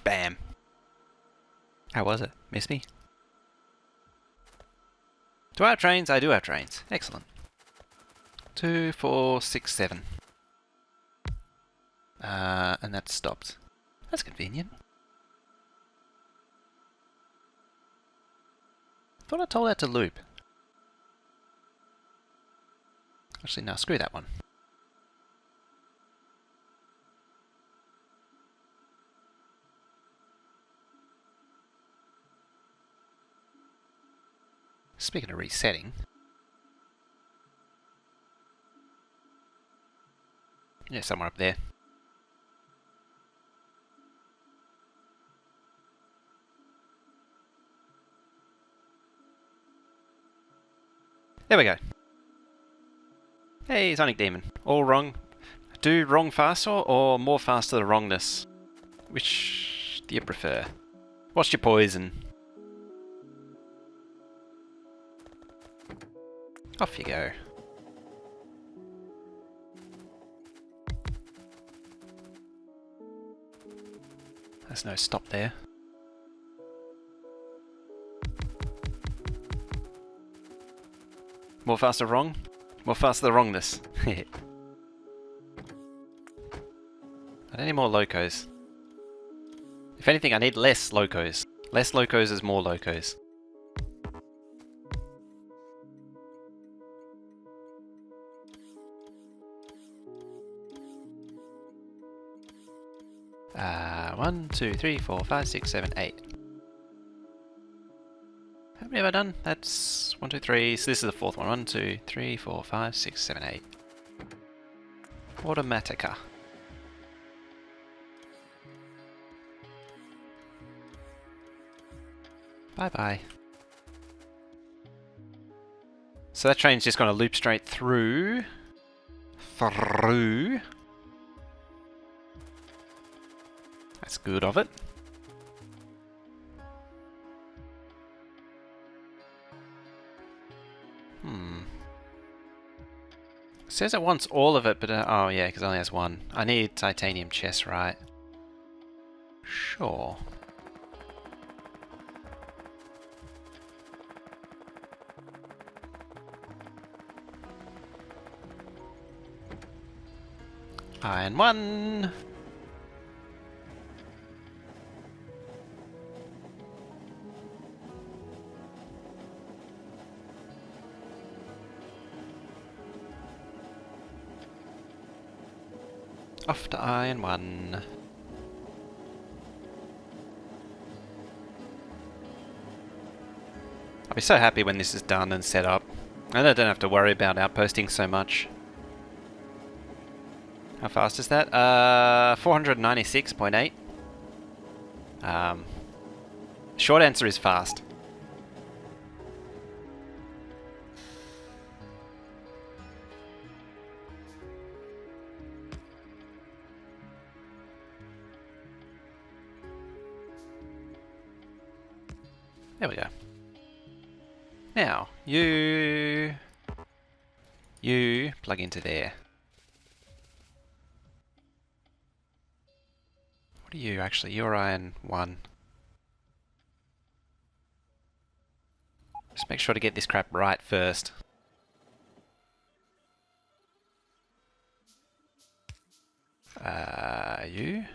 Bam. How was it? Miss me? Do I have trains? I do have trains. Excellent. 2, 4, 6, 7. And that stopped. That's convenient. Thought I told that to loop. Actually, no, screw that one. Speaking of resetting, Yeah, somewhere up there. There we go. Hey, Sonic Demon. All wrong. Do wrong faster or more faster the wrongness? Which do you prefer? What's your poison? Off you go. There's no stop there. More faster wrong? More faster the wrongness. I don't need more locos. If anything, I need less locos. Less locos is more locos. One, two, three, 4, 5, 6, 7, 8. How many have I done? That's 1, 2, 3. So this is the fourth one. 1, 2, 3, 4, 5, 6, 7, 8. Automatica. Bye bye. So that train's just going to loop straight through. That's good of it. It says it wants all of it, but oh yeah, because it only has one. I need titanium chest, right? Sure. Iron 1. Off to Iron 1. I'll be so happy when this is done and set up. And I don't have to worry about outposting so much. How fast is that? 496.8. Short answer is fast. There we go. Now, you plug into there. What are you actually? You're Iron 1. Just make sure to get this crap right first. You?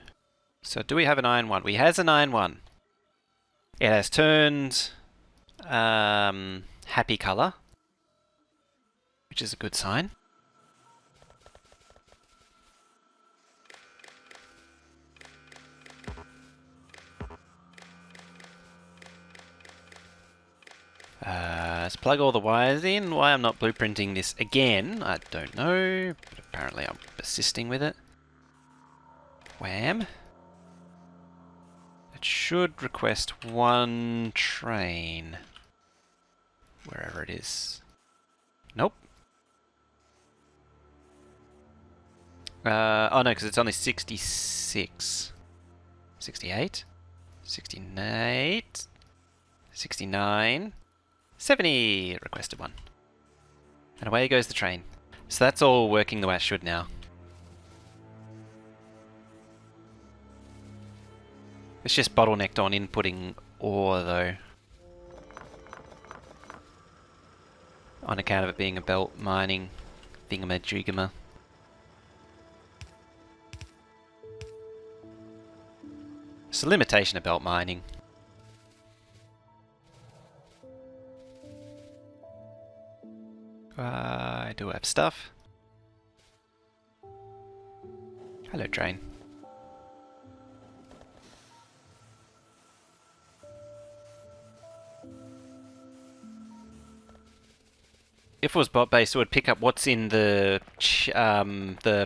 So do we have an Iron 1? We has an Iron 1. It has turned happy color, which is a good sign. Let's plug all the wires in. Why I'm not blueprinting this again, I don't know, but apparently I'm persisting with it. Wham. It should request one train. Wherever it is. Nope. Oh no, because it's only 66. 68? 68? 69? 70! Requested one. And away goes the train. So that's all working the way it should now. It's just bottlenecked on inputting ore though. On account of it being a belt mining thingamajigama. It's a limitation of belt mining. I do have stuff. Hello, train. if it was bot based, it would pick up what's in the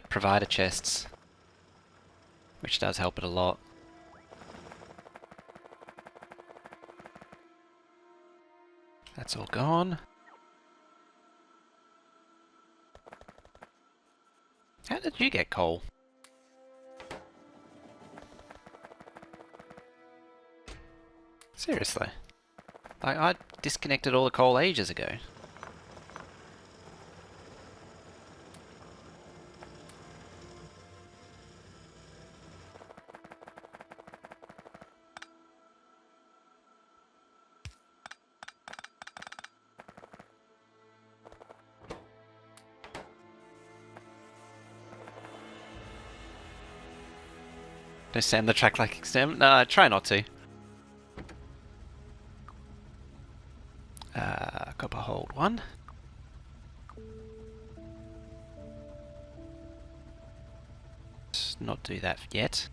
provider chests, which does help it a lot. That's all gone. How did you get coal? Seriously. Like, I disconnected all the coal ages ago. Don't sand the track like extem. No, try not to. Copper hold 1. Let's not do that yet.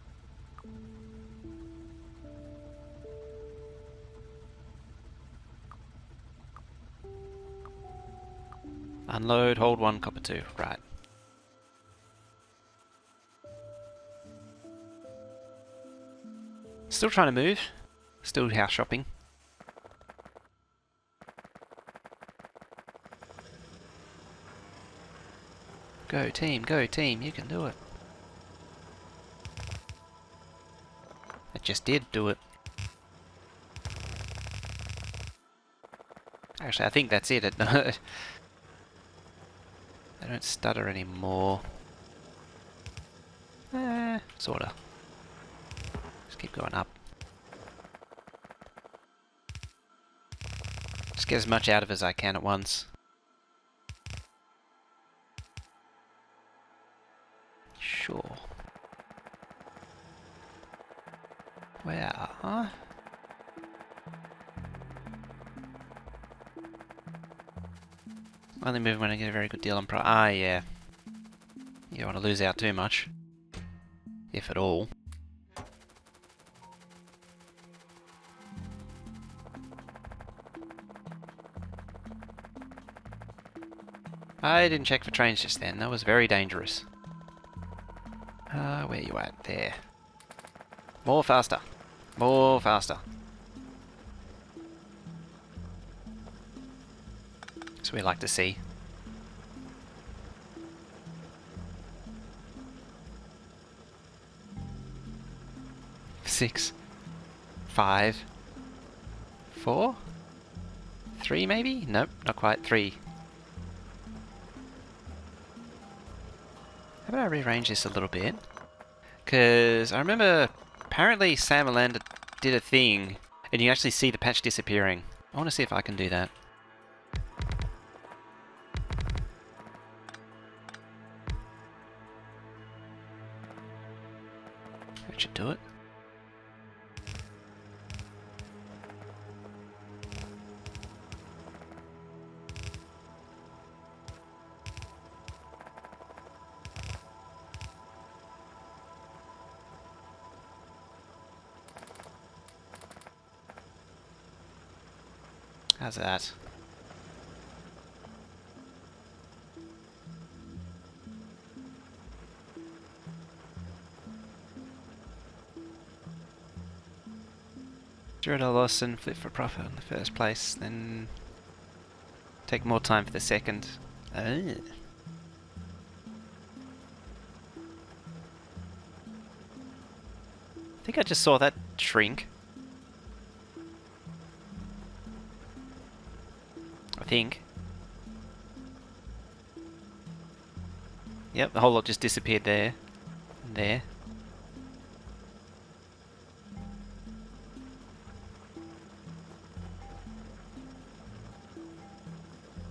Unload, hold 1, copper 2. Right. Still trying to move. Still house shopping. Go team, you can do it. It just did do it. Actually, I think that's it. They don't stutter anymore. Sorta. Just keep going up. Just get as much out of it as I can at once. Sure. Where? Huh? Only move when I get a very good deal on price. Ah, yeah. You don't want to lose out too much. If at all. I didn't check for trains just then. That was very dangerous. Where you at? There. More faster. More faster. That's what we like to see. Six. 5. 4. 3 maybe? Nope, not quite. 3. How about I rearrange this a little bit? Because I remember apparently Sam Alanda did a thing and you actually see the patch disappearing. I want to see if I can do that. That should do it. How's that? $0 loss and flip for profit in the first place, then take more time for the second. Oh. I think I just saw that shrink. I think. Yep, the whole lot just disappeared there. And there.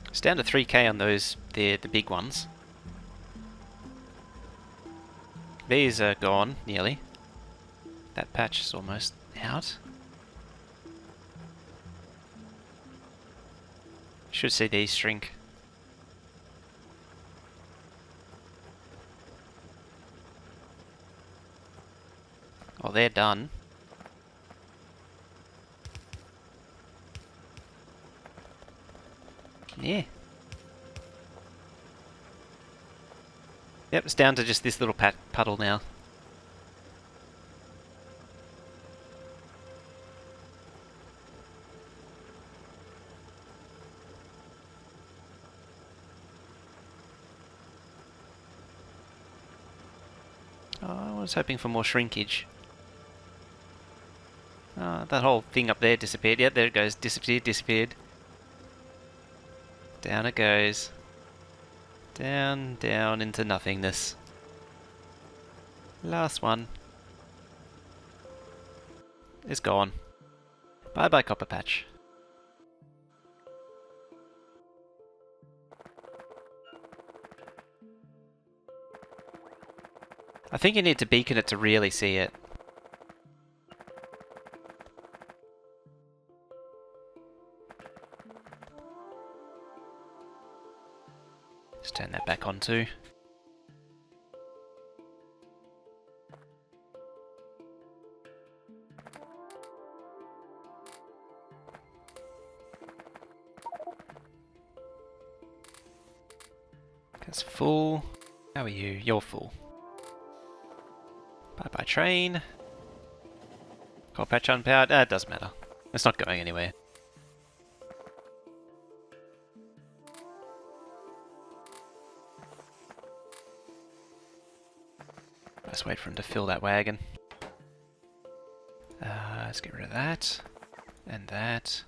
It's down to 3k on those, the big ones. These are gone, nearly. That patch is almost out. Should see these shrink. Oh, they're done. Yeah. Yep, it's down to just this little puddle now. Oh, I was hoping for more shrinkage. That whole thing up there disappeared. Yep, there it goes. Disappeared, disappeared. Down it goes. Down, down into nothingness. Last one. Is gone. Bye bye, copper patch. I think you need to beacon it to really see it. Just turn that back on too. That's full. How are you? You're full. Bye bye train. Coal patch unpowered. It doesn't matter. It's not going anywhere. Let's wait for him to fill that wagon. Let's get rid of that. And that.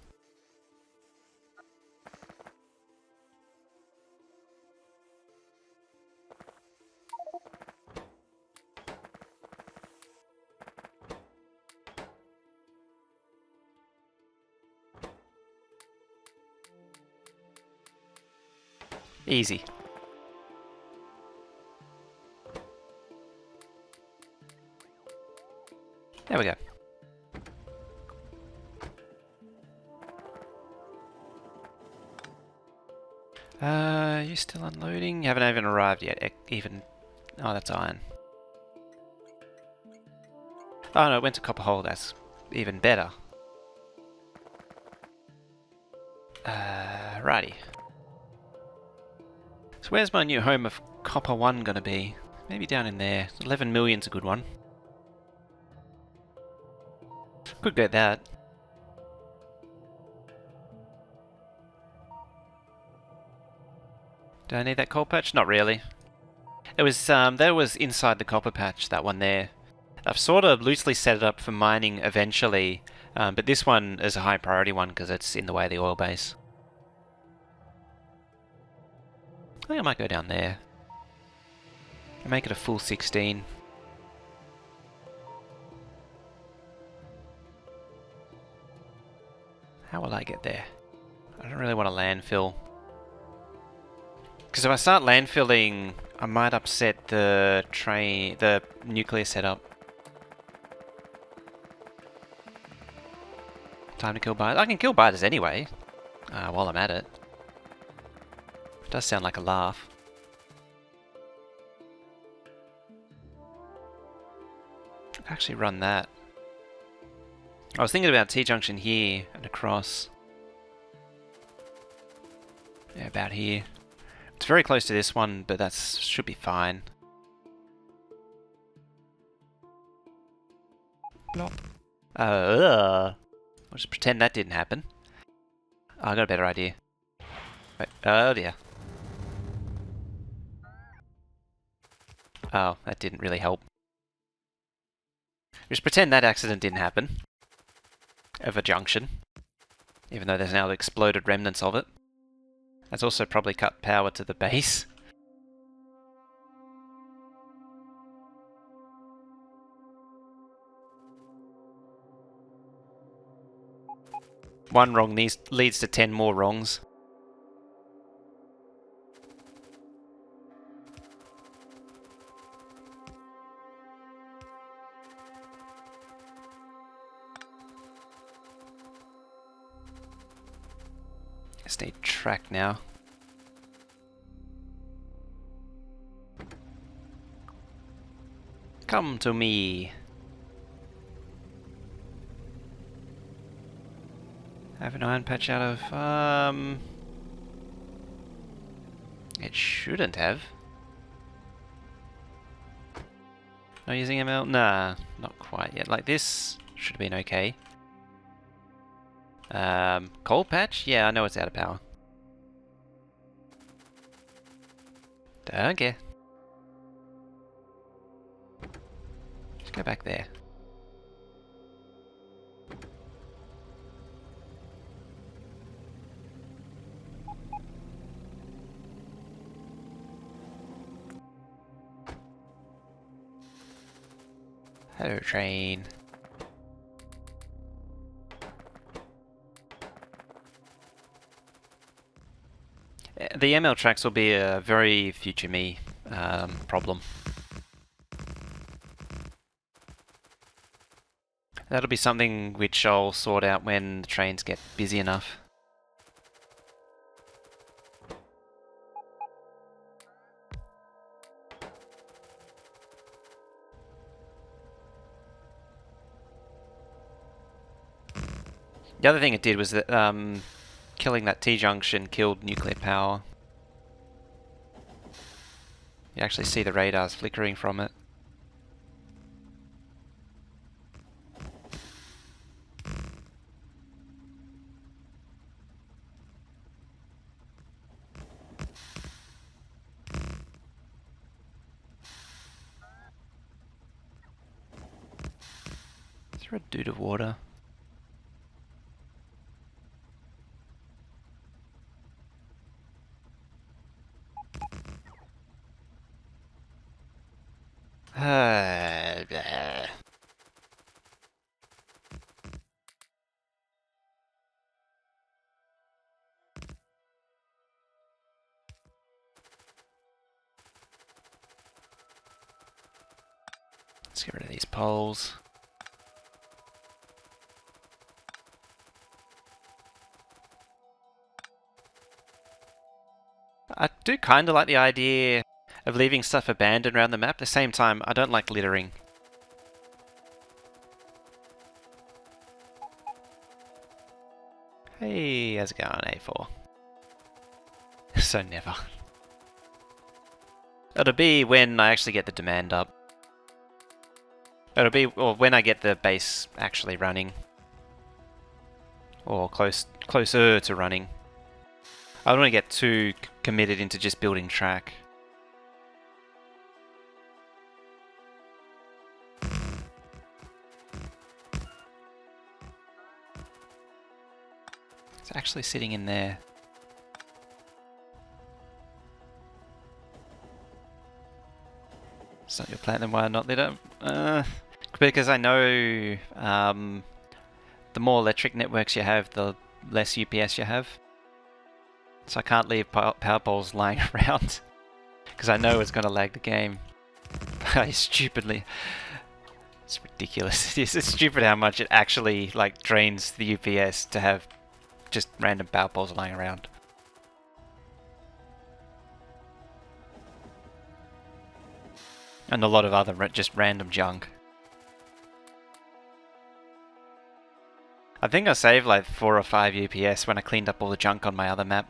Easy. There we go. You still unloading? You haven't even arrived yet. Oh, that's iron. Oh no, it went to copper hole. That's even better. Righty. So where's my new home of copper 1 gonna be? Maybe down in there. 11 million's a good one. Could get that. Do I need that coal patch? Not really. It was that was inside the copper patch, that one there. I've sort of loosely set it up for mining eventually, but this one is a high priority one because it's in the way of the oil base. I think I might go down there. And make it a full 16. How will I get there? I don't really want to landfill. Because if I start landfilling, I might upset the nuclear setup. Time to kill biters. I can kill biters anyway, while I'm at it. It does sound like a laugh. Actually run that. I was thinking about T-junction here and across. Yeah, about here. It's very close to this one, but that should be fine. Blop. I'll just pretend that didn't happen. Oh, I got a better idea. Wait, oh dear. Oh, that didn't really help. Just pretend that accident didn't happen. Of a junction. Even though there's now exploded remnants of it. That's also probably cut power to the base. One wrong leads to 10 more wrongs. Just need track now. Come to me. Have an iron patch out of, it shouldn't have. Not using ML? Nah, not quite yet. Like this should have been okay. Coal patch? Yeah, I know it's out of power. Don't care. Just go back there. Hello, train. The ML tracks will be a very future me problem. That'll be something which I'll sort out when the trains get busy enough. The other thing it did was that killing that T-junction killed nuclear power. You actually see the radars flickering from it. Is there a dude of water? Blah. Let's get rid of these poles. I do kind of like the idea of leaving stuff abandoned around the map. At the same time, I don't like littering. Hey, how's it going, A4? So never. It'll be when I actually get the demand up. It'll be when I get the base actually running. Or closer to running. I don't want to get too committed into just building track. It's actually sitting in there. It's not your plan, then why not lit up? Because I know the more electric networks you have, the less UPS you have. So I can't leave power poles lying around. Because I know it's going to lag the game. Stupidly. It's ridiculous. It's stupid how much it actually like drains the UPS to have just random power poles lying around. And a lot of other just random junk. I think I saved like 4 or 5 UPS when I cleaned up all the junk on my other map.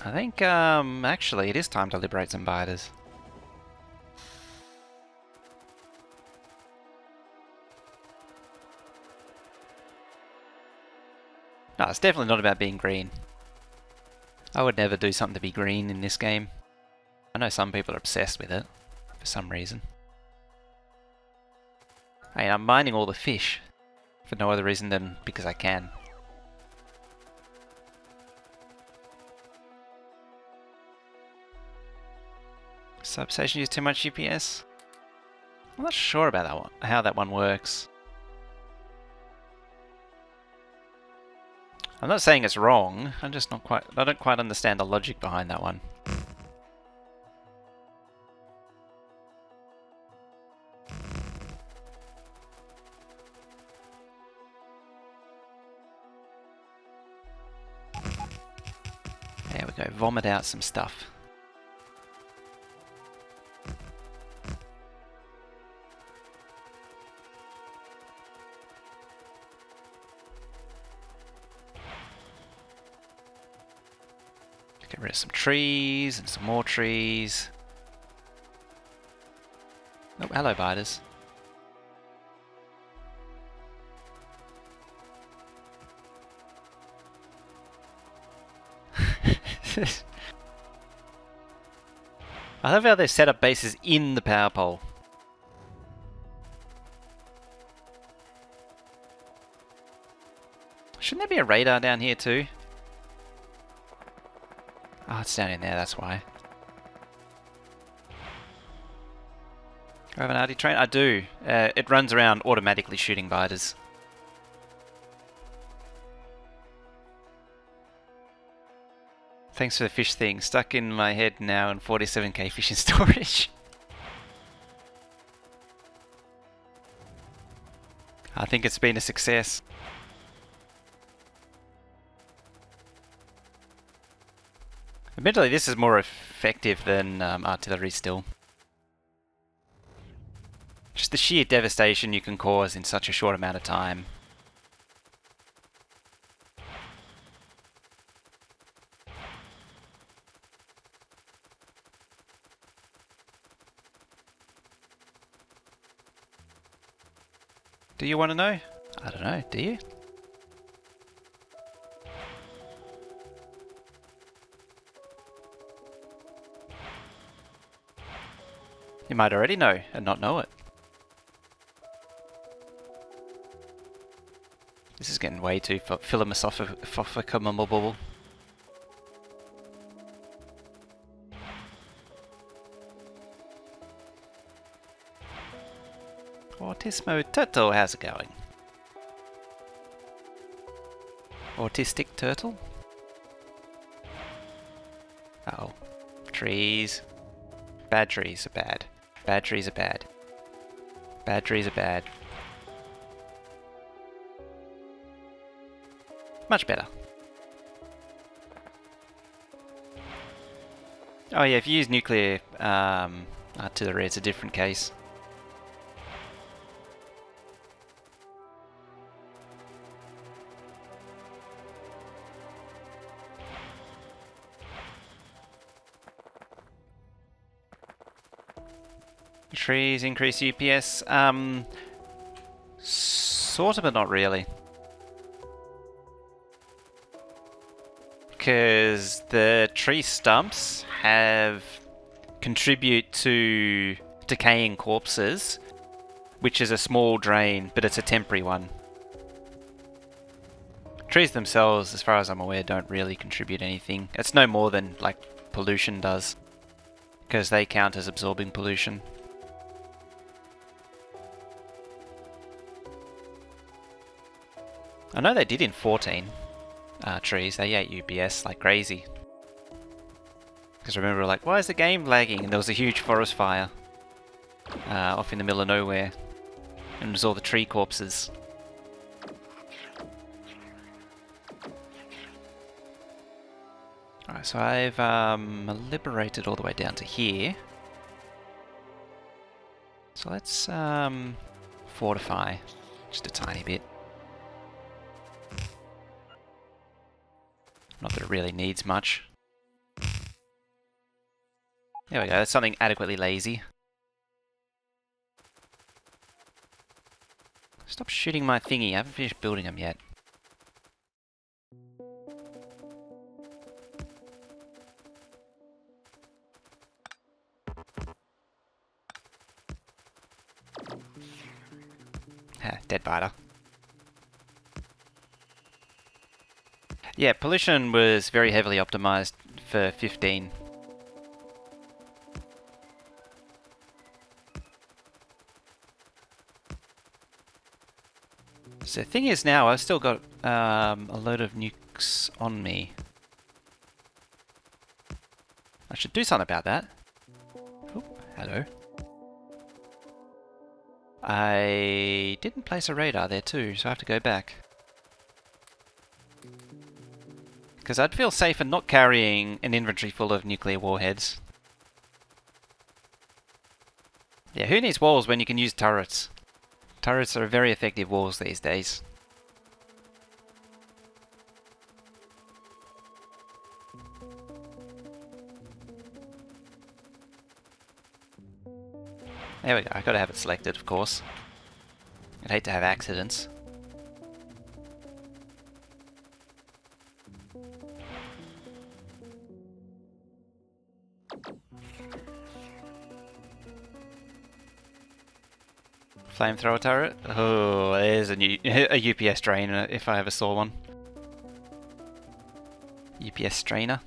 I think actually it is time to liberate some biters. No, it's definitely not about being green. I would never do something to be green in this game. I know some people are obsessed with it, for some reason. Hey, I'm mining all the fish, for no other reason than because I can. Substation use too much UPS? I'm not sure about that one, how that one works. I'm not saying it's wrong, I don't quite understand the logic behind that one. There we go, vomit out some stuff. Get rid of some trees and some more trees. Oh, hello, biters. I love how they set up bases in the power pole. Shouldn't there be a radar down here too? Oh, it's down in there, that's why. Do I have an RD train? I do. It runs around automatically shooting biters. Thanks for the fish thing. Stuck in my head now and 47k fish in storage. I think it's been a success. Admittedly, this is more effective than artillery still. Just the sheer devastation you can cause in such a short amount of time. Do you want to know? I don't know, do you? You might already know and not know it. This is getting way too philosophical. Autismo Turtle, how's it going? Autistic Turtle? Uh oh. Trees. Bad trees are bad. Bad trees are bad. Bad trees are bad. Much better. Oh yeah, if you use nuclear artillery, it's a different case. Trees increase UPS. Sort of, but not really. Because the tree stumps contribute to decaying corpses, which is a small drain, but it's a temporary one. Trees themselves, as far as I'm aware, don't really contribute anything. It's no more than like pollution does, because they count as absorbing pollution. I know they did in 14 trees. They ate UPS like crazy. Because remember, we're like, why is the game lagging? And there was a huge forest fire off in the middle of nowhere. And it was all the tree corpses. Alright, so I've liberated all the way down to here. So let's fortify just a tiny bit. Not that it really needs much. There we go, that's something adequately lazy. Stop shooting my thingy, I haven't finished building them yet. Ha, dead biter. Yeah, pollution was very heavily optimized for 15. So the thing is now, I've still got a load of nukes on me. I should do something about that. Oh, hello. I didn't place a radar there too, so I have to go back. Because I'd feel safer not carrying an inventory full of nuclear warheads. Yeah, who needs walls when you can use turrets? Turrets are very effective walls these days. There we go, I gotta have it selected, of course. I'd hate to have accidents. Flamethrower turret? Oh, there's a UPS drainer if I ever saw one. UPS strainer.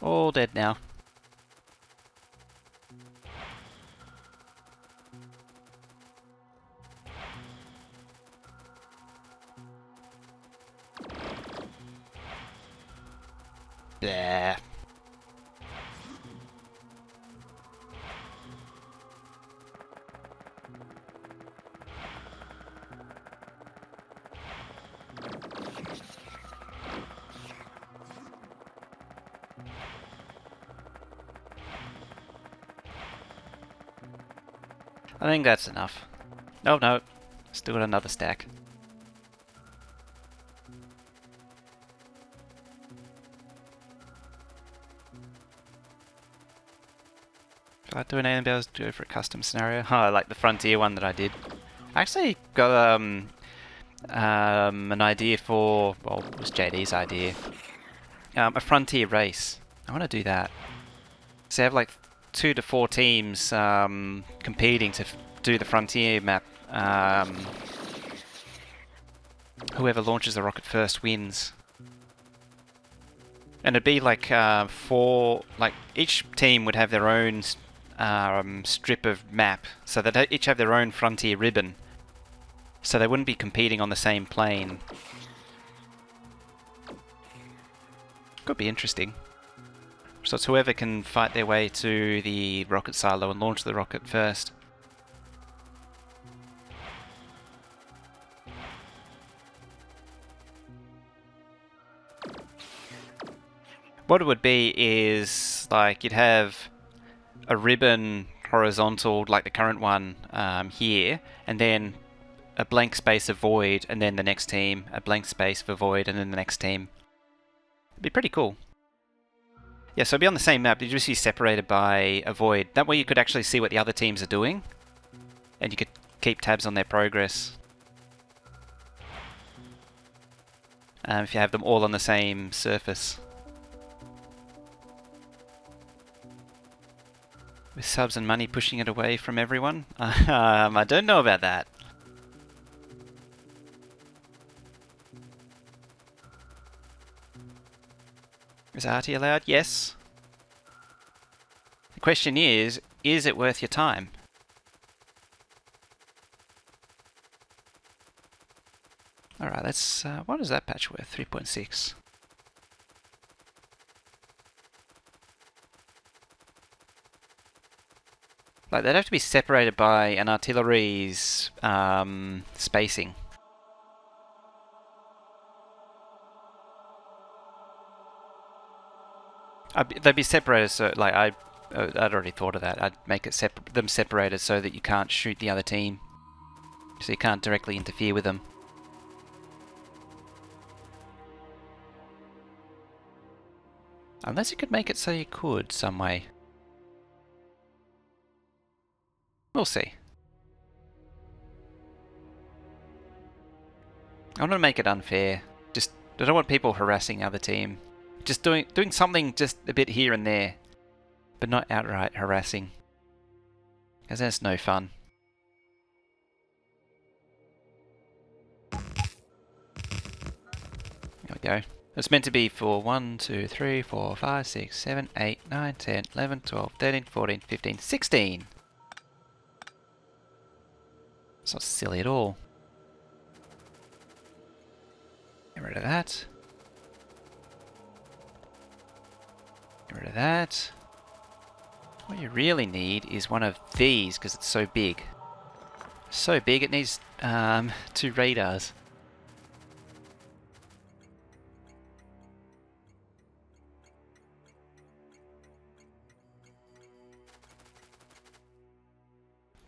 All dead now. There. I think that's enough. Oh no, still got another stack. If I do anything else, do it for a custom scenario. Oh, I like the Frontier one that I did. I actually got an idea for, well, it was JD's idea. A Frontier race. I want to do that. So you have like 2 to 4 teams competing to do the Frontier map. Whoever launches the rocket first wins. And it'd be like like each team would have their own strip of map, so they'd each have their own Frontier ribbon. So they wouldn't be competing on the same plane. Could be interesting. So it's whoever can fight their way to the rocket silo and launch the rocket first. What it would be is, like, you'd have a ribbon horizontal, like the current one here, and then a blank space of void, and then the next team, a blank space for void, and then the next team. It'd be pretty cool. Yeah, so it'd be on the same map, you'd just be separated by a void. That way you could actually see what the other teams are doing, and you could keep tabs on their progress. If you have them all on the same surface. With subs and money pushing it away from everyone? I don't know about that. Is RT allowed? Yes. The question is it worth your time? Alright, let's... what is that patch worth? 3.6. Like, they'd have to be separated by an artillery's spacing. They'd be separated, so like I'd already thought of that. I'd make it them separated so that you can't shoot the other team, so you can't directly interfere with them. Unless you could make it so you could some way. We'll see. I want to make it unfair. Just, I don't want people harassing the other team. Just doing something just a bit here and there, but not outright harassing, because that's no fun. There we go. It's meant to be for 1, 2, 3, 4, 5, 6, 7, 8, 9, 10, 11, 12, 13, 14, 15, 16. It's not silly at all. Get rid of that. Get rid of that. What you really need is one of these, because it's so big. So big it needs 2 radars.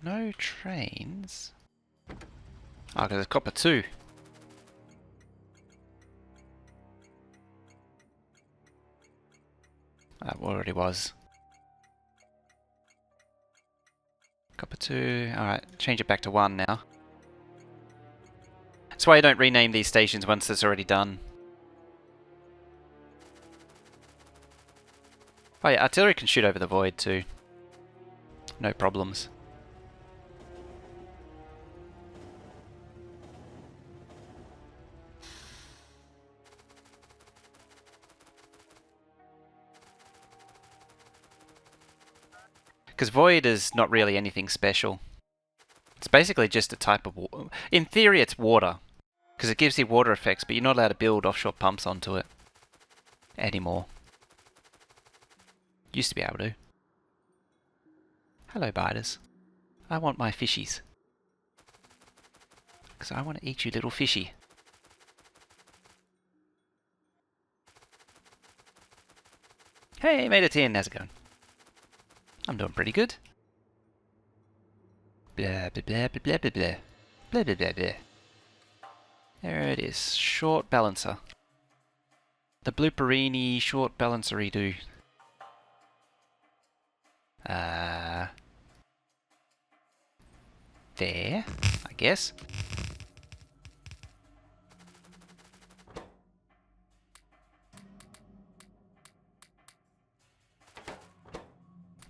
No trains? Oh, because it's copper 2. That already was. Copper 2. Alright, change it back to 1 now. That's why you don't rename these stations once it's already done. Oh yeah, artillery can shoot over the void too. No problems. Because void is not really anything special. It's basically just a type of water. In theory it's water. Because it gives you water effects, but you're not allowed to build offshore pumps onto it. Anymore. Used to be able to. Hello, biters. I want my fishies. Because I want to eat you, little fishy. Hey, made it in. How's it going? I'm doing pretty good. Blah, blah, blah, blah, blah, blah. Blah, blah, blah, blah. There it is. Short balancer. The blooperini short balancery do. There, I guess.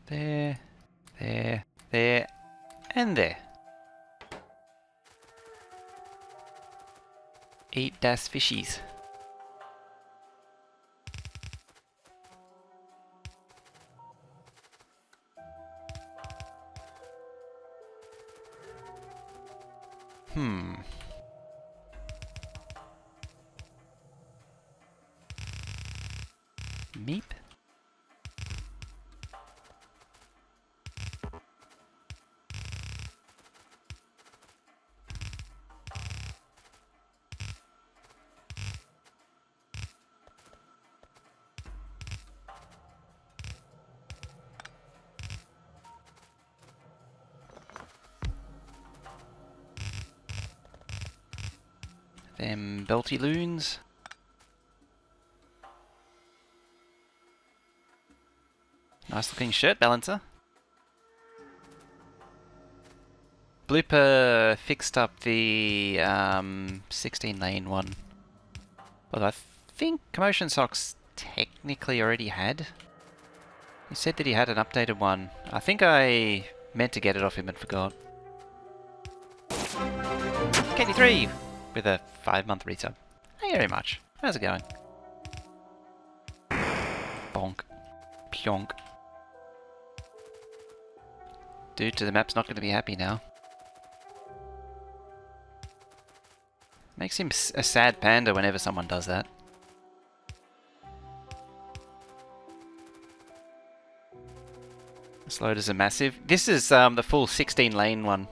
There, there, there, and there. Eat das fishies. Meep. Them belty loons. Nice looking shirt balancer. Blooper fixed up the 16 lane one. Although I think Commotion Socks technically already had. He said that he had an updated one. I think I meant to get it off him and forgot. KD3 with a 5-month resub. Thank you very much. How's it going? Bonk. Pionk. Dude to the map's not going to be happy now. Makes him a sad panda whenever someone does that. This load is a massive. This is the full 16 lane one.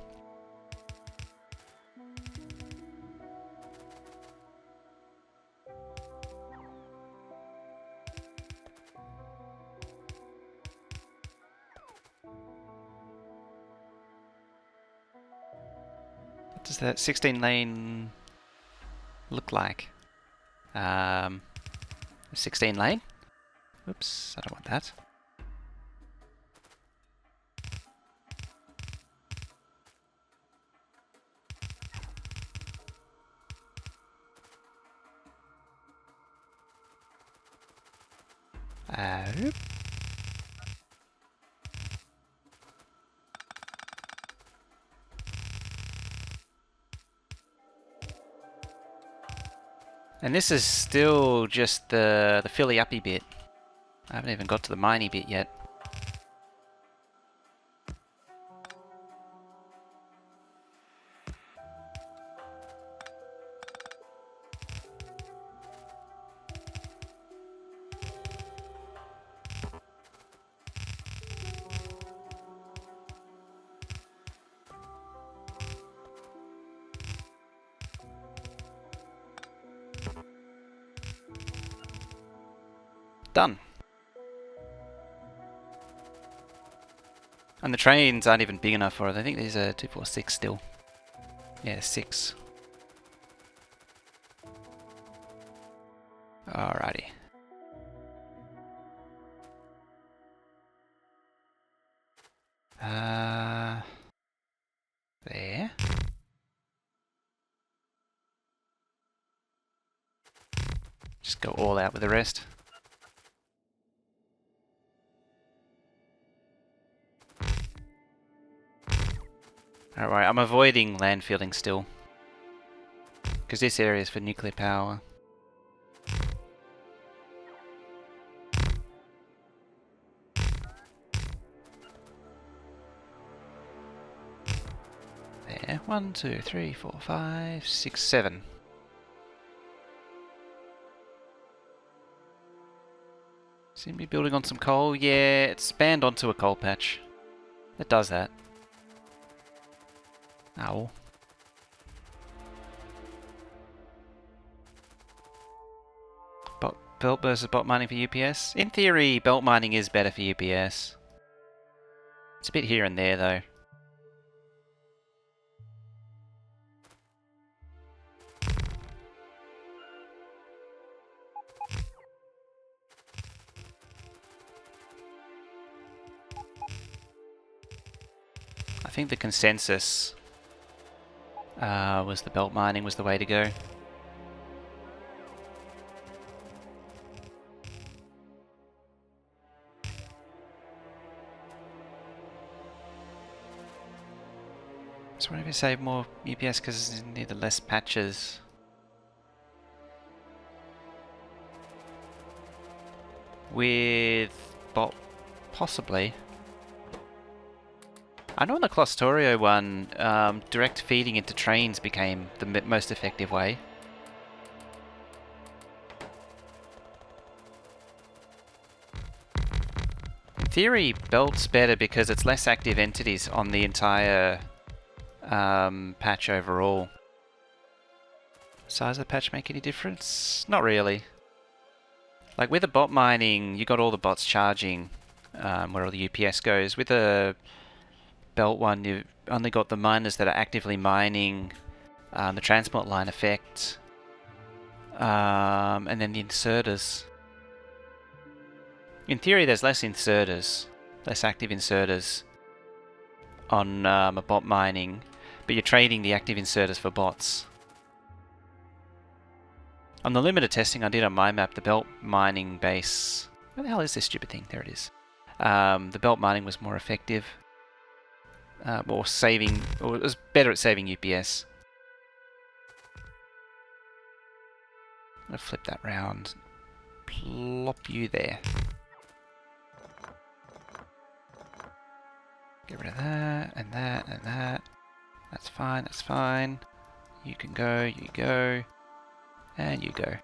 What does that 16 lane look like? 16 lane? Oops, I don't want that. Oop. And this is still just the filly uppy bit. I haven't even got to the miney bit yet. Done. And the trains aren't even big enough for it. I think these are 246 still. Yeah, 6. Alrighty. There. Just go all out with the rest. Alright, I'm avoiding landfilling still. Because this area is for nuclear power. There. 1, 2, 3, 4, 5, 6, 7. Seem to be building on some coal. Yeah, it's spanned onto a coal patch. It does that. Ow. Belt versus bot mining for UPS? In theory, belt mining is better for UPS. It's a bit here and there though. I think the consensus was the belt mining was the way to go. So what if you save more UPS because you need the less patches? With bot, possibly. I know in the Factorio one, direct feeding into trains became the most effective way. In theory, belt's better because it's less active entities on the entire patch overall. Size of the patch make any difference? Not really. Like with the bot mining, you got all the bots charging where all the UPS goes. With the belt one, you've only got the miners that are actively mining the transport line effect, and then the inserters. In theory, there's less inserters, less active inserters on a bot mining, but you're trading the active inserters for bots. On the limited testing I did on my map, the belt mining base... Where the hell is this stupid thing? There it is. The belt mining was more effective. Or it was better at saving UPS. I'm going to flip that round. Plop you there. Get rid of that, and that, and that. That's fine, that's fine. You can go, you go. And you go.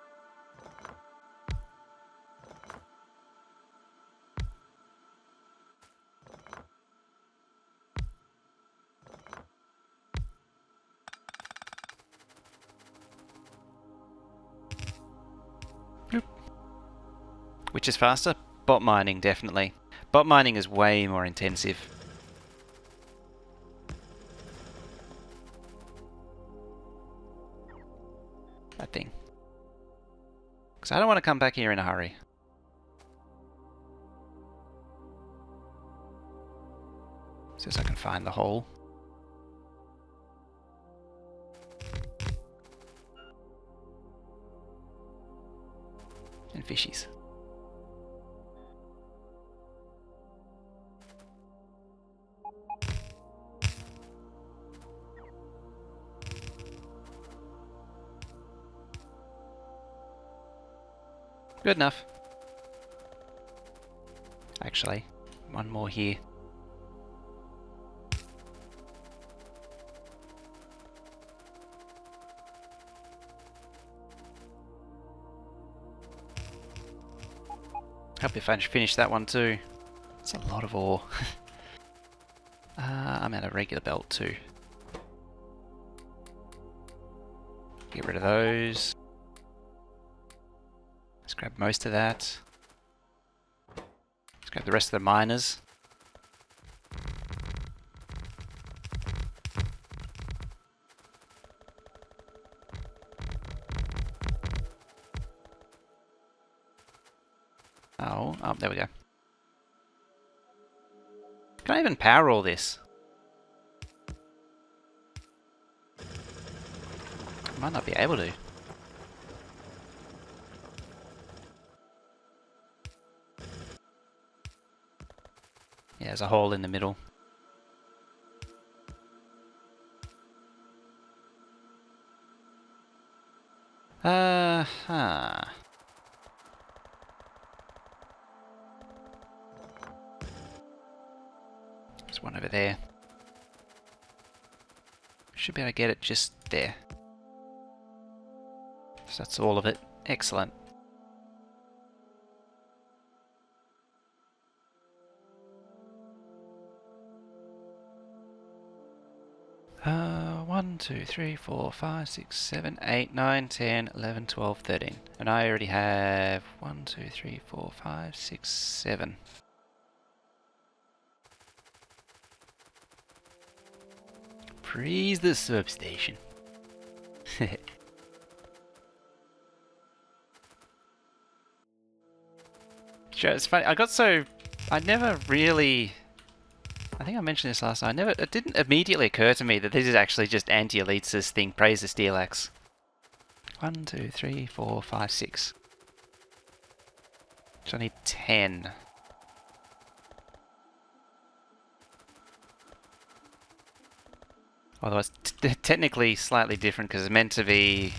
Bloop. Which is faster? Bot mining, definitely. Bot mining is way more intensive. That thing. Because I don't want to come back here in a hurry. See if I can find the hole. And fishies. Good enough. Actually, one more here. Hope if I finish that one too. It's a lot of ore. I'm out of regular belt too. Get rid of those. Let's grab most of that. Let's grab the rest of the miners. for? Oh, there we go. Can I even power all this? Might not be able to. Yeah, there's a hole in the middle. Huh. There's one over there. Should be able to get it just there. So that's all of it. Excellent. One, 2, 3, 4, 5, 6, 7, 8, 9, 10, 11, 12, 13. And I already have 1, 2, 3, 4, 5, 6, 7. Freeze the substation. Sure, it's funny. I never really. I think I mentioned this last time. It didn't immediately occur to me that this is actually just anti-Elites' thing. Praise the Steel Axe. 1, 2, 3, 4, 5, 6. So I need 10. Although it's technically slightly different because it's meant to be.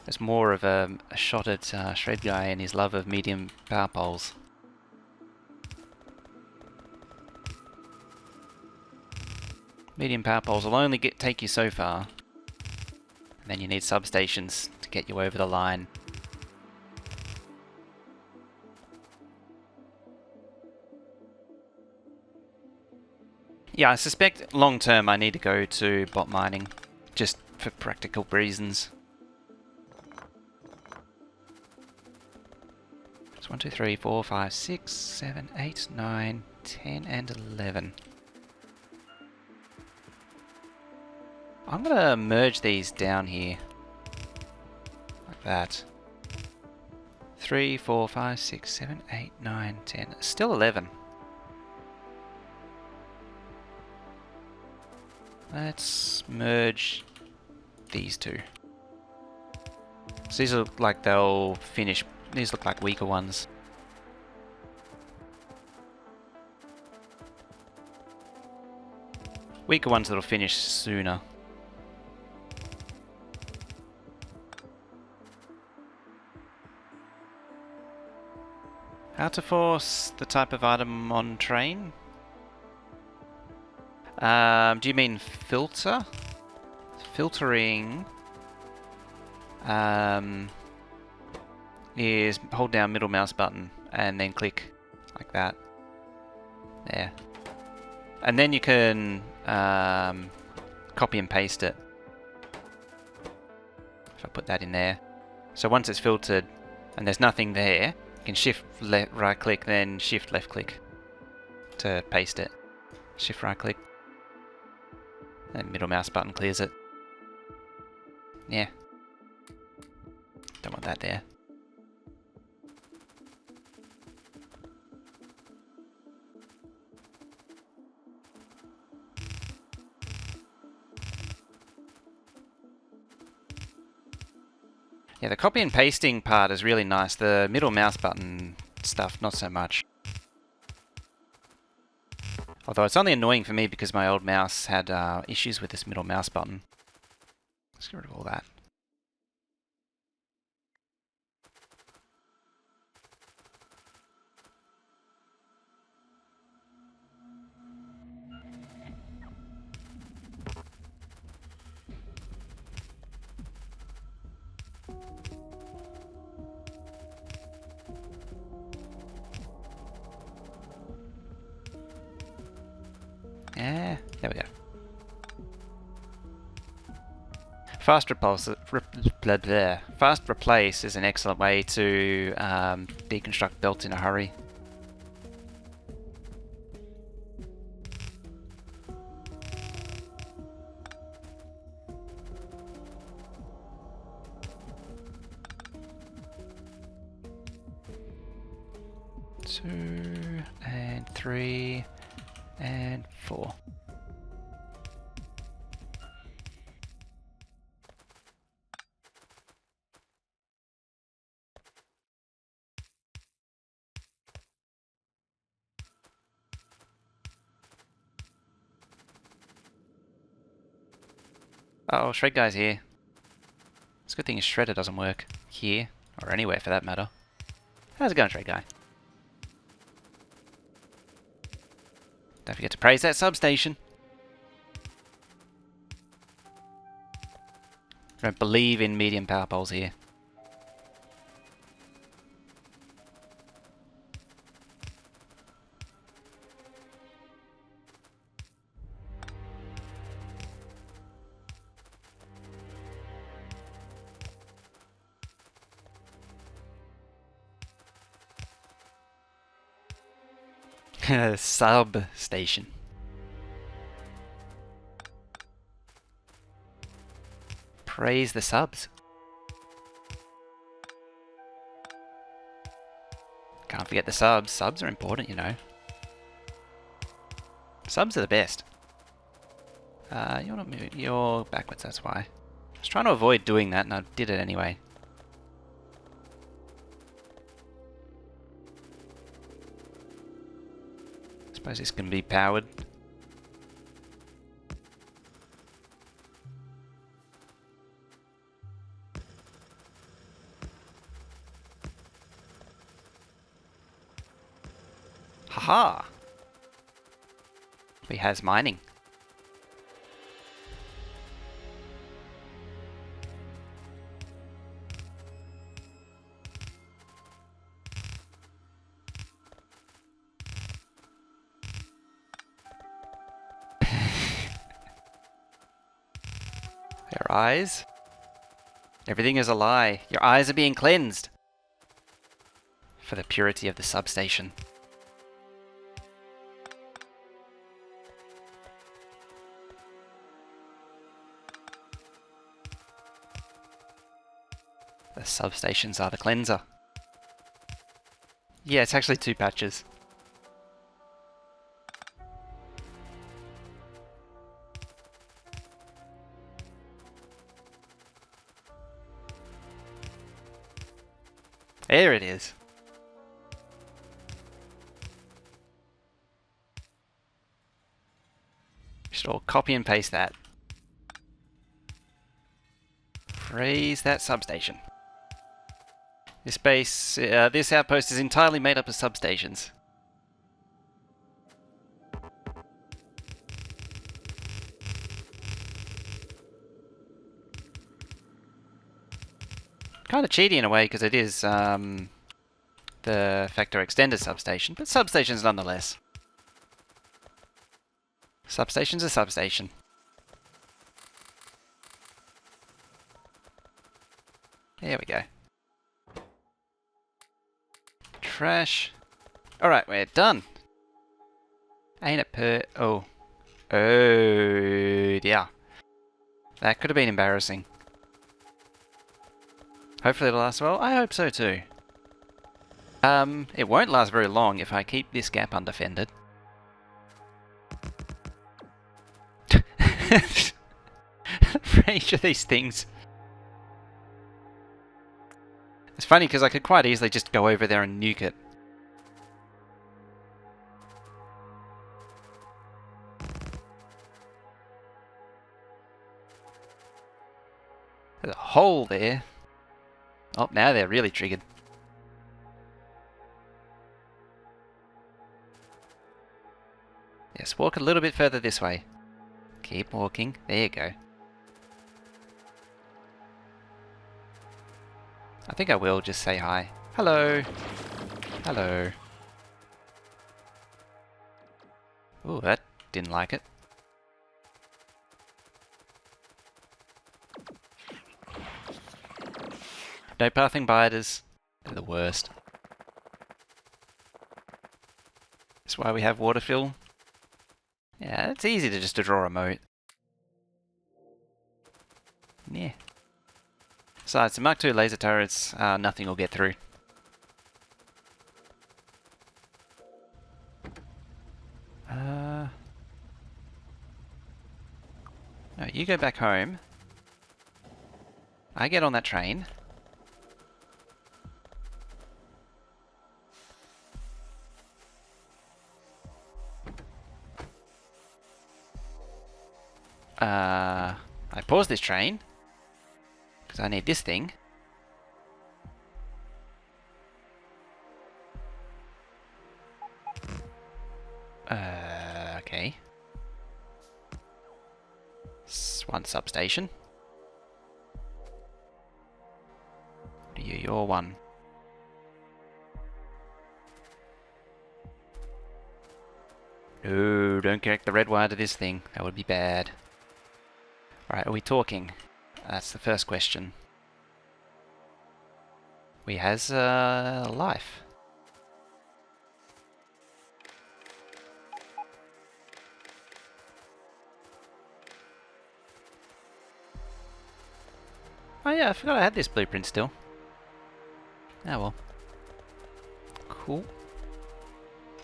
It's more of a shot at Shred Guy and his love of medium power poles. Medium power poles will only take you so far. And then you need substations to get you over the line. Yeah, I suspect long term I need to go to bot mining. Just for practical reasons. It's 1, 2, 3, 4, 5, 6, 7, 8, 9, 10, and 11. I'm gonna merge these down here. Like that. 3, 4, 5, 6, 7, 8, 9, 10. Still 11. Let's merge these two. So these look like they'll finish. These look like weaker ones. Weaker ones that'll finish sooner. How to force the type of item on train? Do you mean filter? Filtering is hold down middle mouse button and then click like that. There. And then you can copy and paste it. If I put that in there. So once it's filtered and there's nothing there, you can shift right click, then shift left click to paste it. Shift right click. And middle mouse button clears it. Yeah. Don't want that there. Yeah, the copy and pasting part is really nice. The middle mouse button stuff, not so much. Although it's only annoying for me because my old mouse had issues with this middle mouse button. Let's get rid of all that. Yeah, there we go. Fast replace is an excellent way to deconstruct belts in a hurry. 2 and 3 and 4. Oh, Shred Guy's here. It's a good thing his shredder doesn't work here, or anywhere for that matter. How's it going, Shred Guy? Don't forget to praise that substation. I don't believe in medium power poles here. Substation. Praise the subs. Can't forget the subs. Subs are important, you know. Subs are the best. You're not moving. You're backwards, that's why. I was trying to avoid doing that, and I did it anyway. Suppose this can be powered. Haha! He has mining. Their eyes. Everything is a lie. Your eyes are being cleansed. For the purity of the substation. The substations are the cleanser. Yeah, it's actually 2 patches. There it is. Just all copy and paste that. Praise that substation. This base, this outpost is entirely made up of substations. Kind of cheaty in a way because it is the Factorio extended substation, but substations nonetheless. Substation's a substation. There we go. Trash. Alright, we're done. Ain't it oh. Oh dear. That could have been embarrassing. Hopefully it'll last well. I hope so too. It won't last very long if I keep this gap undefended. For each of these things. It's funny because I could quite easily just go over there and nuke it. There's a hole there. Oh, now they're really triggered. Yes, walk a little bit further this way. Keep walking. There you go. I think I will just say hi. Hello. Hello. Ooh, that didn't like it. No pathing biters. They're the worst. That's why we have water fill. Yeah, it's easy to just draw a moat. Yeah. Besides, the Mark II laser turrets, nothing will get through. No, you go back home. I get on that train. I pause this train because I need this thing. Okay. One substation. You're one. No, don't connect the red wire to this thing. That would be bad. Alright, are we talking? That's the first question. We has life. Oh yeah, I forgot I had this blueprint still. Oh well. Cool.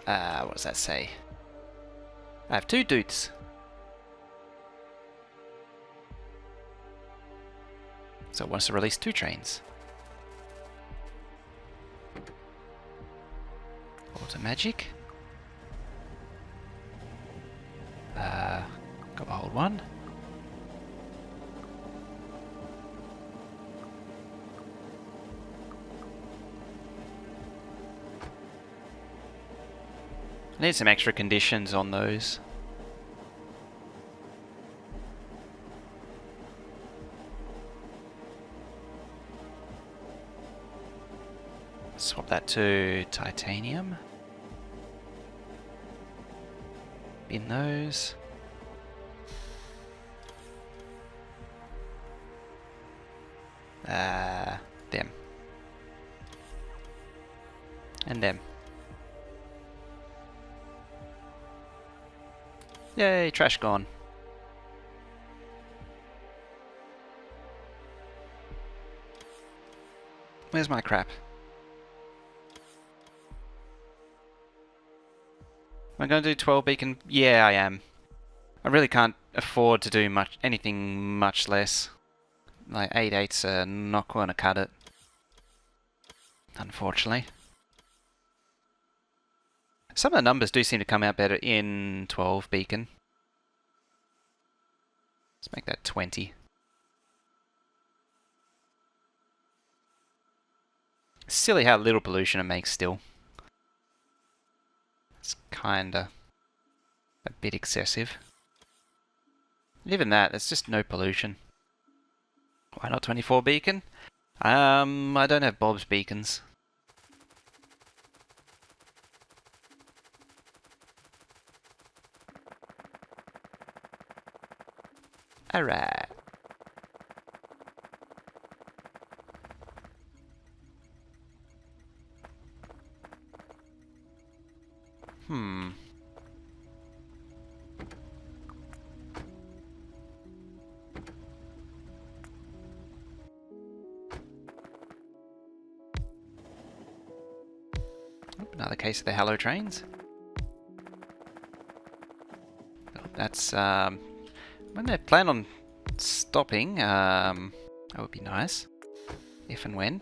What does that say? I have 2 doots. So it wants to release 2 trains. Auto magic. Got to hold 1. I need some extra conditions on those. Swap that to titanium. Bin those. Them. And them. Yay, trash gone. Where's my crap? Am I going to do 12 beacon? Yeah, I am. I really can't afford to do anything much less. Like 8/8s are not going to cut it. Unfortunately. Some of the numbers do seem to come out better in 12 beacon. Let's make that 20. Silly how little pollution it makes still. It's kinda a bit excessive. Even that, it's just no pollution. Why not 24 beacon? I don't have Bob's beacons. Alright. Another case of the Hello trains. That's when they plan on stopping, that would be nice. If and when.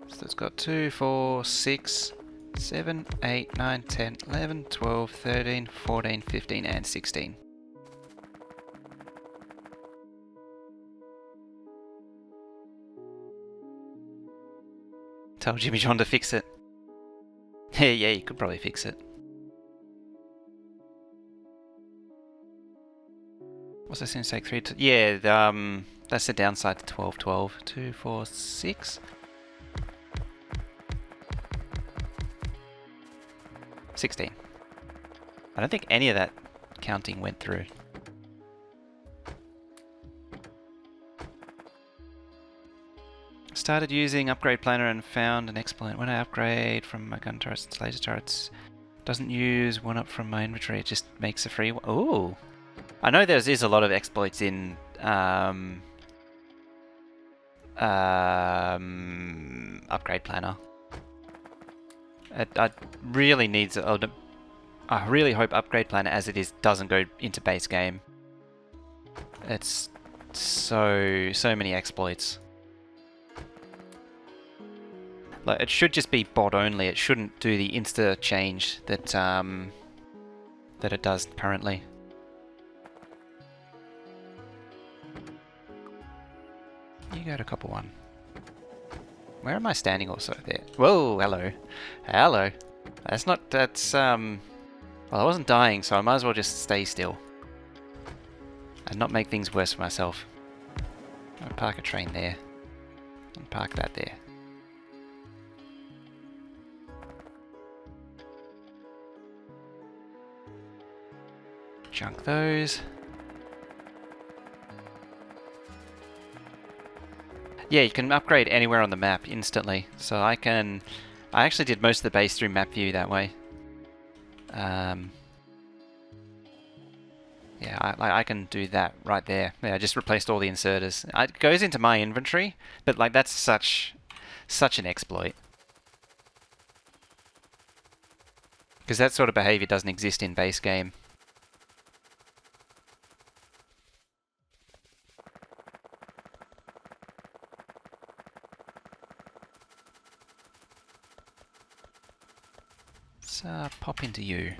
So it's got 2, 4, 6, 7, 8, 9, 10, 11, 12, 13, 14, 15 and 16. Tell Jimmy John to fix it. Yeah, you could probably fix it. What's this in take 3 to... Yeah, that's the downside to 12, 12. 2, 4, 6. 16. I don't think any of that counting went through. Started using upgrade planner and found an exploit. When I upgrade from my gun turrets to laser turrets, doesn't use one up from my inventory, it just makes a free one. Ooh! I know there is a lot of exploits in Upgrade planner. It really needs. I really hope upgrade planner as it is doesn't go into base game. It's so many exploits. Like it should just be bot only. It shouldn't do the insta change that that it does currently. You go to copper 1. Where am I standing also? There. Whoa, hello. Hello. That's well, I wasn't dying, so I might as well just stay still. And not make things worse for myself. I'll park a train there. And park that there. Junk those. Yeah, you can upgrade anywhere on the map instantly. So I actually did most of the base through map view that way. Yeah, I can do that right there. Yeah, I just replaced all the inserters. It goes into my inventory, but like that's such an exploit. Because that sort of behavior doesn't exist in base game. Let's pop into you.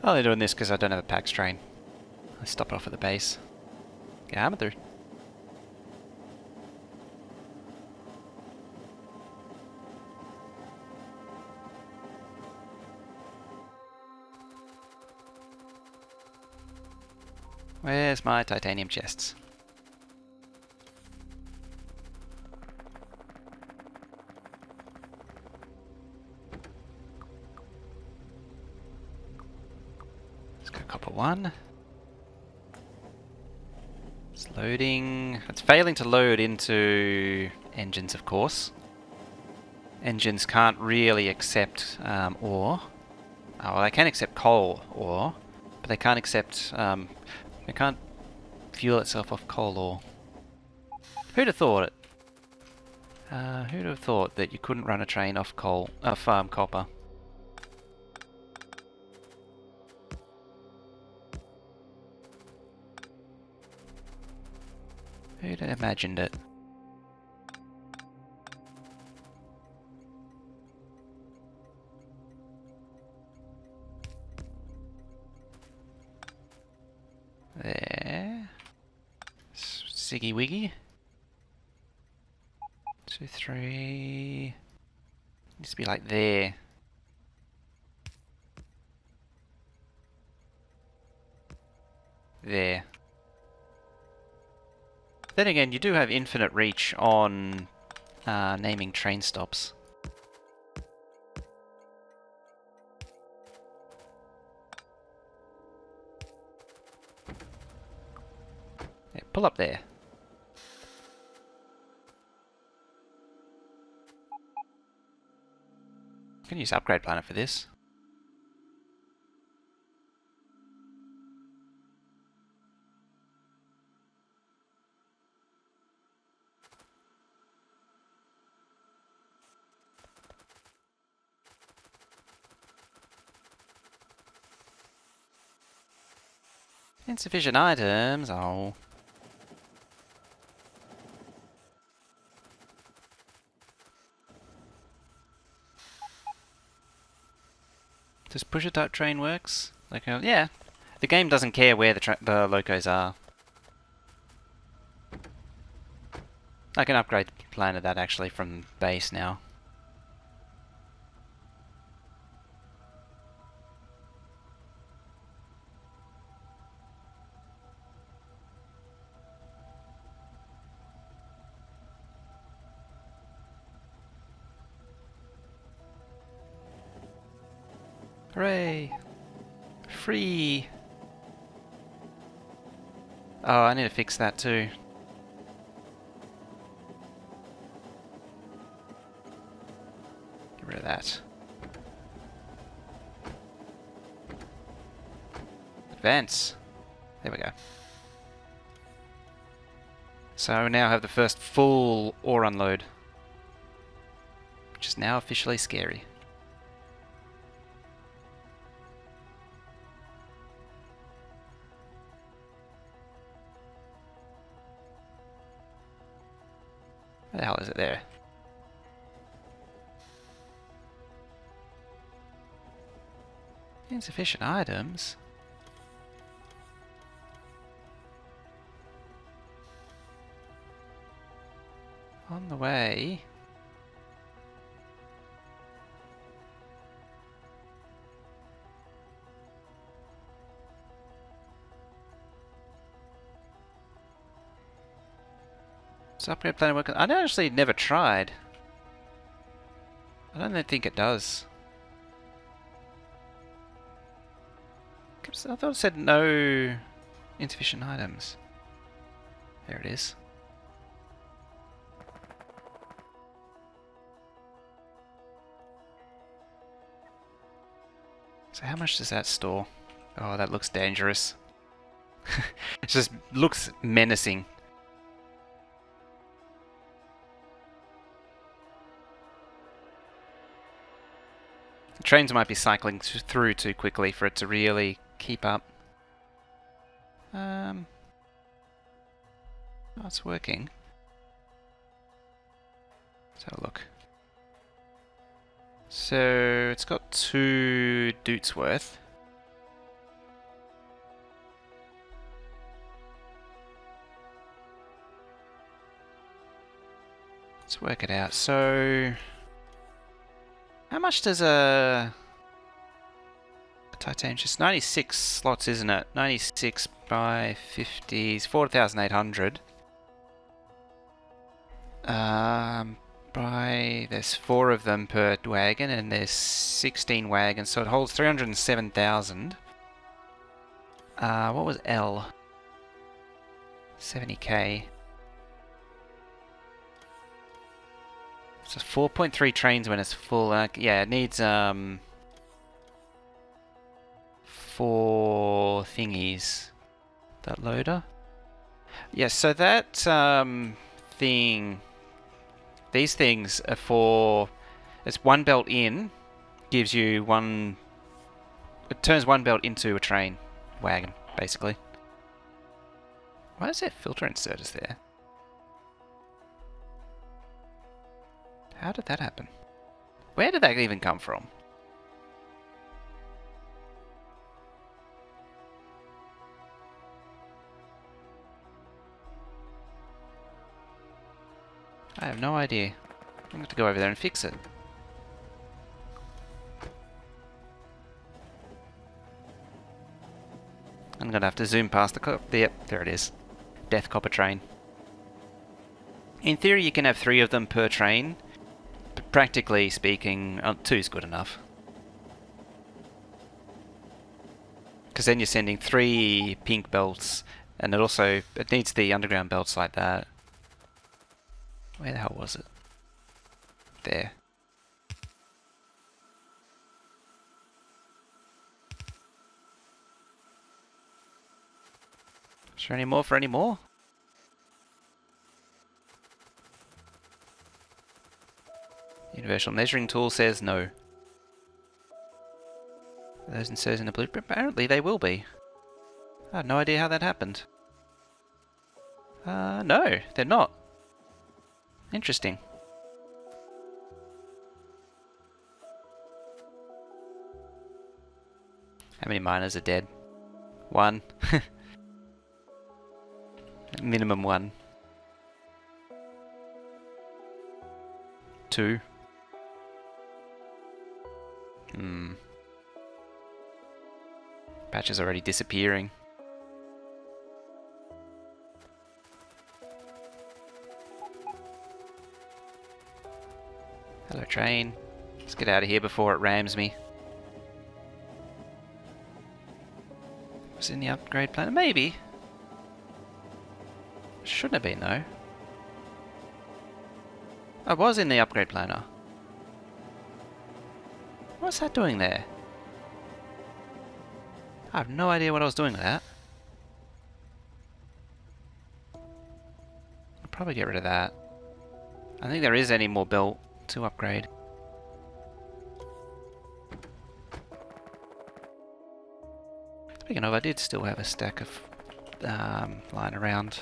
Oh, they're doing this because I don't have a pack train. I stop off at the base. Get hammered through. Where's my titanium chests? Let's go copper 1. It's loading. It's failing to load into engines, of course. Engines can't really accept ore. Oh, well, they can accept coal ore, but they can't accept. It can't fuel itself off coal ore. Who'd have thought it? Who'd have thought that you couldn't run a train off copper? Who'd have imagined it? There. Siggy wiggy. 2, 3. Needs to be like there. There. Then again, you do have infinite reach on naming train stops. Yeah, pull up there. I can use Upgrade Planner for this. Insufficient items. Oh. Does pusher type train works? Like, yeah. The game doesn't care where the locos are. I can upgrade plan to that actually from base now. Hooray! Free! Oh, I need to fix that too. Get rid of that. Advance. There we go. So we now have the first full ore unload, which is now officially scary. Where the hell is it there? Insufficient items? On the way. Does upgrade plan work? I actually never tried. I don't think it does. I thought it said no insufficient items. There it is. So how much does that store? Oh, that looks dangerous. It just looks menacing. The trains might be cycling through too quickly for it to really keep up. Oh, it's working. Let's have a look. So it's got 2 doots worth. Let's work it out. So how much does a titanium? Just 96 slots, isn't it? 96 by 50 is 4,800. There's 4 of them per wagon, and there's 16 wagons, so it holds 307,000. What was L? 70k. So 4.3 trains when it's full. Yeah, it needs 4 thingies. That loader. Yeah, so that thing. These things are for. It's 1 belt in, gives you 1. It turns 1 belt into a train wagon, basically. Why is there filter inserters there? How did that happen? Where did that even come from? I have no idea. I'm going to have to go over there and fix it. I'm going to have to zoom past the yep, there it is. Death Copper train. In theory, you can have 3 of them per train. But practically speaking, 2 is good enough. Because then you're sending 3 pink belts, and it needs the underground belts like that. Where the hell was it? There. Is there any more for any more? Universal measuring tool says no. Are those inserts in the blueprint? Apparently they will be. I have no idea how that happened. No, they're not. Interesting. How many miners are dead? 1. Minimum 1. 2. Patch is already disappearing. Hello, train. Let's get out of here before it rams me. Was in the upgrade plan? Maybe. Shouldn't have been though. I was in the upgrade planner. What's that doing there? I have no idea what I was doing with that. I'll probably get rid of that. I think there is any more belt to upgrade. Speaking of, I did still have a stack of lying around.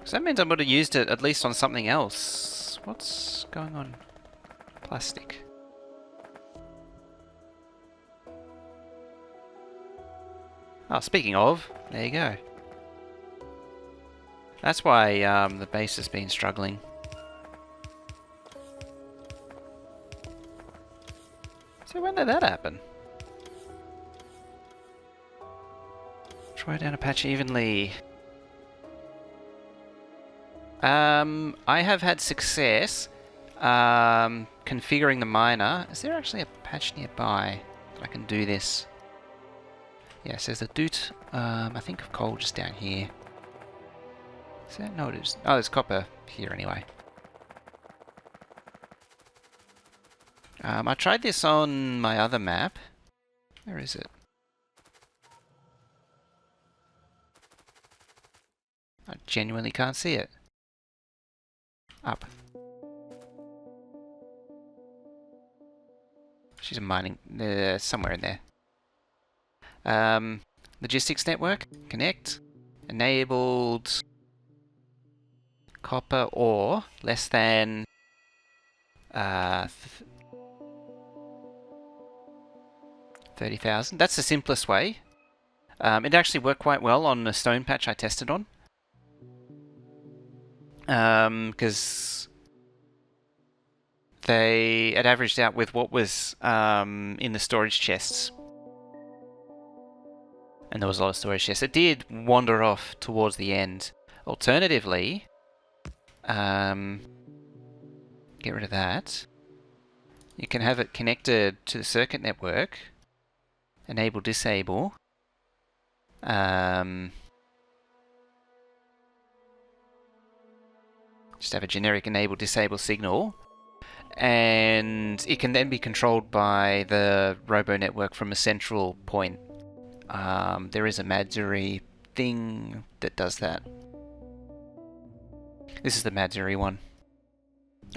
So that means I would have used it at least on something else. What's going on? Plastic. Oh, speaking of, there you go. That's why the base has been struggling. So when did that happen? Try down a patch evenly. I have had success configuring the miner. Is there actually a patch nearby that I can do this? Yes, there's a doot. I think of coal just down here. Is that? No, it is. Oh, there's copper here anyway. I tried this on my other map. Where is it? I genuinely can't see it. Up. She's a mining... somewhere in there. Logistics network. Connect. Enabled... Copper ore. Less than... 30,000. That's the simplest way. It actually worked quite well on the stone patch I tested on. Because it averaged out with what was in the storage chests. And there was a lot of storage chests. It did wander off towards the end. Alternatively, get rid of that. You can have it connected to the circuit network. Enable, disable. Just have a generic enable, disable signal. And it can then be controlled by the robo network from a central point. There is a Madzuri thing that does that. This is the Madzuri one.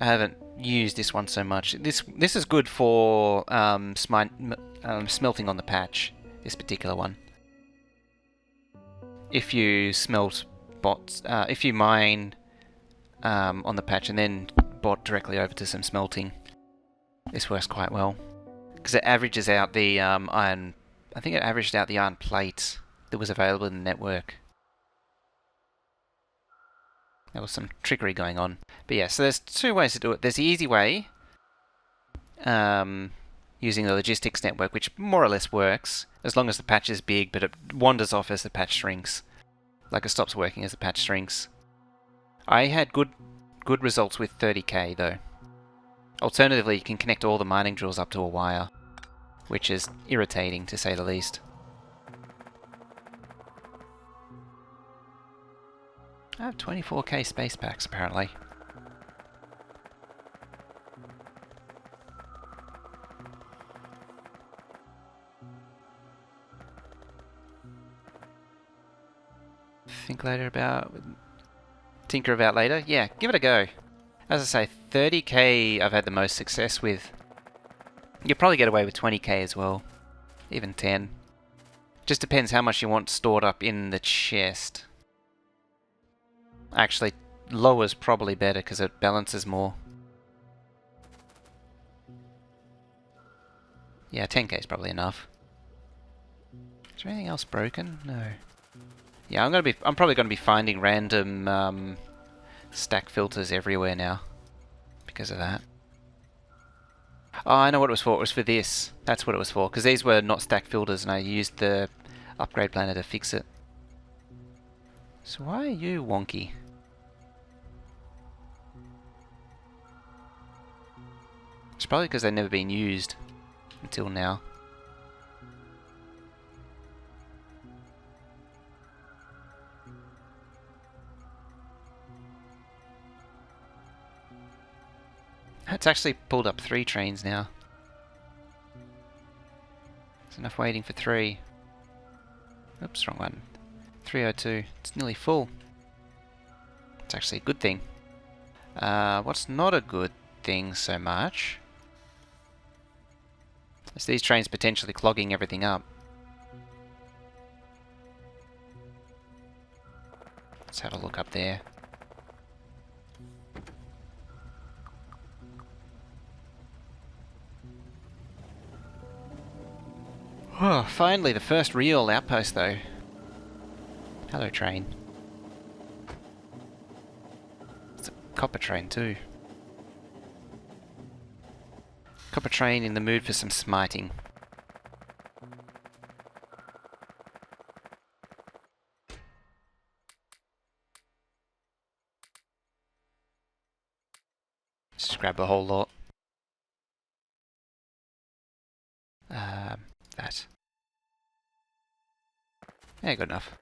I haven't used this one so much. This is good for smelting on the patch. This particular one. If you smelt bots, if you mine on the patch and then bot directly over to some smelting, this works quite well because it averages out the iron. I think it averaged out the iron plate that was available in the network. There was some trickery going on. But yeah, so there's two ways to do it. There's the easy way, using the logistics network, which more or less works, as long as the patch is big, but it wanders off as the patch shrinks. Like it stops working as the patch shrinks. I had good results with 30k though. Alternatively, you can connect all the mining drills up to a wire, which is irritating to say the least. I have 24k space packs apparently. Tinker about later? Yeah, give it a go. As I say, 30k I've had the most success with. You'll probably get away with 20k as well. Even 10. Just depends how much you want stored up in the chest. Actually, lower's probably better because it balances more. Yeah, 10k is probably enough. Is there anything else broken? No. Yeah, I'm probably gonna be finding random stack filters everywhere now because of that. Oh, I know what it was for. It was for this. That's what it was for. Because these were not stack filters, and I used the upgrade planner to fix it. So why are you wonky? It's probably because they've never been used until now. It's actually pulled up 3 trains now. There's enough waiting for 3. Oops, wrong one. 302. It's nearly full. It's actually a good thing. What's not a good thing so much is these trains potentially clogging everything up. Let's have a look up there. Oh, finally, the first real outpost though. Hello, train. It's a copper train too. Copper train in the mood for some smiting. Just grab a whole lot. That. Yeah, good enough.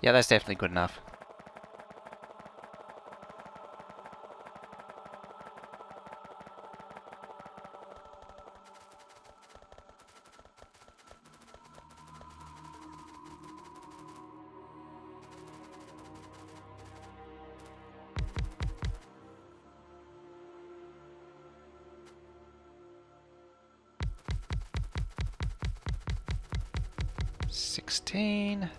Yeah, that's definitely good enough. $16.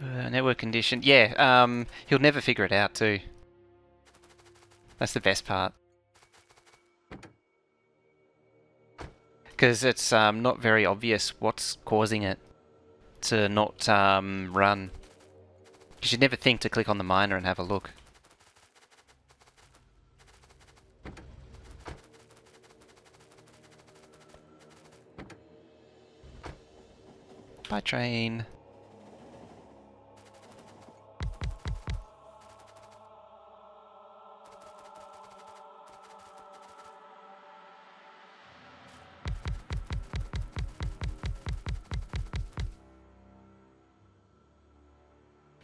Network condition. Yeah, he'll never figure it out too. That's the best part. Because it's not very obvious what's causing it to not run. You should never think to click on the miner and have a look. Bye, train.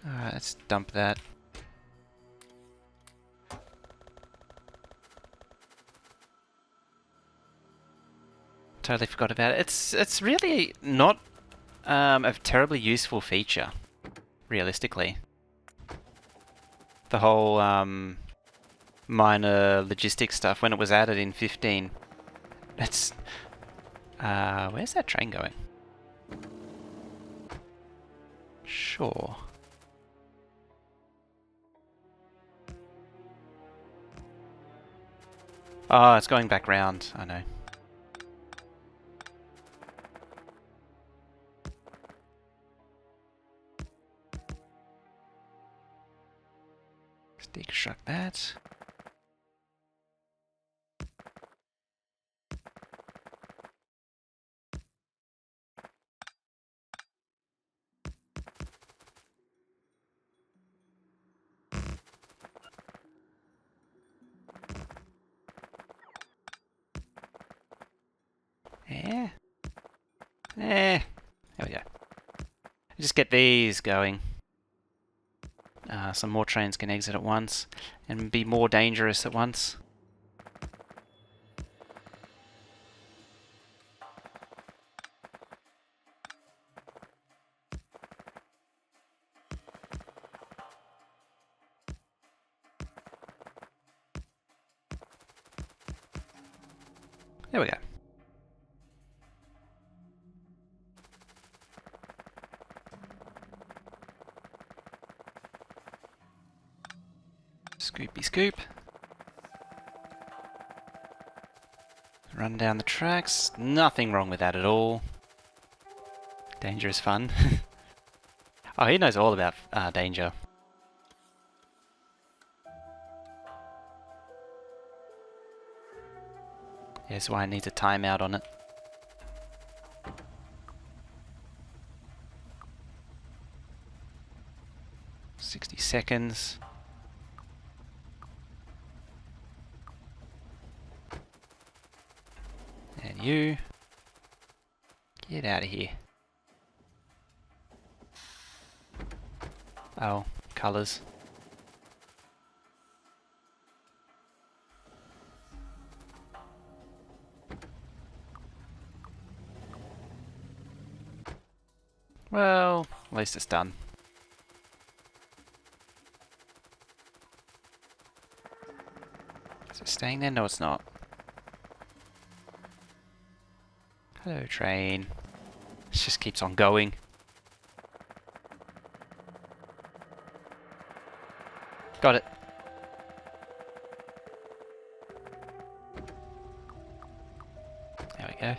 Alright, let's dump that. Totally forgot about it. It's really not a terribly useful feature, realistically. The whole minor logistics stuff when it was added in 15. It's where's that train going? Sure. Oh, it's going back round. I know. Let's deconstruct that. Yeah. There we go. Just get these going. Some more trains can exit at once and be more dangerous at once. There we go. Scoopy scoop. Run down the tracks. Nothing wrong with that at all. Danger is fun. Oh, he knows all about danger. Yeah, that's why it needs a timeout on it. $60. And you. Get out of here. Oh, colours. Well, at least it's done. Is it staying there? No, it's not. Hello, train. It just keeps on going. Got it. There we go.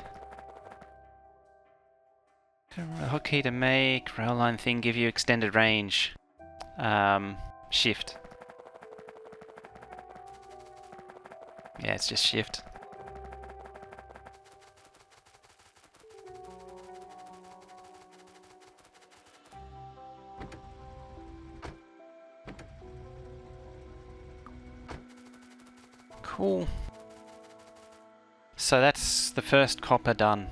Hotkey to make rail line thing give you extended range. Shift. Yeah, it's just shift. Cool. So that's the first copper done.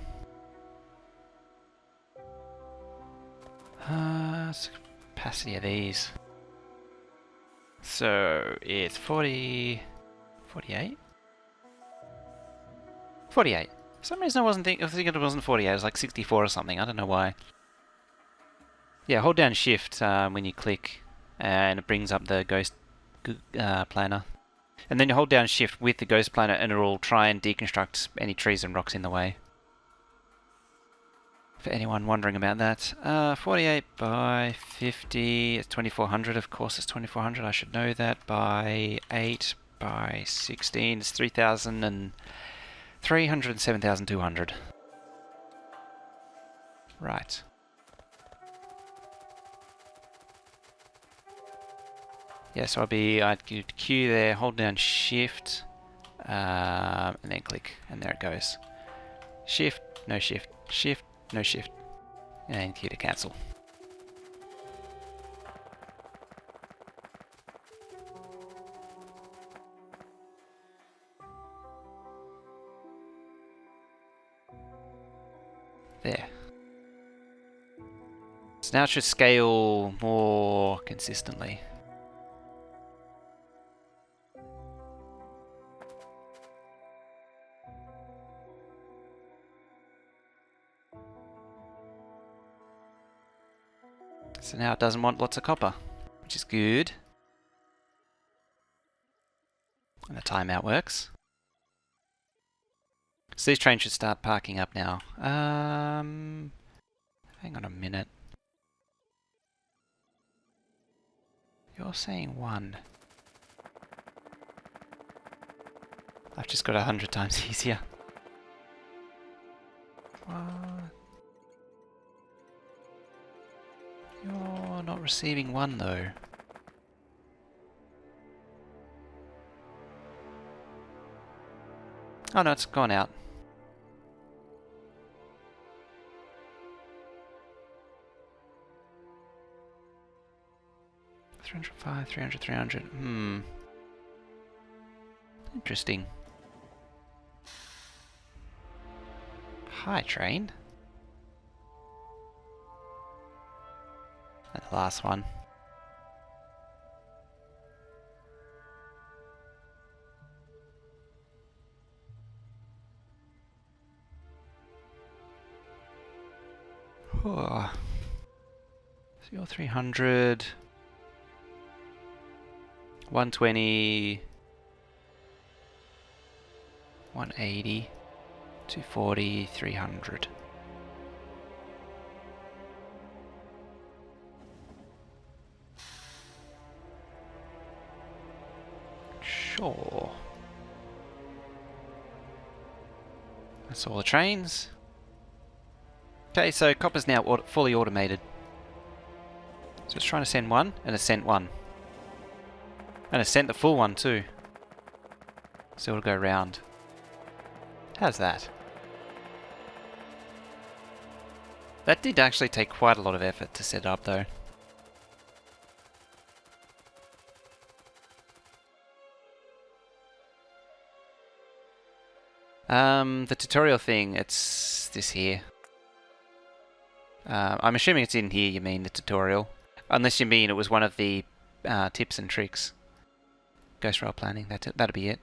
What's the capacity of these? So it's 40... 48? 48. For some reason I wasn't thinking it wasn't 48, it was like 64 or something, I don't know why. Yeah, hold down shift when you click and it brings up the ghost planner. And then you hold down shift with the ghost planner and it'll try and deconstruct any trees and rocks in the way. For anyone wondering about that. 48 by 50, it's 2400, of course it's 2400, I should know that. By 8 by 16, it's 3000 and 307,200. Right. Yeah, so I'd Q there, hold down shift, and then click, and there it goes. Shift, no shift, shift, no shift, and Q to cancel. There. So now it should scale more consistently. So now it doesn't want lots of copper, which is good. And the timeout works. So these trains should start parking up now. Hang on a minute. You're saying 1. I've just got 100 times easier. What? You're not receiving 1 though. Oh no, it's gone out. $305, 300, 300. Interesting. Hi, train. And the last one. Oh. So you're 300. 120. 180. 240. 300. Sure. That's all the trains. Okay, so copper's now fully automated. So it's trying to send 1, and it's sent 1. And it's sent the full one too. So it'll go round. How's that? That did actually take quite a lot of effort to set up though. The tutorial thing, it's this here. I'm assuming it's in here, you mean the tutorial. Unless you mean it was one of the tips and tricks. Ghost roll planning, that'll be it.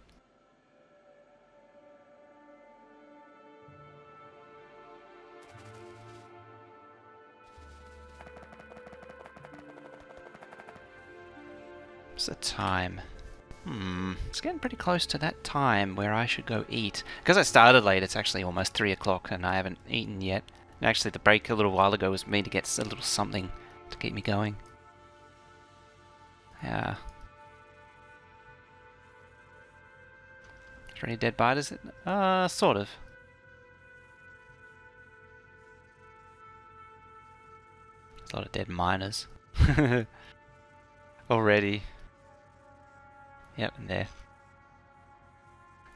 What's the time? It's getting pretty close to that time where I should go eat. Because I started late, it's actually almost 3 o'clock and I haven't eaten yet. And actually the break a little while ago was me to get a little something to keep me going. Yeah. Is there any dead biters? Sort of. There's a lot of dead miners. Already. Yep, and there.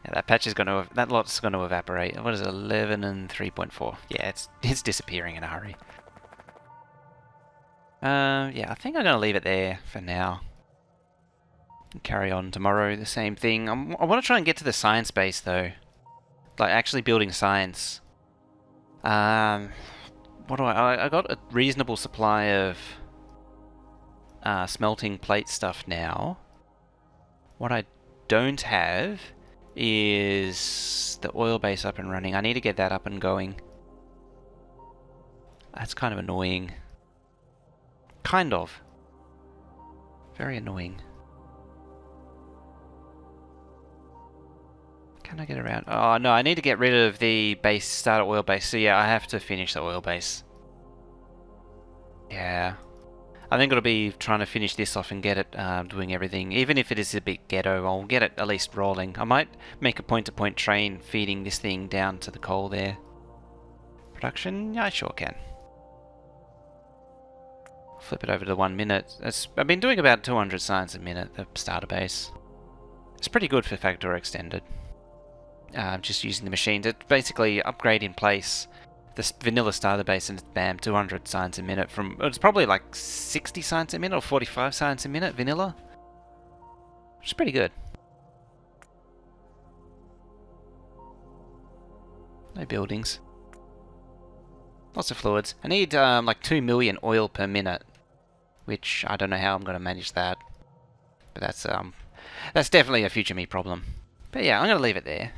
Yeah, that patch is that lot's gonna evaporate. What is it, 11 and 3.4? Yeah, it's disappearing in a hurry. Yeah, I think I'm gonna leave it there for now. Carry on tomorrow, the same thing. I want to try and get to the science base though, like actually building science. What do I got a reasonable supply of smelting plate stuff now. What I don't have is the oil base up and running. I need to get that up and going. That's kind of annoying. Kind of. Very annoying. Can I get around? Oh no, I need to get rid of the base, starter oil base. So yeah, I have to finish the oil base. Yeah. I think it'll be trying to finish this off and get it doing everything. Even if it is a bit ghetto, I'll get it at least rolling. I might make a point-to-point train feeding this thing down to the coal there. Production? Yeah, I sure can. Flip it over to 1 minute. I've been doing about 200 science a minute, the starter base. It's pretty good for Factorio Extended. Just using the machine to basically upgrade in place this vanilla starter base, and bam, 200 science a minute from, it's probably like 60 science a minute or 45 science a minute vanilla, which is pretty good. No buildings. Lots of fluids. I need like 2 million oil per minute, which I don't know how I'm going to manage that, but that's definitely a future me problem. But yeah, I'm going to leave it there.